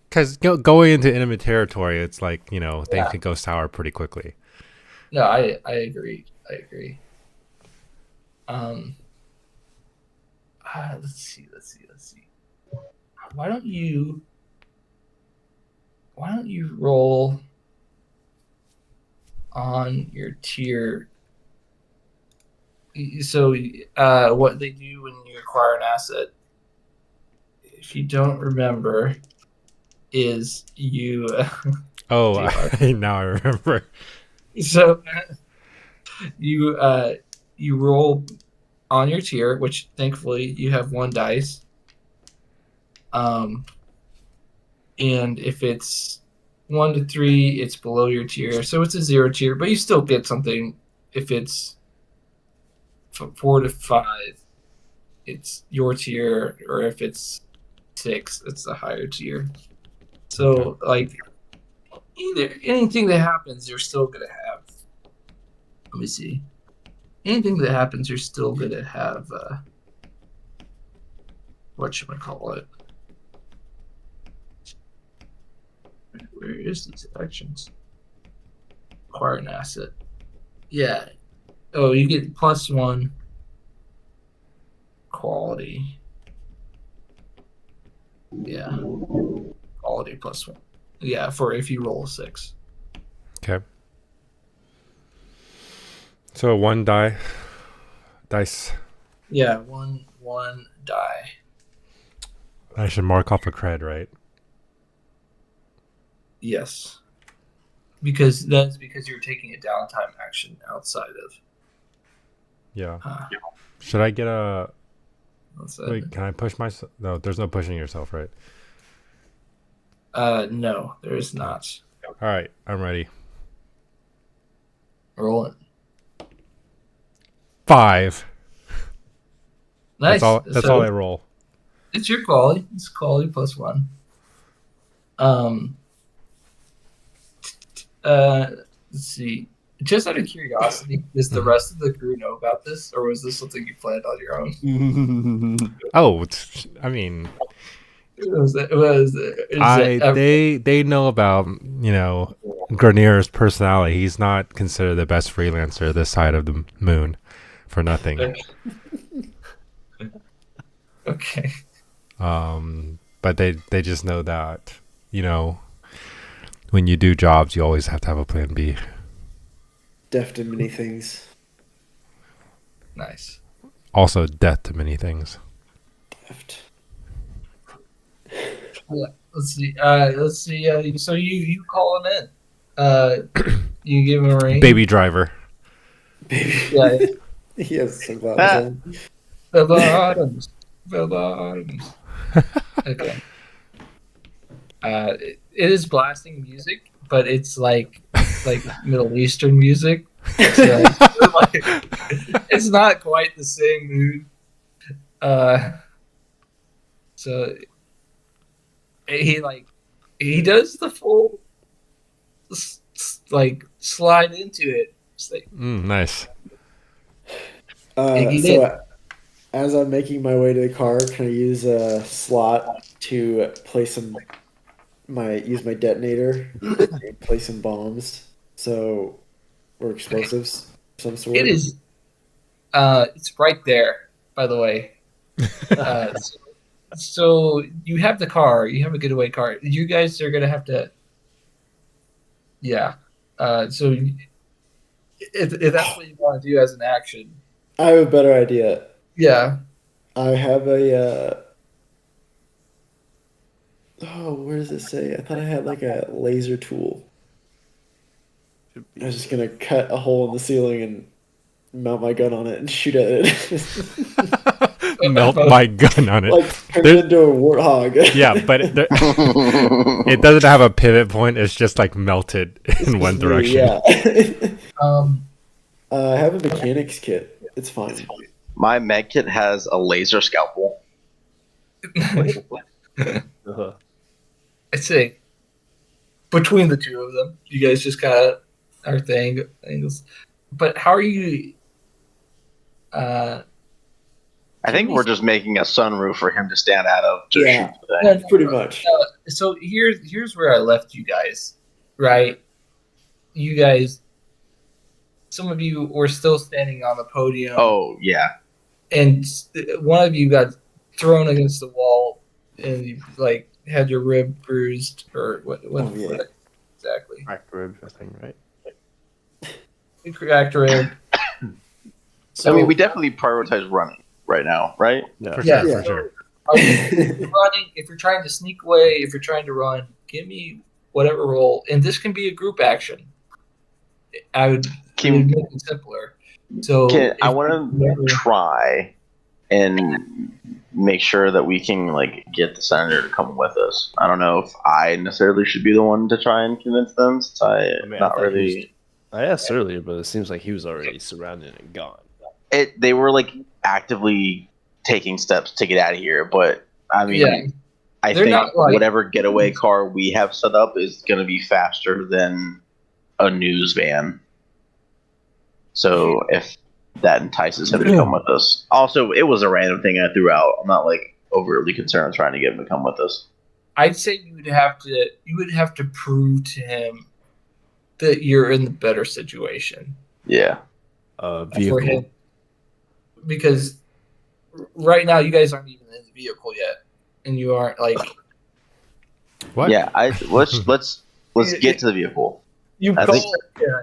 Because going into enemy territory, it's like things can go sour pretty quickly. No, I agree. Let's see. Why don't you roll on your tier? So, what they do when you acquire an asset, if you don't remember, is you. Oh, now I remember. So, you roll on your tier, which thankfully you have 1 dice. And if it's 1 to 3, it's below your tier, so it's a 0 tier, but you still get something. If it's 4 to 5, it's your tier, or if it's 6, it's a higher tier. So, like, either anything that happens, you're still gonna have. Let me see. Anything that happens, you're still gonna have. What should I call it? Where is these actions? Acquire an asset. Yeah. Oh, you get +1 quality. Yeah. Quality +1. Yeah, for if you roll a 6. Okay. So 1 dice. Yeah, one die. I should mark off a cred, right? Yes. Because you're taking a downtime action outside of. Yeah. Should I get a? Outside Wait, can I push myself? No, there's no pushing yourself, right? No, there is not. All right, I'm ready. Roll it. 5. Nice. That's all I roll. It's your quality. It's quality +1. Let's see. Just out of curiosity, does the rest of the crew know about this, or was this something you planned on your own? Oh, I mean, they know about Grenier's personality. He's not considered the best freelancer this side of the moon for nothing. Okay. But they just know that when you do jobs, you always have to have a plan B. Deaf to many things. Nice. Also, death to many things. Deft. Yeah. Let's see. So you call him in. You give him a ring. Baby driver. Baby. Yeah. He has sunglasses on. Bella Adams. Okay. It is blasting music, but it's like Middle Eastern music. So, it's not quite the same mood. So he does the full like slide into it. It's like, Nice. Iggy So did. as I'm making my way to the car, can I use a slot to place use my detonator and place some bombs? So or explosives of some sort. It is. It's right there. By the way. So you have the car. You have a getaway car. You guys are gonna have to. Yeah. So if that's what you want to do as an action, I have a better idea. yeah. I have a. Oh, where does it say? I thought I had like a laser tool. I was just gonna cut a hole in the ceiling and mount my gun on it and shoot at it. Melt my gun on it. Like turn There's- it into a warthog. yeah, but it doesn't have a pivot point. It's just like melted in one direction. Yeah. Um. I have a mechanics kit. It's fine. My med kit has a laser scalpel. Uh-huh. I'd say between the two of them, you guys just kind of are angles. But how are you? I think we're just making a sunroof for him to stand out of to Yeah. shoot the thing. Pretty much. So here's where I left you guys. Right, you guys. Some of you were still standing on the podium. Oh yeah. And one of you got thrown against the wall, and you like had your rib bruised, or what? Oh, yeah. Exactly? Cracked rib, I think, right? You cracked rib. I mean, we definitely prioritize running right now, right? For Yeah. sure, for sure. Are you running? If you're trying to sneak away, if you're trying to run, give me whatever role, and this can be a group action. I would make it simpler. So I want to try and make sure that we can like get the senator to come with us. I don't know if I necessarily should be the one to try and convince them, since I not thought really. I asked earlier, but it seems like he was already surrounded and gone. They were like actively taking steps to get out of here, but I mean, Yeah. I They're think not, like- whatever getaway car we have set up is going to be faster than a news van. So if that entices him to come with us. Also, it was a random thing I threw out. I'm not like overly concerned trying to get him to come with us. I'd say you would have to prove to him that you're in the better situation Yeah. for Vehicle. him, because right now you guys aren't even in the vehicle yet, and you aren't like What? Yeah, let's get to the vehicle. you I called. think-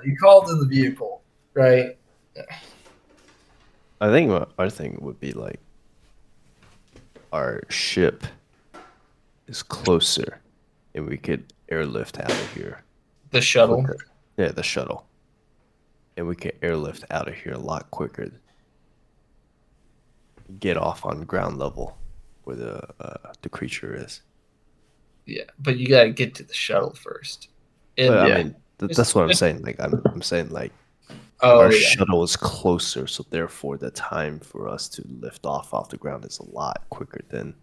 You called in the vehicle, right? I think what our thing would be like our ship is closer and we could airlift out of here. The shuttle. quicker. Yeah, the shuttle. And we can airlift out of here a lot quicker. Get off on ground level where the creature is. Yeah, but you gotta get to the shuttle first. And, But yeah. I mean, that's what I'm saying. Like I'm saying, like oh our yeah. shuttle is closer, so therefore the time for us to lift off the ground is a lot quicker than.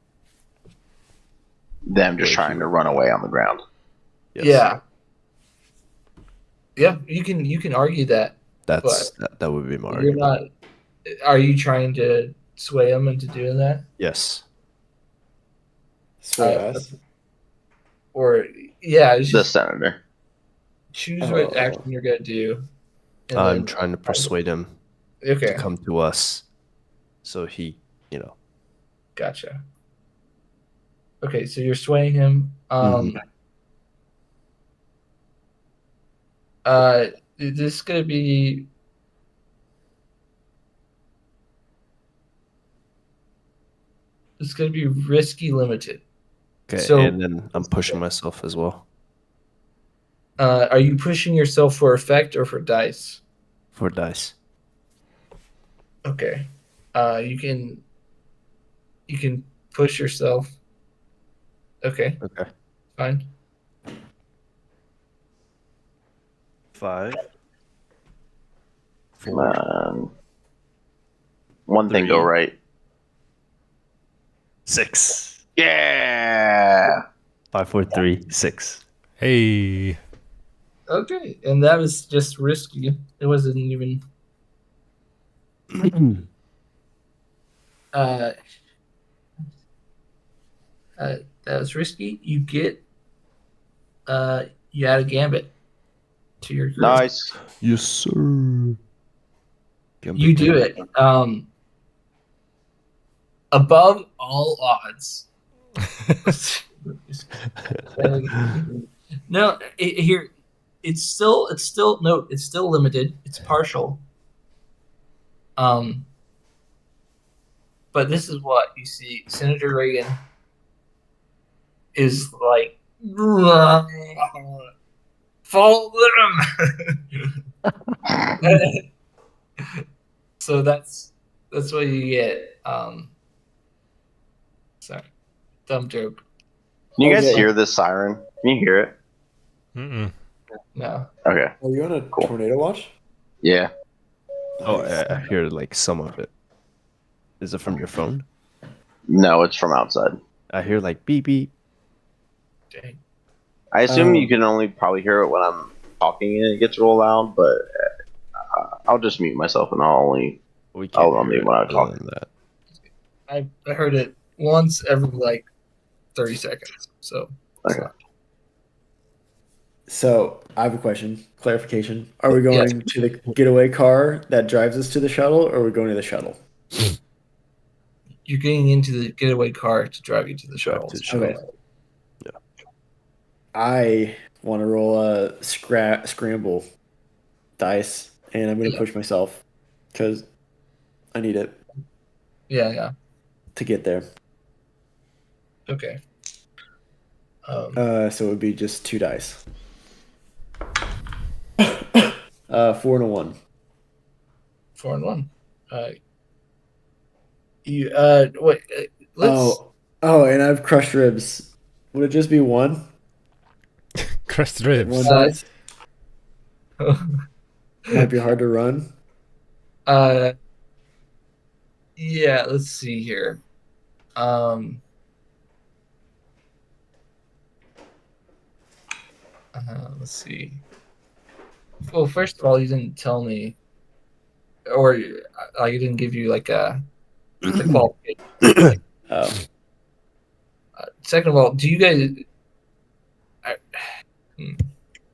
Them just trying to run away on the ground. Yes. Yeah. Yeah, you can argue that. That would be my You're argument. not. Are you trying to sway them into doing that, Yes. Sway us. or yeah, it's The just senator. choose what Oh. action you're gonna do. and I'm then- trying to persuade him Okay, to come to us, so he, gotcha. Okay, so you're swaying him. This is gonna be. It's gonna be risky limited. Okay, So- and then I'm pushing myself as well Are you pushing yourself for effect or for dice? for dice. Okay. You can push yourself. Okay, Okay. fine. 5. Come on. One thing go 3. right. 6. Yeah. 5, 4, 3, 6. Hey. Okay, and that was just risky. It wasn't even. Uh, that was risky. You get. You add a gambit to your career. Nice. Yes, sir. You do it. Above all odds. No, here it's still no, it's still limited. It's partial. But this is what you see. Senator Reagan is like, follow them. So that's what you get. Sorry, dumb joke. Can you guys Okay. hear this siren? Can you hear it? Mm-mm. No. Okay. Are you on a Cool. tornado watch? Yeah. Oh, I hear like some of it. Is it from your phone? No, it's from outside. I hear like beep beep. Dang. I assume you can only probably hear it when I'm talking and it gets real loud, but I'll just mute myself and I'll only. We I'll hear unmute it when I other talk. than that. I heard it once every like 30 seconds. So Okay. So I have a question, clarification. Are we going to the getaway car that drives us to the shuttle, or are we going to the shuttle? you're getting into the getaway car to drive you to the shuttle. to the shuttle. Okay. I want to roll a scramble dice, and I'm going to push myself because I need it Yeah. to get there. Okay. So it would be just 2 dice. 4 and a 1. 4 and 1. You wait. Let's. Oh, and I have crushed ribs. Would it just be 1? Crushed 1 ribs. dice? Might be hard to run. Yeah. Let's see here. Let's see. Well, first of all, you didn't tell me, or you didn't give you like the qualification. Oh. Second of all, do you guys?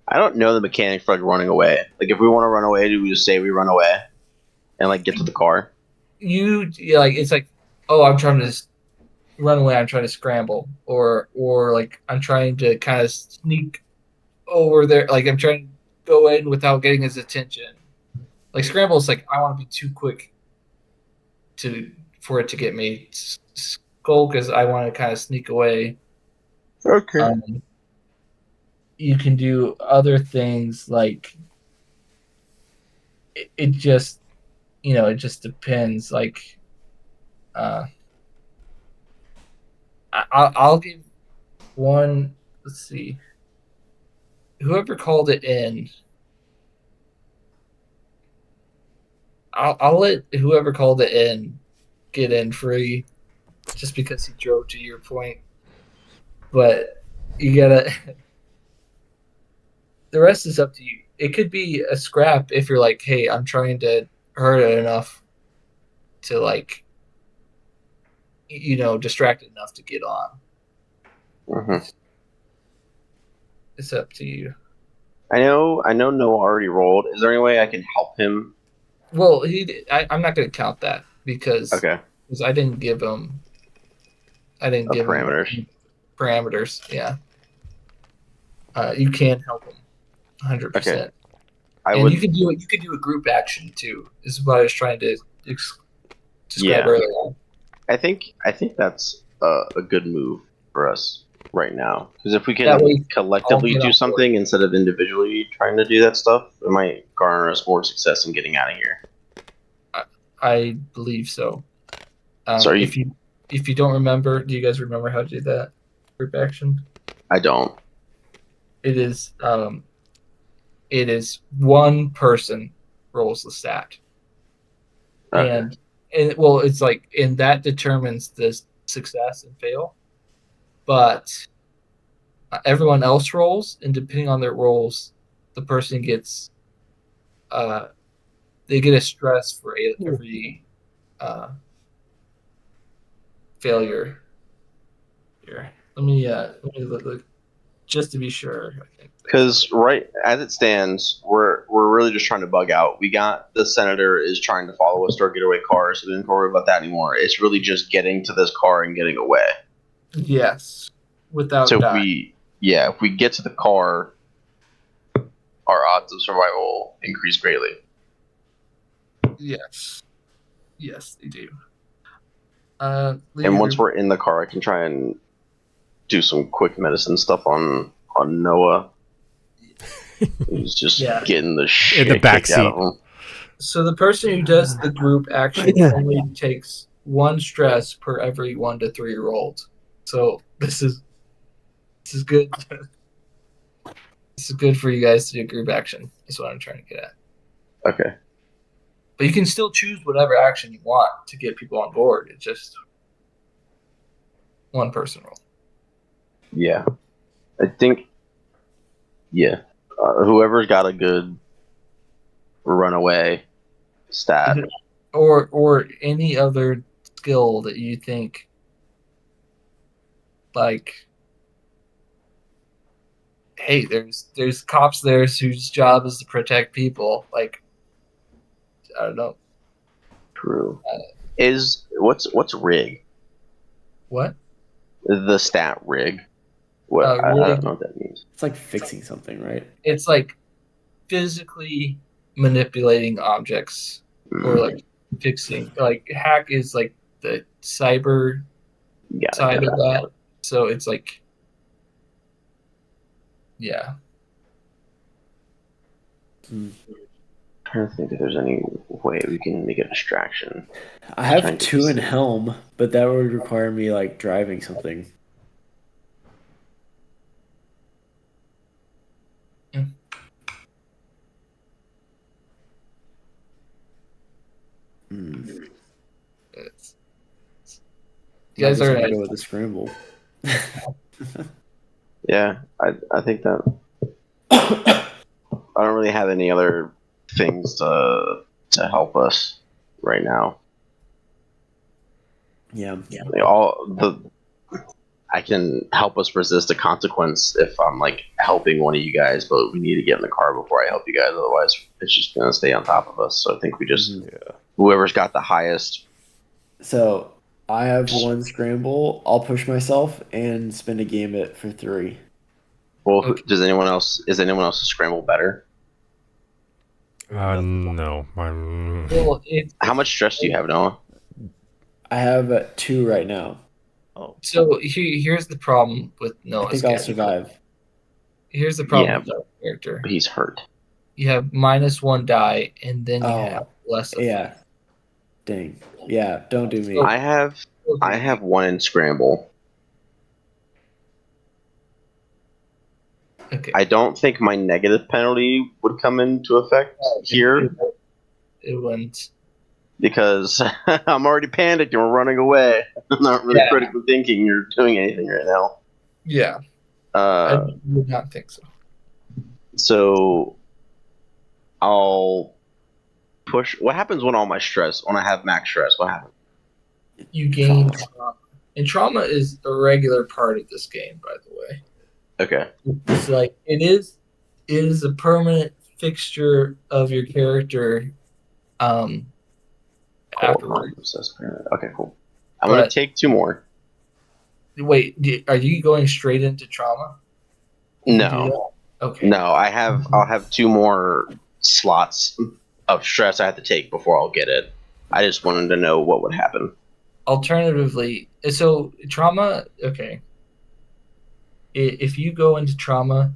I don't know the mechanics for like running away. Like if we want to run away, do we just say we run away and like get to the car? It's like, oh, I'm trying to run away. I'm trying to scramble, or like I'm trying to kind of sneak over there. Like I'm trying to go in without getting his attention. Like scramble is like I want to be too quick for it to get me. Skulk is I want to kind of sneak away. Okay. You can do other things like it just it just depends. Like I'll give one. Let's see. Whoever called it in, I'll let whoever called it in get in free, just because he drove to your point. But you gotta. The rest is up to you. It could be a scrap if you're like, hey, I'm trying to hurt it enough to like, distract it enough to get on. Mm-hmm. It's up to you. I know Noah already rolled. Is there any way I can help him? Well, I'm not going to count that because Okay. I didn't give him. Parameters. Him parameters. Yeah. You can help him, 100%. Okay. You could do it. You could do a group action too. Is what I was trying to describe earlier. I think that's a good move for us right now, because if we can collectively do something instead of individually trying to do that stuff, it might garner us more success in getting out of here. I believe so. So if you don't remember, do you guys remember how to do that group action? I don't. It is one person rolls the stat, Okay. and it's like, and that determines the success and fail. But everyone else rolls, and depending on their rolls, the person gets they get a stress for every failure. Here, let me look just to be sure. Because right as it stands, we're really just trying to bug out. We got the senator is trying to follow us to our getaway car, so we didn't worry about that anymore. It's really just getting to this car and getting away. Yes, without So dying. if we get to the car, our odds of survival increase greatly. Yes, they do. And Leader, once we're in the car, I can try and do some quick medicine stuff on Noah. He's just getting the shit In the back kicked out of seat. him. so the person who does the group action only takes 1 stress per every 1 to 3 rolled. So this is good. This is good for you guys to do group action. Is what I'm trying to get at. Okay. But you can still choose whatever action you want to get people on board. It's just 1 person roll. Yeah. I think. Yeah. Whoever's got a good runaway stat. Or any other skill that you think, like, hey, there's cops there whose job is to protect people. Like, I don't know. True. What's rig? What? The stat rig. What I don't know what that means. It's like fixing something, right? It's like physically manipulating objects or like fixing. Like hack is like the cyber side of that. So it's like, yeah. I'm trying to think if there's any way we can make a distraction. I have 2 in helm, but that would require me like driving something. You Yeah, guys are go with the scramble. Yeah, I think that I don't really have any other things to help us right now. Yeah. I can help us resist a consequence if I'm like helping one of you guys, but we need to get in the car before I help you guys. Otherwise, it's just gonna stay on top of us. So I think we just whoever's got the highest. So I have 1 scramble. I'll push myself and spend a gambit for 3. Well, does anyone else? Is anyone else's scramble better? No. well, How much stress do you have, Noah? I have 2 right now. So here's the problem with Noah's I think I'll character. survive. Here's the problem with Noah's character. He's hurt. You have -1 die, and then you have less. Yeah. Dang. Yeah. Don't do me. I have 1 in scramble. Okay. I don't think my negative penalty would come into effect here It wouldn't. because I'm already panicked and we're running away. I'm not really critically thinking you're doing anything right now. Yeah. I would not think so. So I'll push. What happens when all my stress, when I have max stress? What happens? You gain trauma. And trauma is a regular part of this game, by the way. Okay. It's like it is a permanent fixture of your character afterwards. Okay, cool. I'm going to take 2 more. Wait, are you going straight into trauma? No. Okay. No, I'll have 2 more slots of stress I have to take before I'll get it. I just wanted to know what would happen. Alternatively, so trauma, okay. If you go into trauma,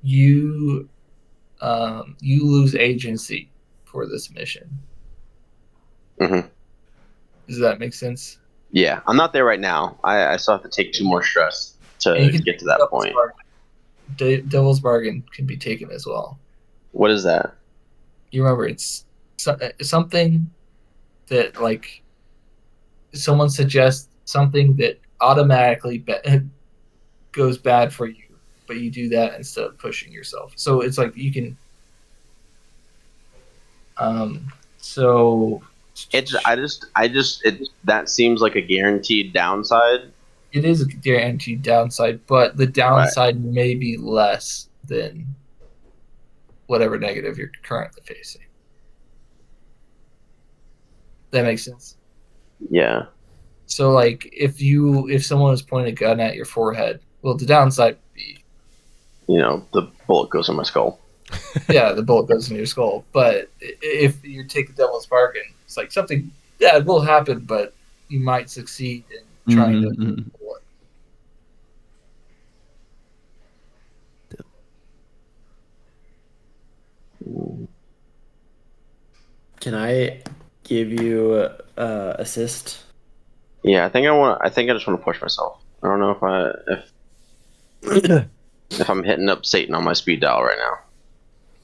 you lose agency for this mission. Mm-hmm. Does that make sense? Yeah, I'm not there right now. I still have to take 2 more stress to get to that point. Devil's Bargain can be taken as well. What is that? You remember, it's something that, like, someone suggests something that automatically goes bad for you but you do that instead of pushing yourself. So it's like you can. So that seems like a guaranteed downside. it is a guaranteed downside, but the downside may be less than whatever negative you're currently facing. That makes sense. Yeah. So like if someone was pointing a gun at your forehead, well, the downside would be, the bullet goes in my skull. yeah, the bullet goes in your skull. But if you take the devil's bargain, it's like something bad will happen, but you might succeed in trying to avoid. Can I give you assist? Yeah, I think I just want to push myself. I don't know if I'm hitting up Satan on my speed dial right now.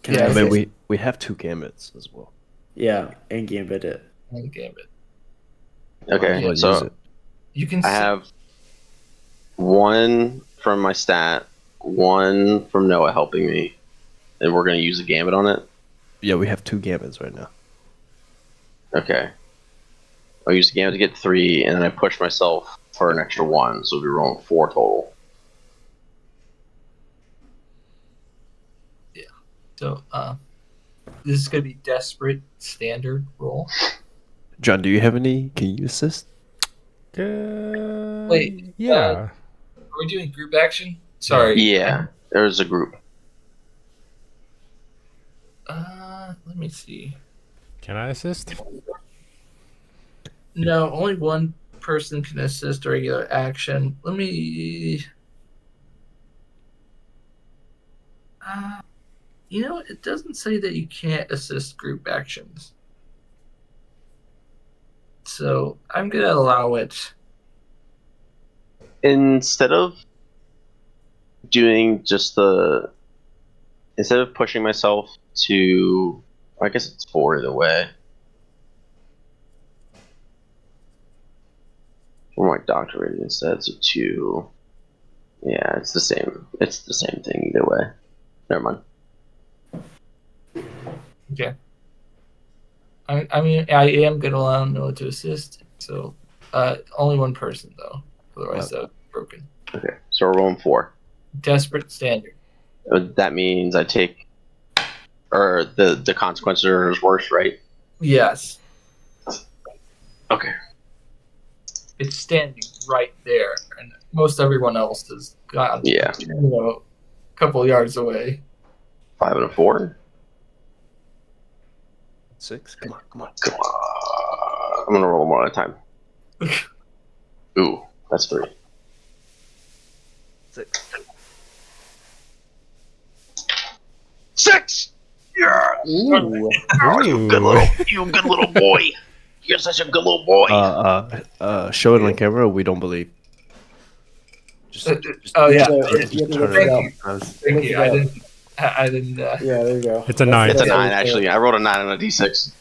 Can Yeah, I I mean, assist? we have 2 gambits as well. Yeah, and gambit it. Gambit. Okay, Well, use so it. You can. I have 1 from my stat, 1 from Noah helping me, and we're gonna use a gambit on it. Yeah, we have 2 gambits right now. Okay. I'll use the gambit to get 3, and then I push myself for an extra 1, so we'll be rolling 4 total. So this is gonna be desperate standard roll. John, do you have any? Can you assist? Wait, Yeah. Are we doing group action? Sorry. Yeah, there's a group. Let me see. Can I assist? No, only one person can assist regular action. Let me. It doesn't say that you can't assist group actions. So I'm going to allow it. Instead of pushing myself to, I guess it's 4 either way. Or my doctor rating instead, so 2. Yeah, it's the same. It's the same thing either way. Never mind. Okay. I mean, I am going to allow Noah to assist. So only one person, though. Otherwise, that would be broken. Okay, so we're rolling 4. Desperate standard. That means I take, or the consequences are worse, right? Yes. Okay. It's standing right there. And most everyone else has gone, Yeah. a couple yards away. 5 and a 4. 6? Come on. Come on. I'm gonna roll them one at a time. Ooh, that's 3. 6. Yeah. Ooh. Oh, you good little boy. You're such a good little boy. Show it on camera. We don't believe. Just Oh, yeah. You have to turn look it it up. up. Thank Look you. it I up. didn't. Yeah, there you go. It's a 9. It's a That's 9, what actually. I rolled a 9 on a d6.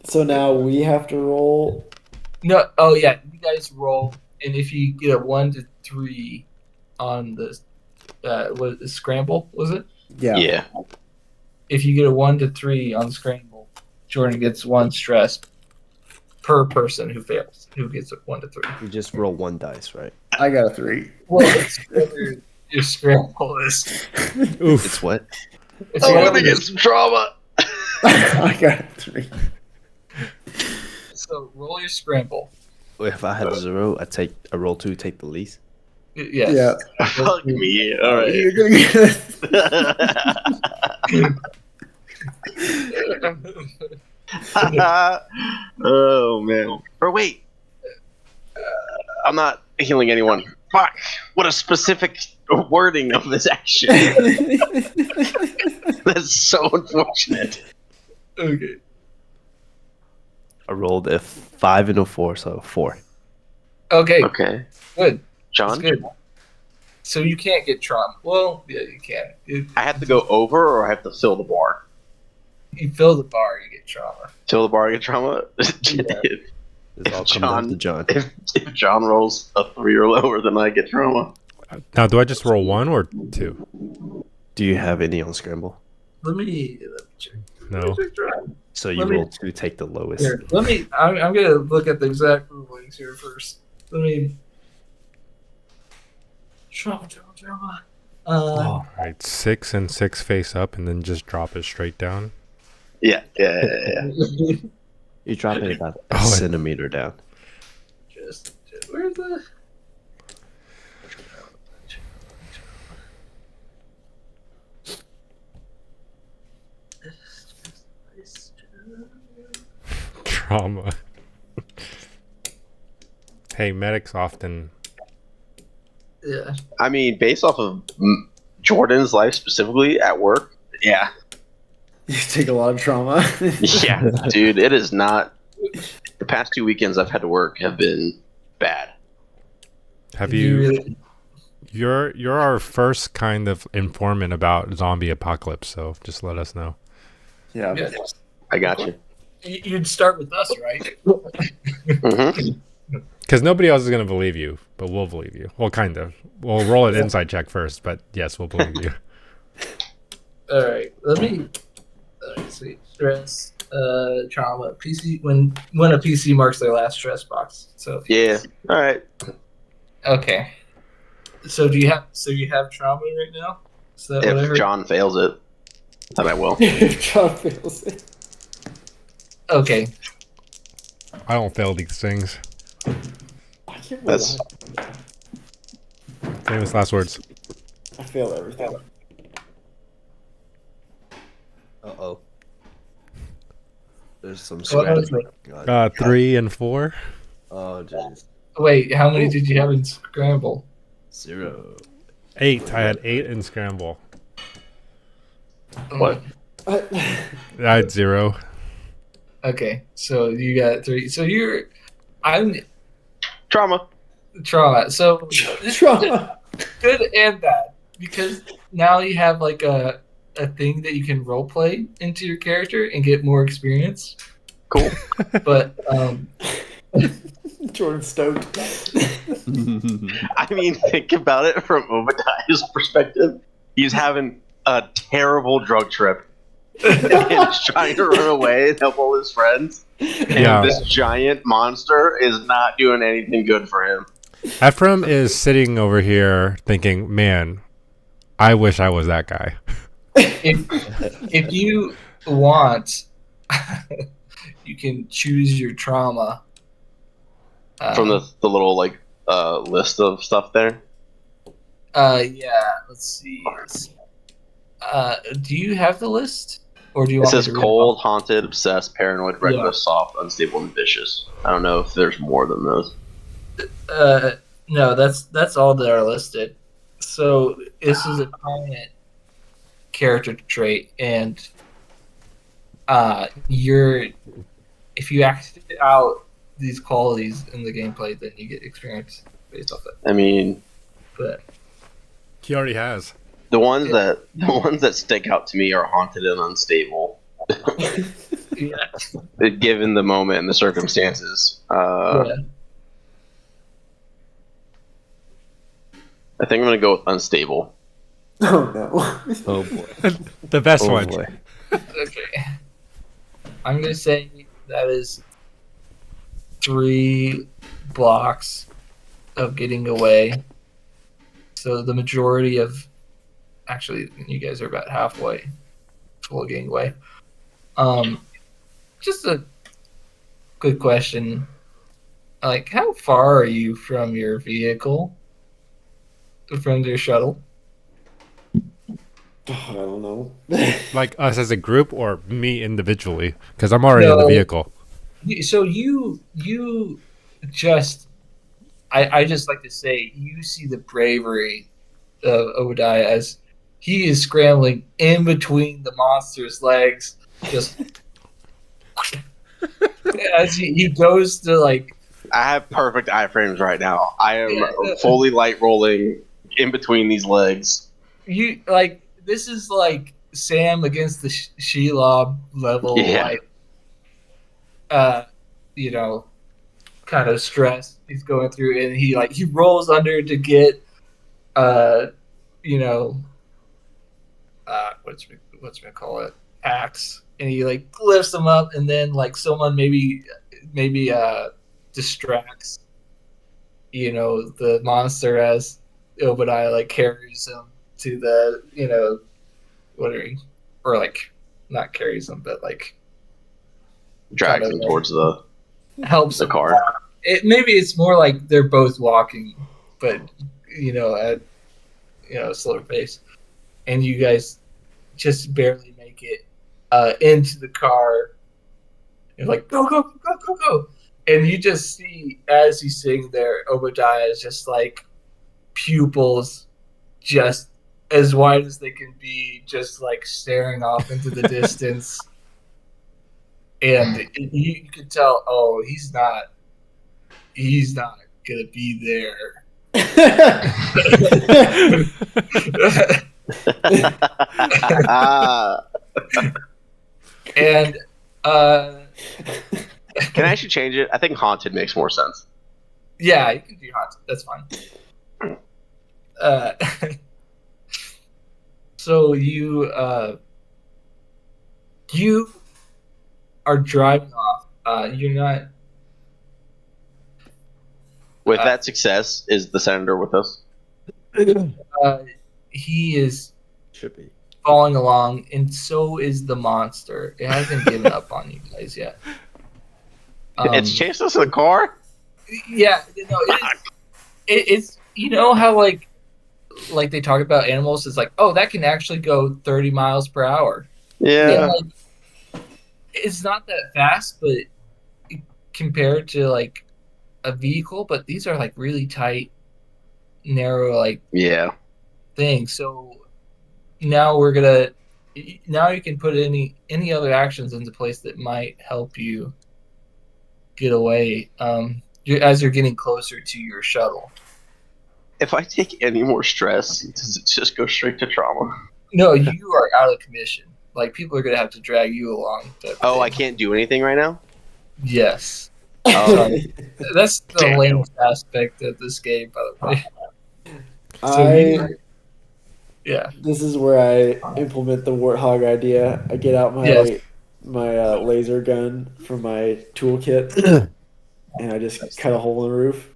So now we have to roll. No. Oh, yeah. You guys roll, and if you get a 1 to 3 on the scramble, was it? Yeah. If you get a 1 to 3 on scramble, Jordan gets 1 stress per person who fails. Who gets a 1 to 3? You just roll 1 dice, right? I got a 3. Well, it's whether your scramble is. Oof. It's what? It's I'm whatever gonna get some trauma. I got a 3. So roll your scramble. If I had a 0, I roll 2, take the least. Yes. Yeah. Fuck me. All right. You're gonna get Oh man. Or wait. I'm not healing anyone. Fuck. What a specific wording of this action. That's so unfortunate. Okay. I rolled a 5 and a 4, so 4. Okay. Okay. Good. John? That's good. So you can't get trauma. Well, yeah, you can. I have to go over or I have to fill the bar? You fill the bar, you get trauma. Fill the bar, get trauma? It's all If coming down John, to John. if John rolls a 3 or lower, then I get trauma. Now, do I just roll 1 or 2? Do you have any on scramble? Let me check. No. So you Let me- roll 2, take the lowest. Here, let me. I'm gonna look at the exact rulings here first. Let me. Trauma. All right, 6 and 6 face up, and then just drop it straight down. Yeah. You drop it about a Oh, centimeter down. Just where's the? Trauma. Hey, medics often. Yeah. I mean, based off of Jordan's life specifically at work, yeah. You take a lot of trauma. Yeah, dude, it is not. The past 2 weekends I've had to work have been bad. Have Do you? really- You're our first kind of informant about zombie apocalypse, so just let us know. Yeah. Yeah. I got you. You'd start with us, right? hmm Because nobody else is gonna believe you, but we'll believe you. Well, kind of. We'll roll an inside check first, but yes, we'll believe you. All right. Let me see. Stress, trauma, PC. When a PC marks their last stress box. So Yeah. All right. okay. So do you have trauma right now? Is that what I If heard? John fails it, then I will. John fails it. Okay. I don't fail these things. I can't believe That's Famous last words. I failed everything. Uh-oh. There's some What was scratching. it? God. 3 and 4. Oh, jeez. Wait, how many did you have in scramble? 0. 8. I had 8 in scramble. What? I had 0. Okay, so you got 3. So I'm Trauma. trauma. So this Trauma. is good and bad because now you have like a thing that you can role play into your character and get more experience. Cool. But Jordan stoked. I mean, think about it from Obadiah's perspective. He's having a terrible drug trip. He's trying to run away and help all his friends. And Yeah. this giant monster is not doing anything good for him. Ephraim is sitting over here thinking, man, I wish I was that guy. if you want, you can choose your trauma From the little like list of stuff there. Yeah, let's see. Do you have the list, or do you It want me says to read cold, haunted, obsessed, paranoid, reckless, Yeah. soft, unstable, and vicious. I don't know if there's more than those. No, that's all that are listed. So this is a prominent character trait, and if you act out these qualities in the gameplay, then you get experience based off it. I mean, But He already has. the ones that stick out to me are haunted and unstable, yeah, given the moment and the circumstances. yeah. I think I'm gonna go with unstable. Oh no. Oh, boy. The best Oh, one. boy. Okay. I'm gonna say that is 3 blocks of getting away. So the majority of, actually, you guys are about halfway full of getting away. Just a good question. Like, how far are you from your vehicle? From your shuttle? I don't know. Like us as a group or me individually? Because I'm already in the No. vehicle. So you just, I just like to say, you see the bravery of Obadiah as he is scrambling in between the monster's legs, just as he goes to like. I have perfect iframes right now. I am Yeah. fully light rolling in between these legs. You like this is like Sam against the Shelob level, Yeah. like you know, kind of stress he's going through, and he rolls under to get you know what's we call it, axe, and he like lifts him up, and then like someone maybe distracts the monster as Obadiah like carries him to the or like not carries him but like Drags him towards the helps car. Maybe it's more like they're both walking, but at a slower pace, and you guys just barely make it into the car. You're like, go, go, go, go, go. And you just see, as he's sitting there, Obadiah is just like pupils just as wide as they can be, just like staring off into the distance. And you can tell, oh, he's not going to be there. And can I actually change it? I think haunted makes more sense. Yeah, you can do haunted. That's fine. So you are driving off. You're not. With that success, is the senator with us? He is Should be. following along, and so is the monster. It hasn't given up on you guys yet. It's chased us in the car? Yeah, it's how like they talk about animals. It's like, oh, that can actually go 30 miles per hour. Yeah. Like, it's not that fast, but compared to like a vehicle, but these are like really tight, narrow things. So now you can put any other actions into place that might help you get away as you're getting closer to your shuttle. If I take any more stress, does it just go straight to trauma? No, you are out of commission. Like, people are going to have to drag you along. Oh, I can't do anything right now? Yes. Oh. That's the lamest aspect of this game, by the way. Yeah. This is where I implement the warthog idea. I get out my laser gun from my toolkit, and I just cut a hole in the roof.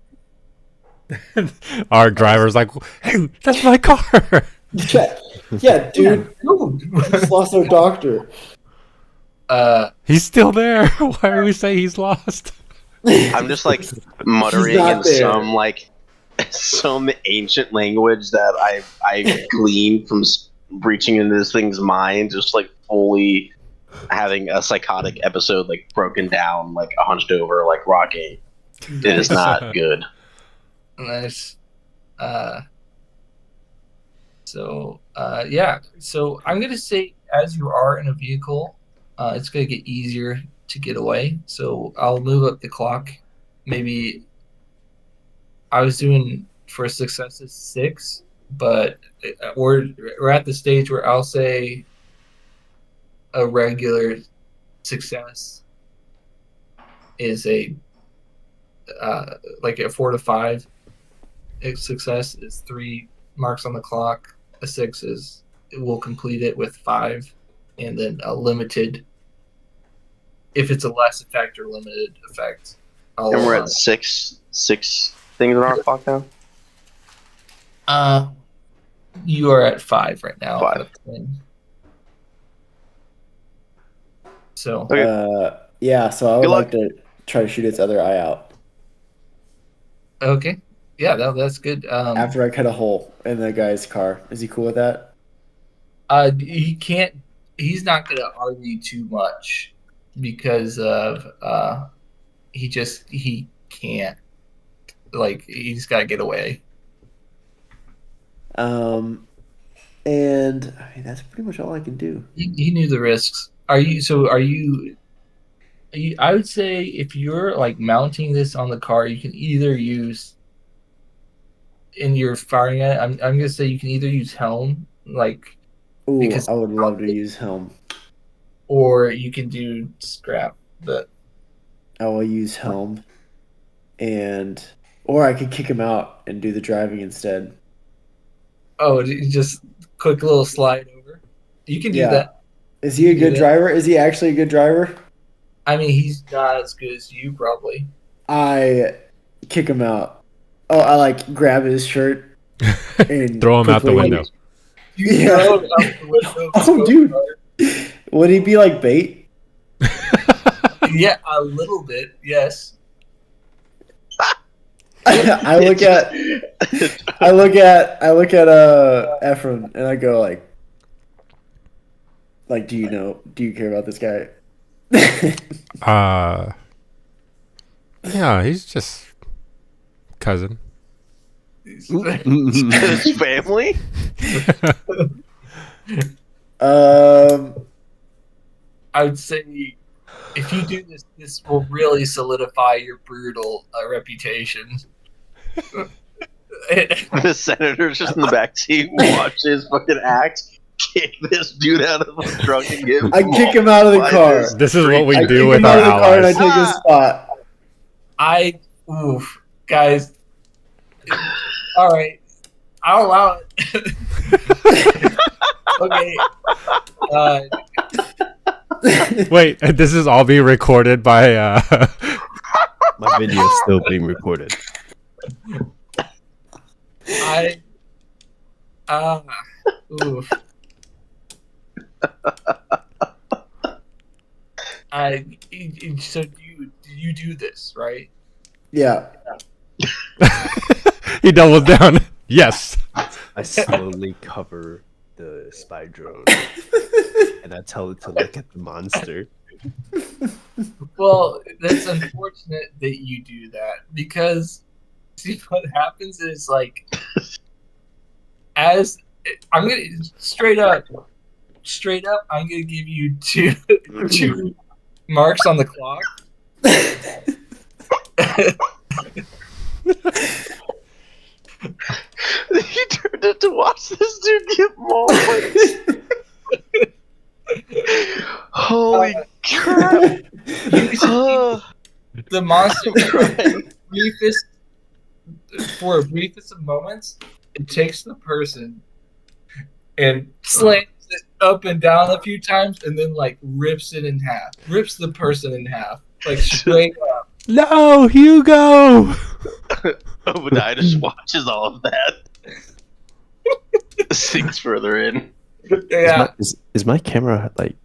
Our driver's like, hey, that's my car. Yeah, dude. We just lost our doctor. He's still there. Why do we say he's lost? I'm just like muttering in some ancient language that I gleaned from reaching into this thing's mind, just like fully having a psychotic episode, like broken down, like hunched over, like rocking. It is not good. Nice. So I'm gonna say, as you are in a vehicle, it's gonna get easier to get away. So I'll move up the clock. Maybe I was doing for successes 6, but we're at the stage where I'll say a regular success is a 4 to 5. A success is 3 marks on the clock. A 6 is we'll complete it with 5, and then a limited. If it's a less effect or limited effect, and we're at 6 things on our clock now. You are at 5 right now. 5. So okay. So I would like to try to shoot its other eye out. Okay. Yeah, that's good. After I cut a hole in the guy's car, is he cool with that? He can't. He's not going to argue too much because of he can't. Like, he's got to get away. And I mean, that's pretty much all I can do. He knew the risks. Are you? I would say if you're like mounting this on the car, you can either use. And you're firing at it, I'm gonna say you can either use helm, because I would love to use helm, or you can do scrap. But I will use helm. or I could kick him out and do the driving instead. Oh, just quick little slide over. You can do Yeah. that. Is he a good driver? Is he actually a good driver? I mean, he's not as good as you, probably. I kick him out. Oh, I like grab his shirt and Throw him out the quickly- window. You Yeah. throw it out the window. Oh, dude. Would he be like bait? Yeah, a little bit. Yes. I look at Ephraim and I go like, do you care about this guy? Yeah, he's just cousin. His family. I would say if you do this, this will really solidify your brutal reputation. The senator's just in the back seat, watches fucking act, kick this dude out of the truck and give him. I kick him out of the by car. his This is what we I do kick with him out our of the car and I allies. take his spot. Guys. All right, I'll allow it. Okay. Wait, this is all being recorded by. My video is still being recorded. Oof. So you do this, right? Yeah. He doubles down. Yes. I slowly cover the spy drone and I tell it to look at the monster. Well, that's unfortunate that you do that because see what happens is like as I'm gonna straight up I'm gonna give you two marks on the clock. He turned it to watch this dude get mauled. Holy crap! The monster for a briefest of moments, it takes the person and slams it up and down a few times and then like rips the person in half, like straight up. No, Hugo. Obadiah just watches all of that. Sinks further in. Yeah. Is my camera like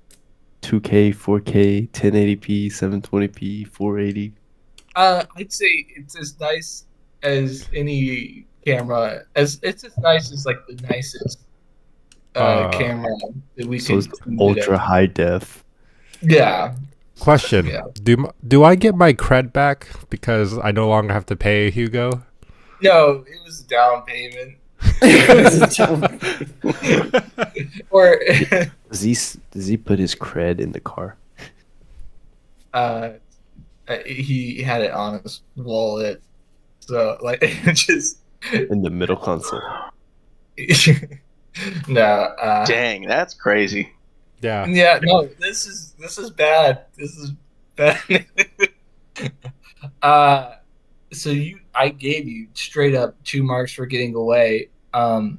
2K, 4K, 1080p, 720p, 480? I'd say it's as nice as any camera. It's as nice as like the nicest camera that we So can. it's ultra high def. Yeah. Question: Yeah. Do I get my cred back because I no longer have to pay Hugo? No, it was a down payment. Or Does he put his cred in the car? he had it on his wallet, so like just In the middle console. no. Dang, that's crazy. Yeah. Yeah, no. This is bad. This is bad. So I gave you straight up 2 marks for getting away. I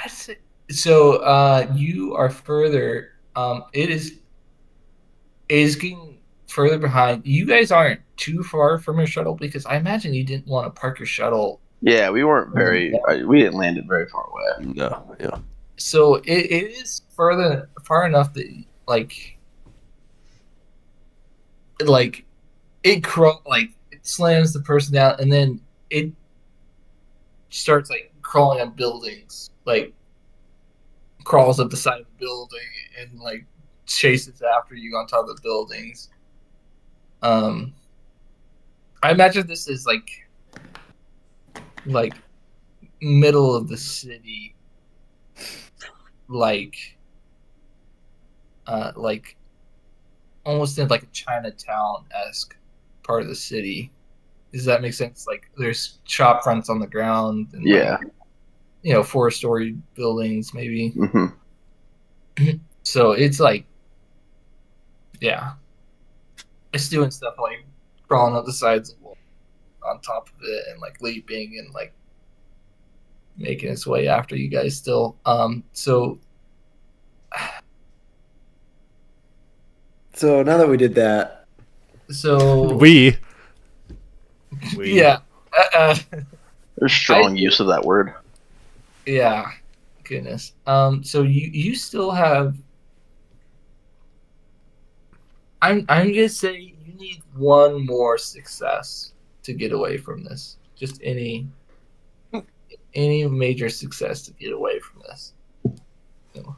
say, so you are further. It is getting further behind. You guys aren't too far from your shuttle because I imagine you didn't want to park your shuttle. Yeah, we weren't we didn't land it very far away. No, yeah. So it is far enough that like it slams the person down and then it starts like crawling on buildings, like crawls up the side of the building and like chases after you on top of the buildings. I imagine this is like middle of the city, like almost in like a Chinatown-esque part of the city. Does that make sense? Like there's shop fronts on the ground and Yeah. like, 4-story buildings maybe. Mm-hmm. So it's like, yeah, it's doing stuff like crawling up the sides of the wall on top of it and like leaping and like making its way after you guys still. So now that we did that, We yeah. There's strong use of that word. Yeah. Goodness. So you still have. I'm gonna say you need one more success to get away from this. Just any major success to get away from this. So,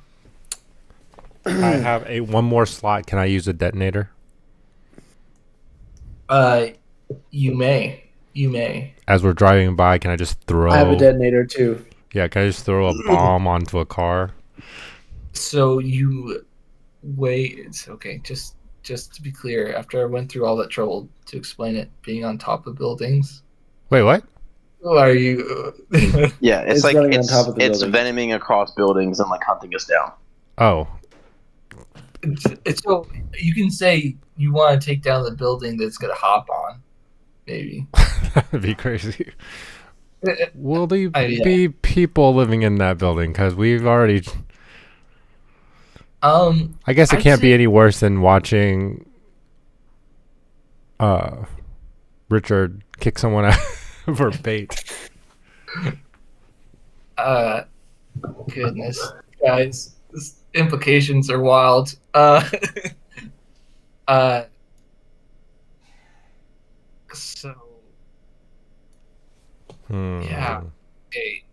I have one more slot. Can I use a detonator? you may. As we're driving by, can I just throw? I have a detonator too. Yeah, can I just throw a bomb onto a car? So you wait. It's okay. Just to be clear, after I went through all that trouble to explain it, being on top of buildings. Wait, what? Who are you? Yeah, it's like running on top of the it's building. venoming across buildings and like hunting us down. Oh, So you can say you want to take down the building that's gonna hop on, maybe. that'd be crazy. Will there Yeah. be people living in that building? Because we've already. I guess it I'd can't be say- any worse than watching Richard kick someone out for bait. Goodness, guys, this implications are wild. So yeah, okay.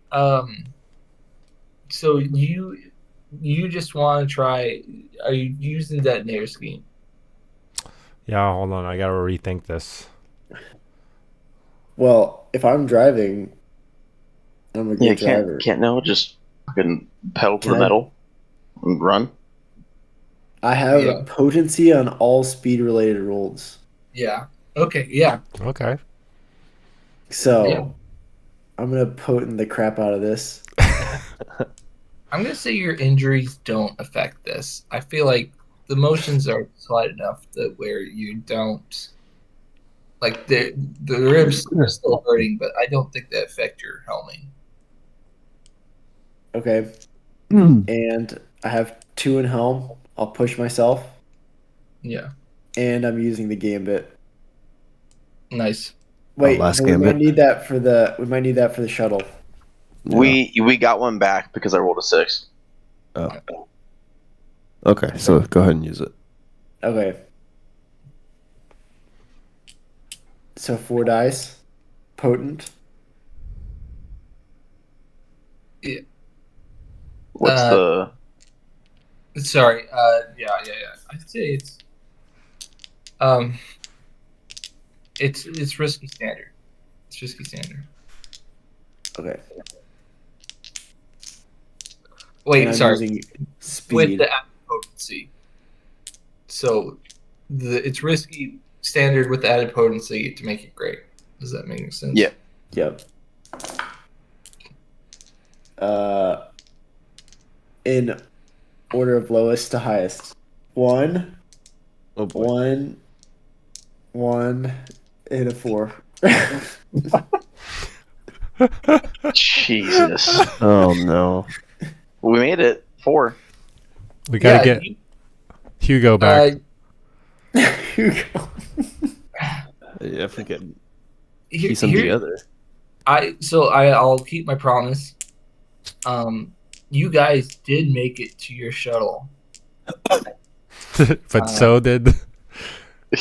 So you just want to try? Are you using detonator scheme? Yeah, hold on. I gotta rethink this. Well, if I'm driving, I'm a good driver. Can't no just fucking pedal to Can the I- metal and run. I have Yeah. potency on all speed related rolls. Yeah. Okay. Yeah. Okay. So Yeah. I'm gonna potent the crap out of this. I'm gonna say your injuries don't affect this. I feel like the motions are slight enough that where you don't like the ribs are still hurting, but I don't think they affect your helming. Okay. And I have 2 in helm. I'll push myself. Yeah. And I'm using the gambit. Nice. Wait, last but we might gambit. need that for the shuttle. Yeah. We got one back because I rolled a 6. Oh. Okay, so go ahead and use it. Okay. So 4 dice. Potent. What's the Sorry. Yeah. I'd say it's risky standard. It's risky standard. Okay. Wait, And I'm sorry. using With speed. the added potency. So it's risky standard with the added potency to make it great. Does that make sense? Yeah. Yep. In order of lowest to highest. 1, Oh boy. 1, 1, and a 4. Jesus? Oh no. We made it 4. We gotta get Hugo back. Hugo. I forget. Here- He's on here- the other. I'll keep my promise. You guys did make it to your shuttle. But so did.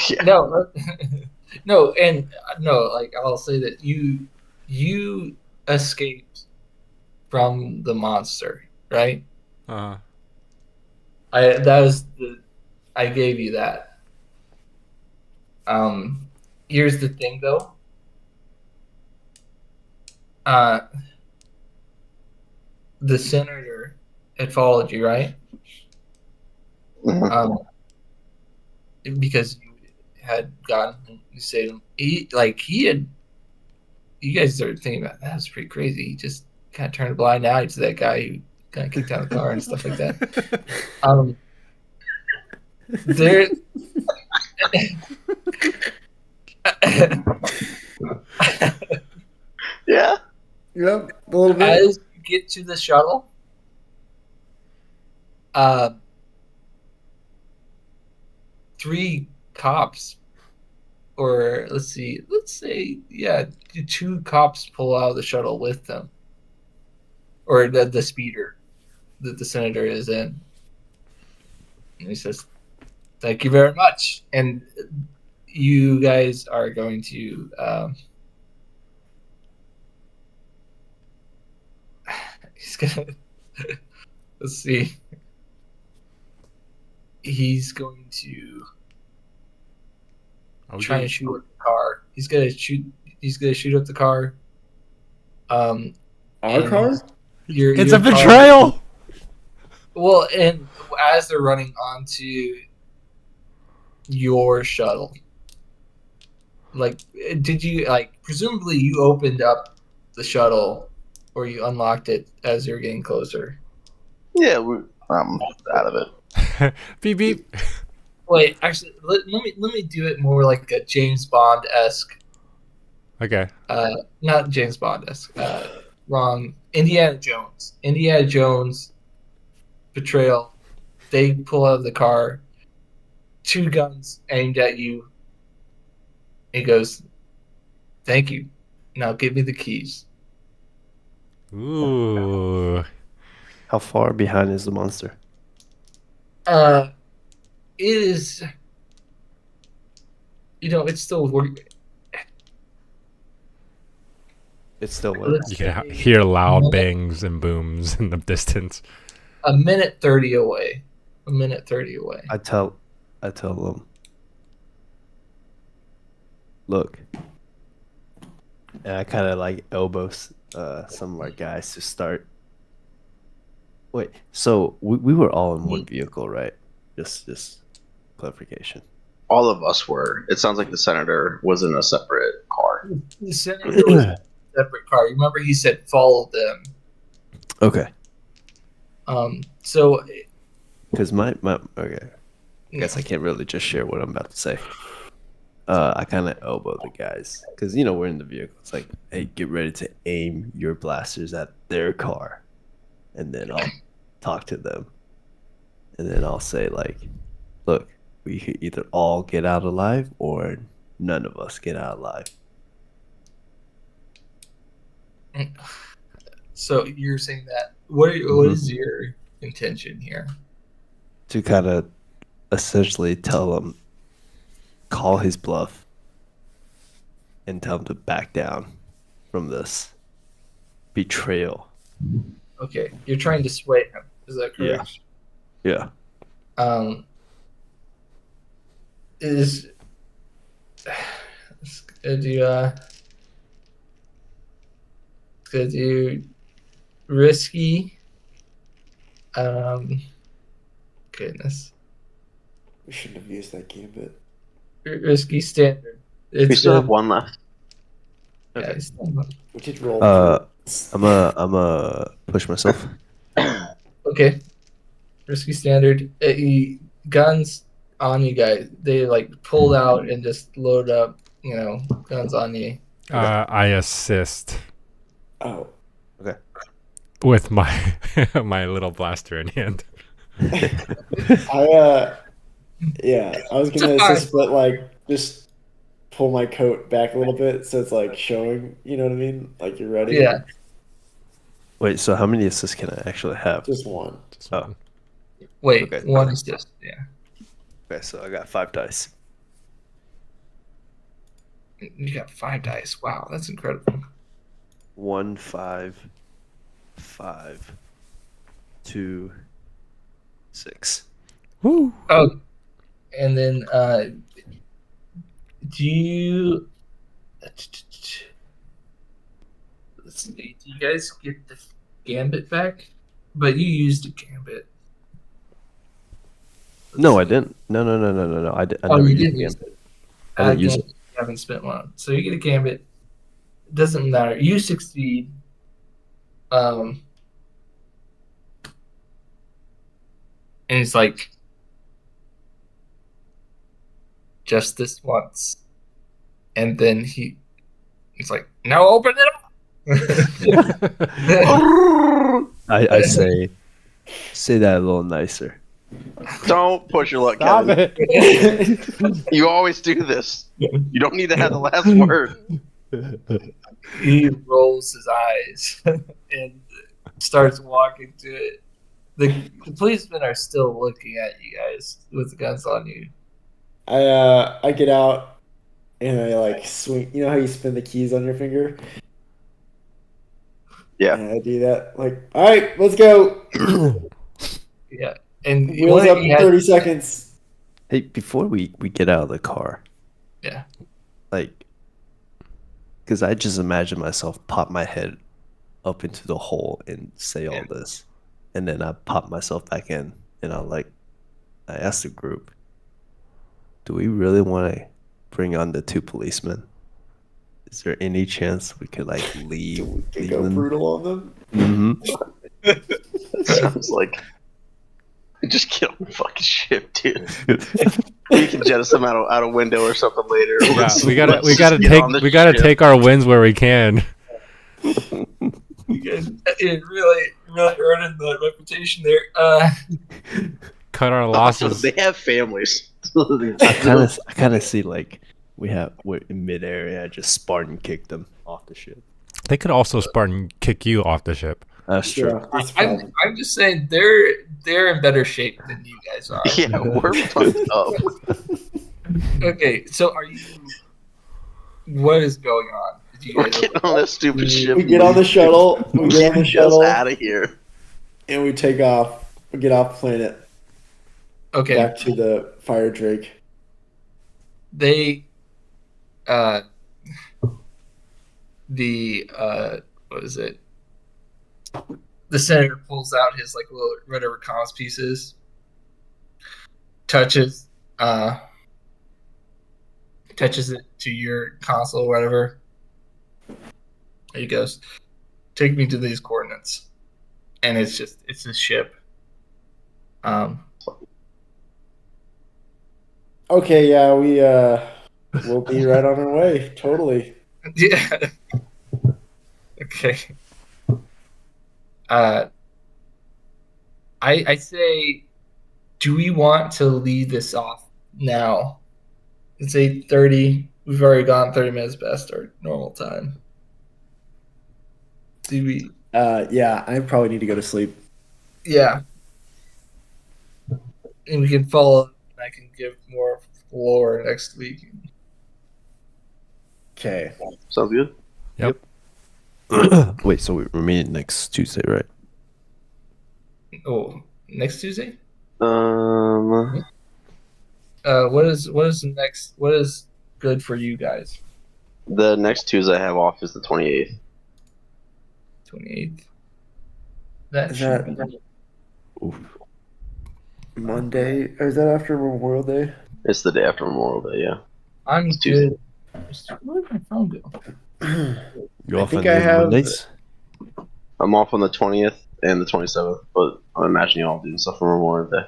Yeah. No, no. Like I'll say that you escaped from the monster, right? I gave you that. Here's the thing, though. The senator had followed you, right? Mhm. Because you had gotten you saved him. He had. You guys started thinking about that was pretty crazy. He just kind of turned a blind eye to that guy who kind of kicked out the car and stuff like that. There. Yeah. Yep, a little bit. As you get to the shuttle, three cops, or let's say, yeah, 2 cops pull out of the shuttle with them, or the speeder that the senator is in. And he says, "Thank you very much." And you guys are going to. He's gonna. Let's see. He's going to try and shoot up the car. He's gonna shoot. He's gonna shoot up the car. Our and car? It's your a car- betrayal. Well, and as they're running onto your shuttle, like, did you presumably you opened up the shuttle or you unlocked it as you're getting closer? Yeah, I'm out of it. Beep beep. Wait, actually, let me do it more like a James Bond esque. Okay. Not James Bond esque. Wrong. Indiana Jones. Indiana Jones betrayal. They pull out of the car, 2 guns aimed at you. He goes, "Thank you. Now give me the keys." Ooh. How far behind is the monster? It is. It's still working. It's still what? Let's You can say hear loud bangs and booms in the distance. a minute 30 away. A minute 30 away. I tell them, look, and I kind of like elbow some of our guys to start. Wait, so we were all in one vehicle, right? Just clarification. All of us were. It sounds like the senator was in a separate car. The senator was in a separate car. You remember he said follow them. Okay, So because my okay, I guess I can't really just share what I'm about to say. I kind of elbow the guys because we're in the vehicle. It's like, hey, get ready to aim your blasters at their car, and then I'll talk to them, and then I'll say like, look, we could either all get out alive or none of us get out alive. So you're saying that what is your intention here? To kind of essentially tell him, call his bluff, and tell him to back down from this betrayal. Okay, you're trying to sway him. Is that correct? Yeah. Is it's gonna do risky. Goodness, We shouldn't have used that gambit. risky standard. We It's still have good. one left. Yeah, it's done. We did roll. I'm a push myself. Okay, risky standard. Guns on you guys. They pulled out and just load up. Guns on you. I assist Oh. Okay. with my my little blaster in hand. I was gonna assist, but just pull my coat back a little bit so it's showing. You know what I mean? Like you're ready. Yeah. Wait, so how many assists can I actually have? Just one. Oh, Wait, Okay. one is just okay, so I got 5 dice. You got 5 dice. Wow, that's incredible. 1, 5, 5, 2, 6. Woo. Oh, and then do you? Let's see. Do you guys get the gambit back? But you used a gambit. No, I didn't. No. I never you used didn't the use gambit. it. I didn't use it. You haven't spent one, so you get a gambit. Doesn't matter. You succeed. And it's like, just this once. and then he's like, "Now open it up." I say that a little nicer. Don't push your luck, Stop Kevin. it. You always do this. You don't need to have the last word. He rolls his eyes and starts walking to it. The policemen are still looking at you guys with the guns on you. I get out and I like swing. You know how you spin the keys on your finger? Yeah. And I do that. Like, all right, let's go. Yeah, and Wheels up in 30 seconds. Hey, before we get out of the car, Yeah, like, because I just imagine myself pop my head up into the hole and say all this, and then I pop myself back in, and I asked the group, do we really want to bring on the 2 policemen? Is there any chance we could like leave? We go brutal on them. Mm-hmm. Sounds like just get on the fucking ship, dude. We can jettison them out a window or something later. Yeah, we gotta take our wins where we can. you guys, it really earning the reputation there. Cut our losses. They have families. I kind of see like we're in midair. I just Spartan kicked them off the ship. They could also Spartan kick you off the ship. That's true. Yeah, that's I'm just saying they're in better shape than you guys are. Yeah, we're fucked up. Okay, so are you? What is going on? Did you We're guys getting on this stupid ship. We get on the shuttle. We get on the Get us shuttle, out of here. and we take off. We get off planet okay? back to the Fire Drake. They, what is it? The senator pulls out his like little whatever comms pieces, touches it to your console or whatever. There he goes. Take me to these coordinates, and it's a ship. Okay, yeah, we'll be right on our way. Totally. Yeah. Okay. I say, do we want to lead this off now? It's 8:30. We've already gone 30 minutes past our normal time. Do we? Yeah, I probably need to go to sleep. Yeah. And we can follow. I can give more lore next week. Okay. Sounds good. Yep. Wait, so we're meeting next Tuesday, right? Oh, next Tuesday? Um, What is the next? What is good for you guys? the next Tuesday I have off is the 28th. 28th. That Is should that be. Oof. Monday? Or is that after Memorial Day? It's the day after Memorial Day. Yeah. I'm It's Tuesday. good. Where did my phone go? You I off on think I the have- Mondays? I'm off on the 20th and the 27th, but I imagine you all doing stuff for Memorial Day.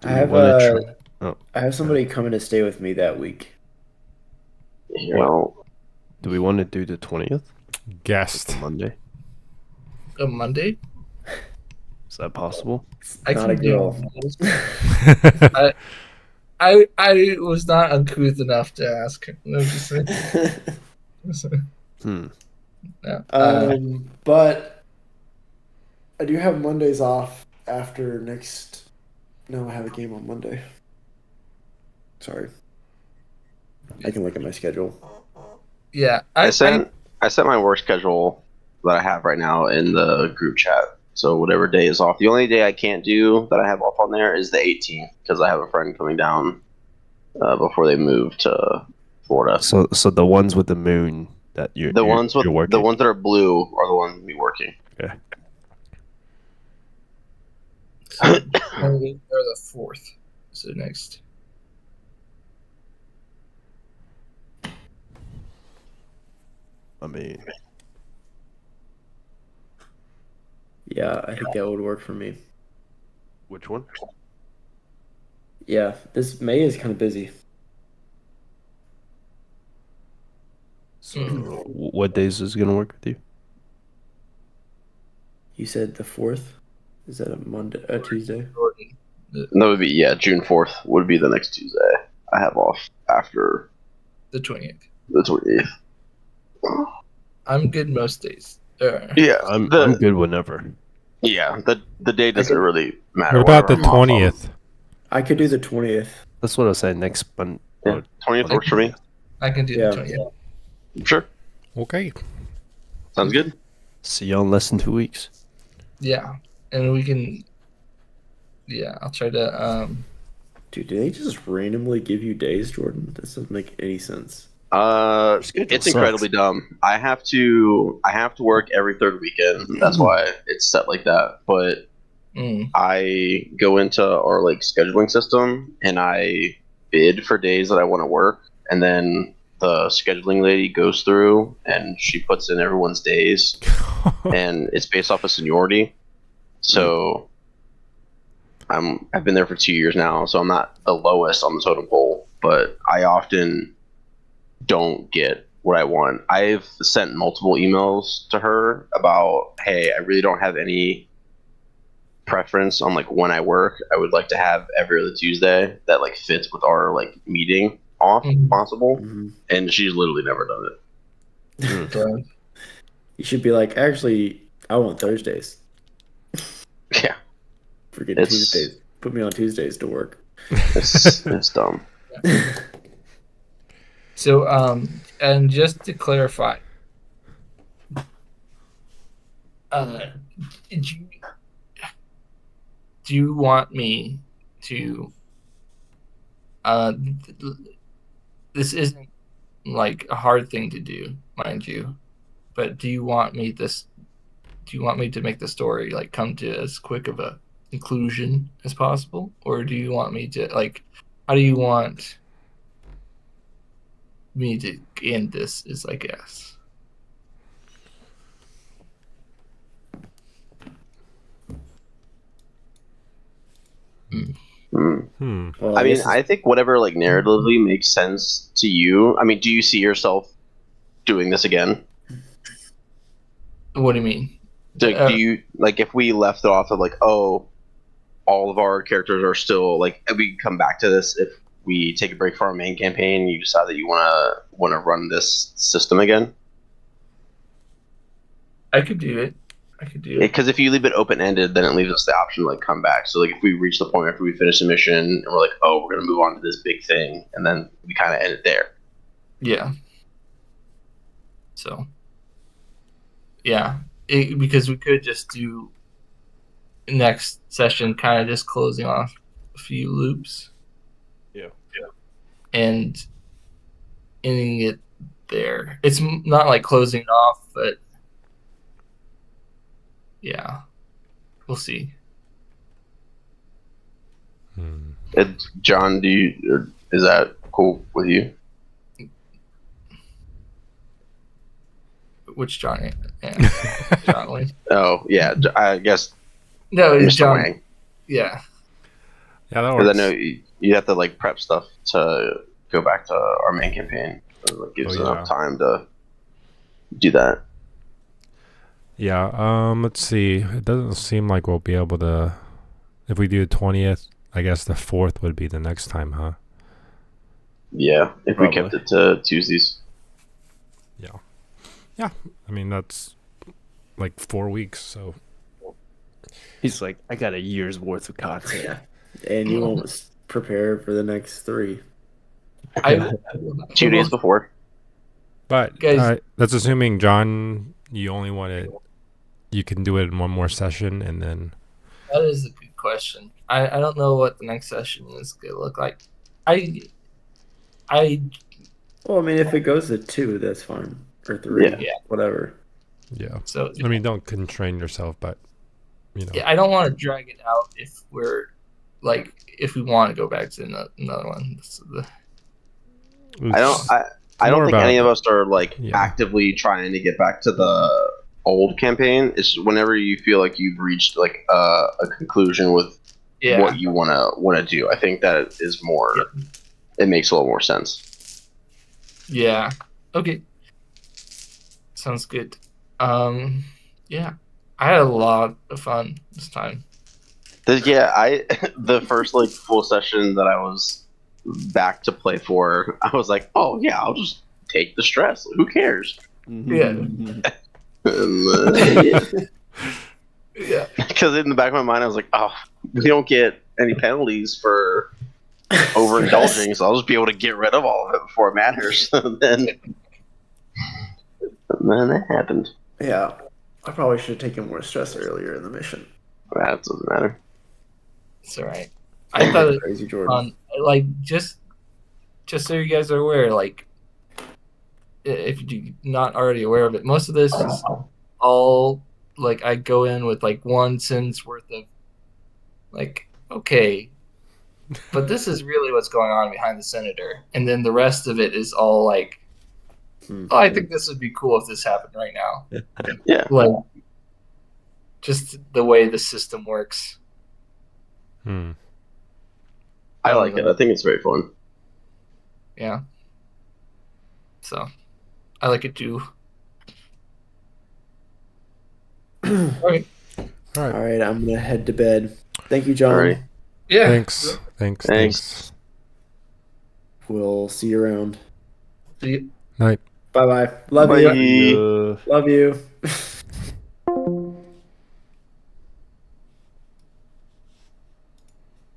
Do I we have wanna try- I have somebody coming to stay with me that week. You What? know, Do we want to do the 20th? Guest. Monday? A Monday? Is that possible? I Not can a do girl. Mondays. I was not uncouth enough to ask. No, just yeah. But I do have Mondays off after next. No, I have a game on Monday. Sorry. I can look at my schedule. Yeah, I sent my work schedule that I have right now in the group chat. So whatever day is off. The only day I can't do that I have off on there is the 18th because I have a friend coming down before they move to Florida. So the ones with the moon that you're The ones with you're working. the ones that are blue are the ones me working. Yeah. Monday or the 4th. So next. I mean, Yeah, I think that would work for me. which one? Yeah, this May is kind of busy. So, what days is gonna work with you? You said the 4th? Is that a Monday, a Tuesday? That would be June 4th would be the next Tuesday. I have off after The 20th. the 28th. I'm good most days. Yeah, I'm good whenever. Yeah, the day doesn't really matter. What about the whenever I'm off on. 20th? I could do the 20th. That's what I was saying. Next month. Yeah, 20th works for me. I can do Yeah. the 20th. Sure, Okay. sounds good. See y'all in less than 2 weeks. Yeah, and we can. Yeah, I'll try to. Dude, do they just randomly give you days, Jordan? This doesn't make any sense. schedule It's sucks. incredibly dumb. I have to work every third weekend. That's why it's set like that. But I go into our like scheduling system and I bid for days that I want to work, and then the scheduling lady goes through and she puts in everyone's days, and it's based off of seniority. So I've been there for 2 years now, so I'm not the lowest on the totem pole, but I often don't get what I want. I've sent multiple emails to her about, hey, I really don't have any preference on like when I work. I would like to have every other Tuesday that like fits with our like meeting off if possible. And she's literally never done it. You should be like, actually, I want Thursdays. Yeah. Forget Tuesdays. Put me on Tuesdays to work. It's dumb. So, and just to clarify, do you want me to? This isn't like a hard thing to do, mind you, but do you want me to make the story like come to as quick of a conclusion as possible, or do you want me to like? How do you want me to end this? Is I guess. Well, I mean, I think whatever like narratively makes sense to you. I mean, do you see yourself doing this again? What do you mean? Do you like if we left it off of like, oh, all of our characters are still like, and we come back to this if we take a break from our main campaign and you decide that you want to run this system again? I could do it. Because if you leave it open ended, then it leaves us the option to like come back. So like if we reach the point after we finish the mission and we're like, oh, we're gonna move on to this big thing, and then we kind of end it there. Yeah. So. Yeah, because we could just do next session, kind of just closing off a few loops. Yeah. And ending it there. It's not like closing it off, but yeah, we'll see. John, is that cool with you? Which John? John Wayne? Oh yeah, I guess. No, it's Mr. John. Wang. Yeah. Yeah, that Because works. I know you have to like prep stuff to go back to our main campaign. So it gives enough time to do that. Yeah, let's see. It doesn't seem like we'll be able to. If we do the 20th, I guess the 4th would be the next time, huh? Yeah, if Probably. we kept it to Tuesdays. Yeah, I mean, that's like 4 weeks, so. He's like, I got a year's worth of content. And you won't prepare for the next 3. 2 days before. But Guys- that's assuming, John, you only want it. You can do it in one more session, and then. That is a good question. I don't know what the next session is going to look like. I Well, I mean, if it goes to 2, that's fine. Or 3, Yeah. whatever. Yeah. so I mean, don't constrain yourself, but, you know. yeah, I don't want to drag it out if we're like if we want to go back to another one. I don't more think about- any of us are like Yeah. actively trying to get back to the old campaign. It's whenever you feel like you've reached like a conclusion with Yeah. what you want to do. I think that is more. It makes a little more sense. Yeah. Okay. Sounds good. Yeah, I had a lot of fun this time. The first like full session that I was back to play for, I was like, oh yeah, I'll just take the stress. Who cares? Yeah. Yeah. Yeah. Because in the back of my mind, I was like, oh, we don't get any penalties for overindulging, so I'll just be able to get rid of all of it before it matters. And then that happened. Yeah, I probably should have taken more stress earlier in the mission. That doesn't matter. It's all right. I thought it Crazy was Jordan. fun. Like just so you guys are aware, like if you're not already aware of it, most of this is all like I go in with like one sentence worth of like, okay, but this is really what's going on behind the senator, and then the rest of it is all like, oh, I think this would be cool if this happened right now. Yeah. Like just the way the system works. I like it. I think it's very fun. Yeah. So I like it too. All right. All right, I'm gonna head to bed. Thank you, John. All right. Yeah. Thanks. We'll see you around. See you. Night. Bye bye. Love Bye. you. Love you.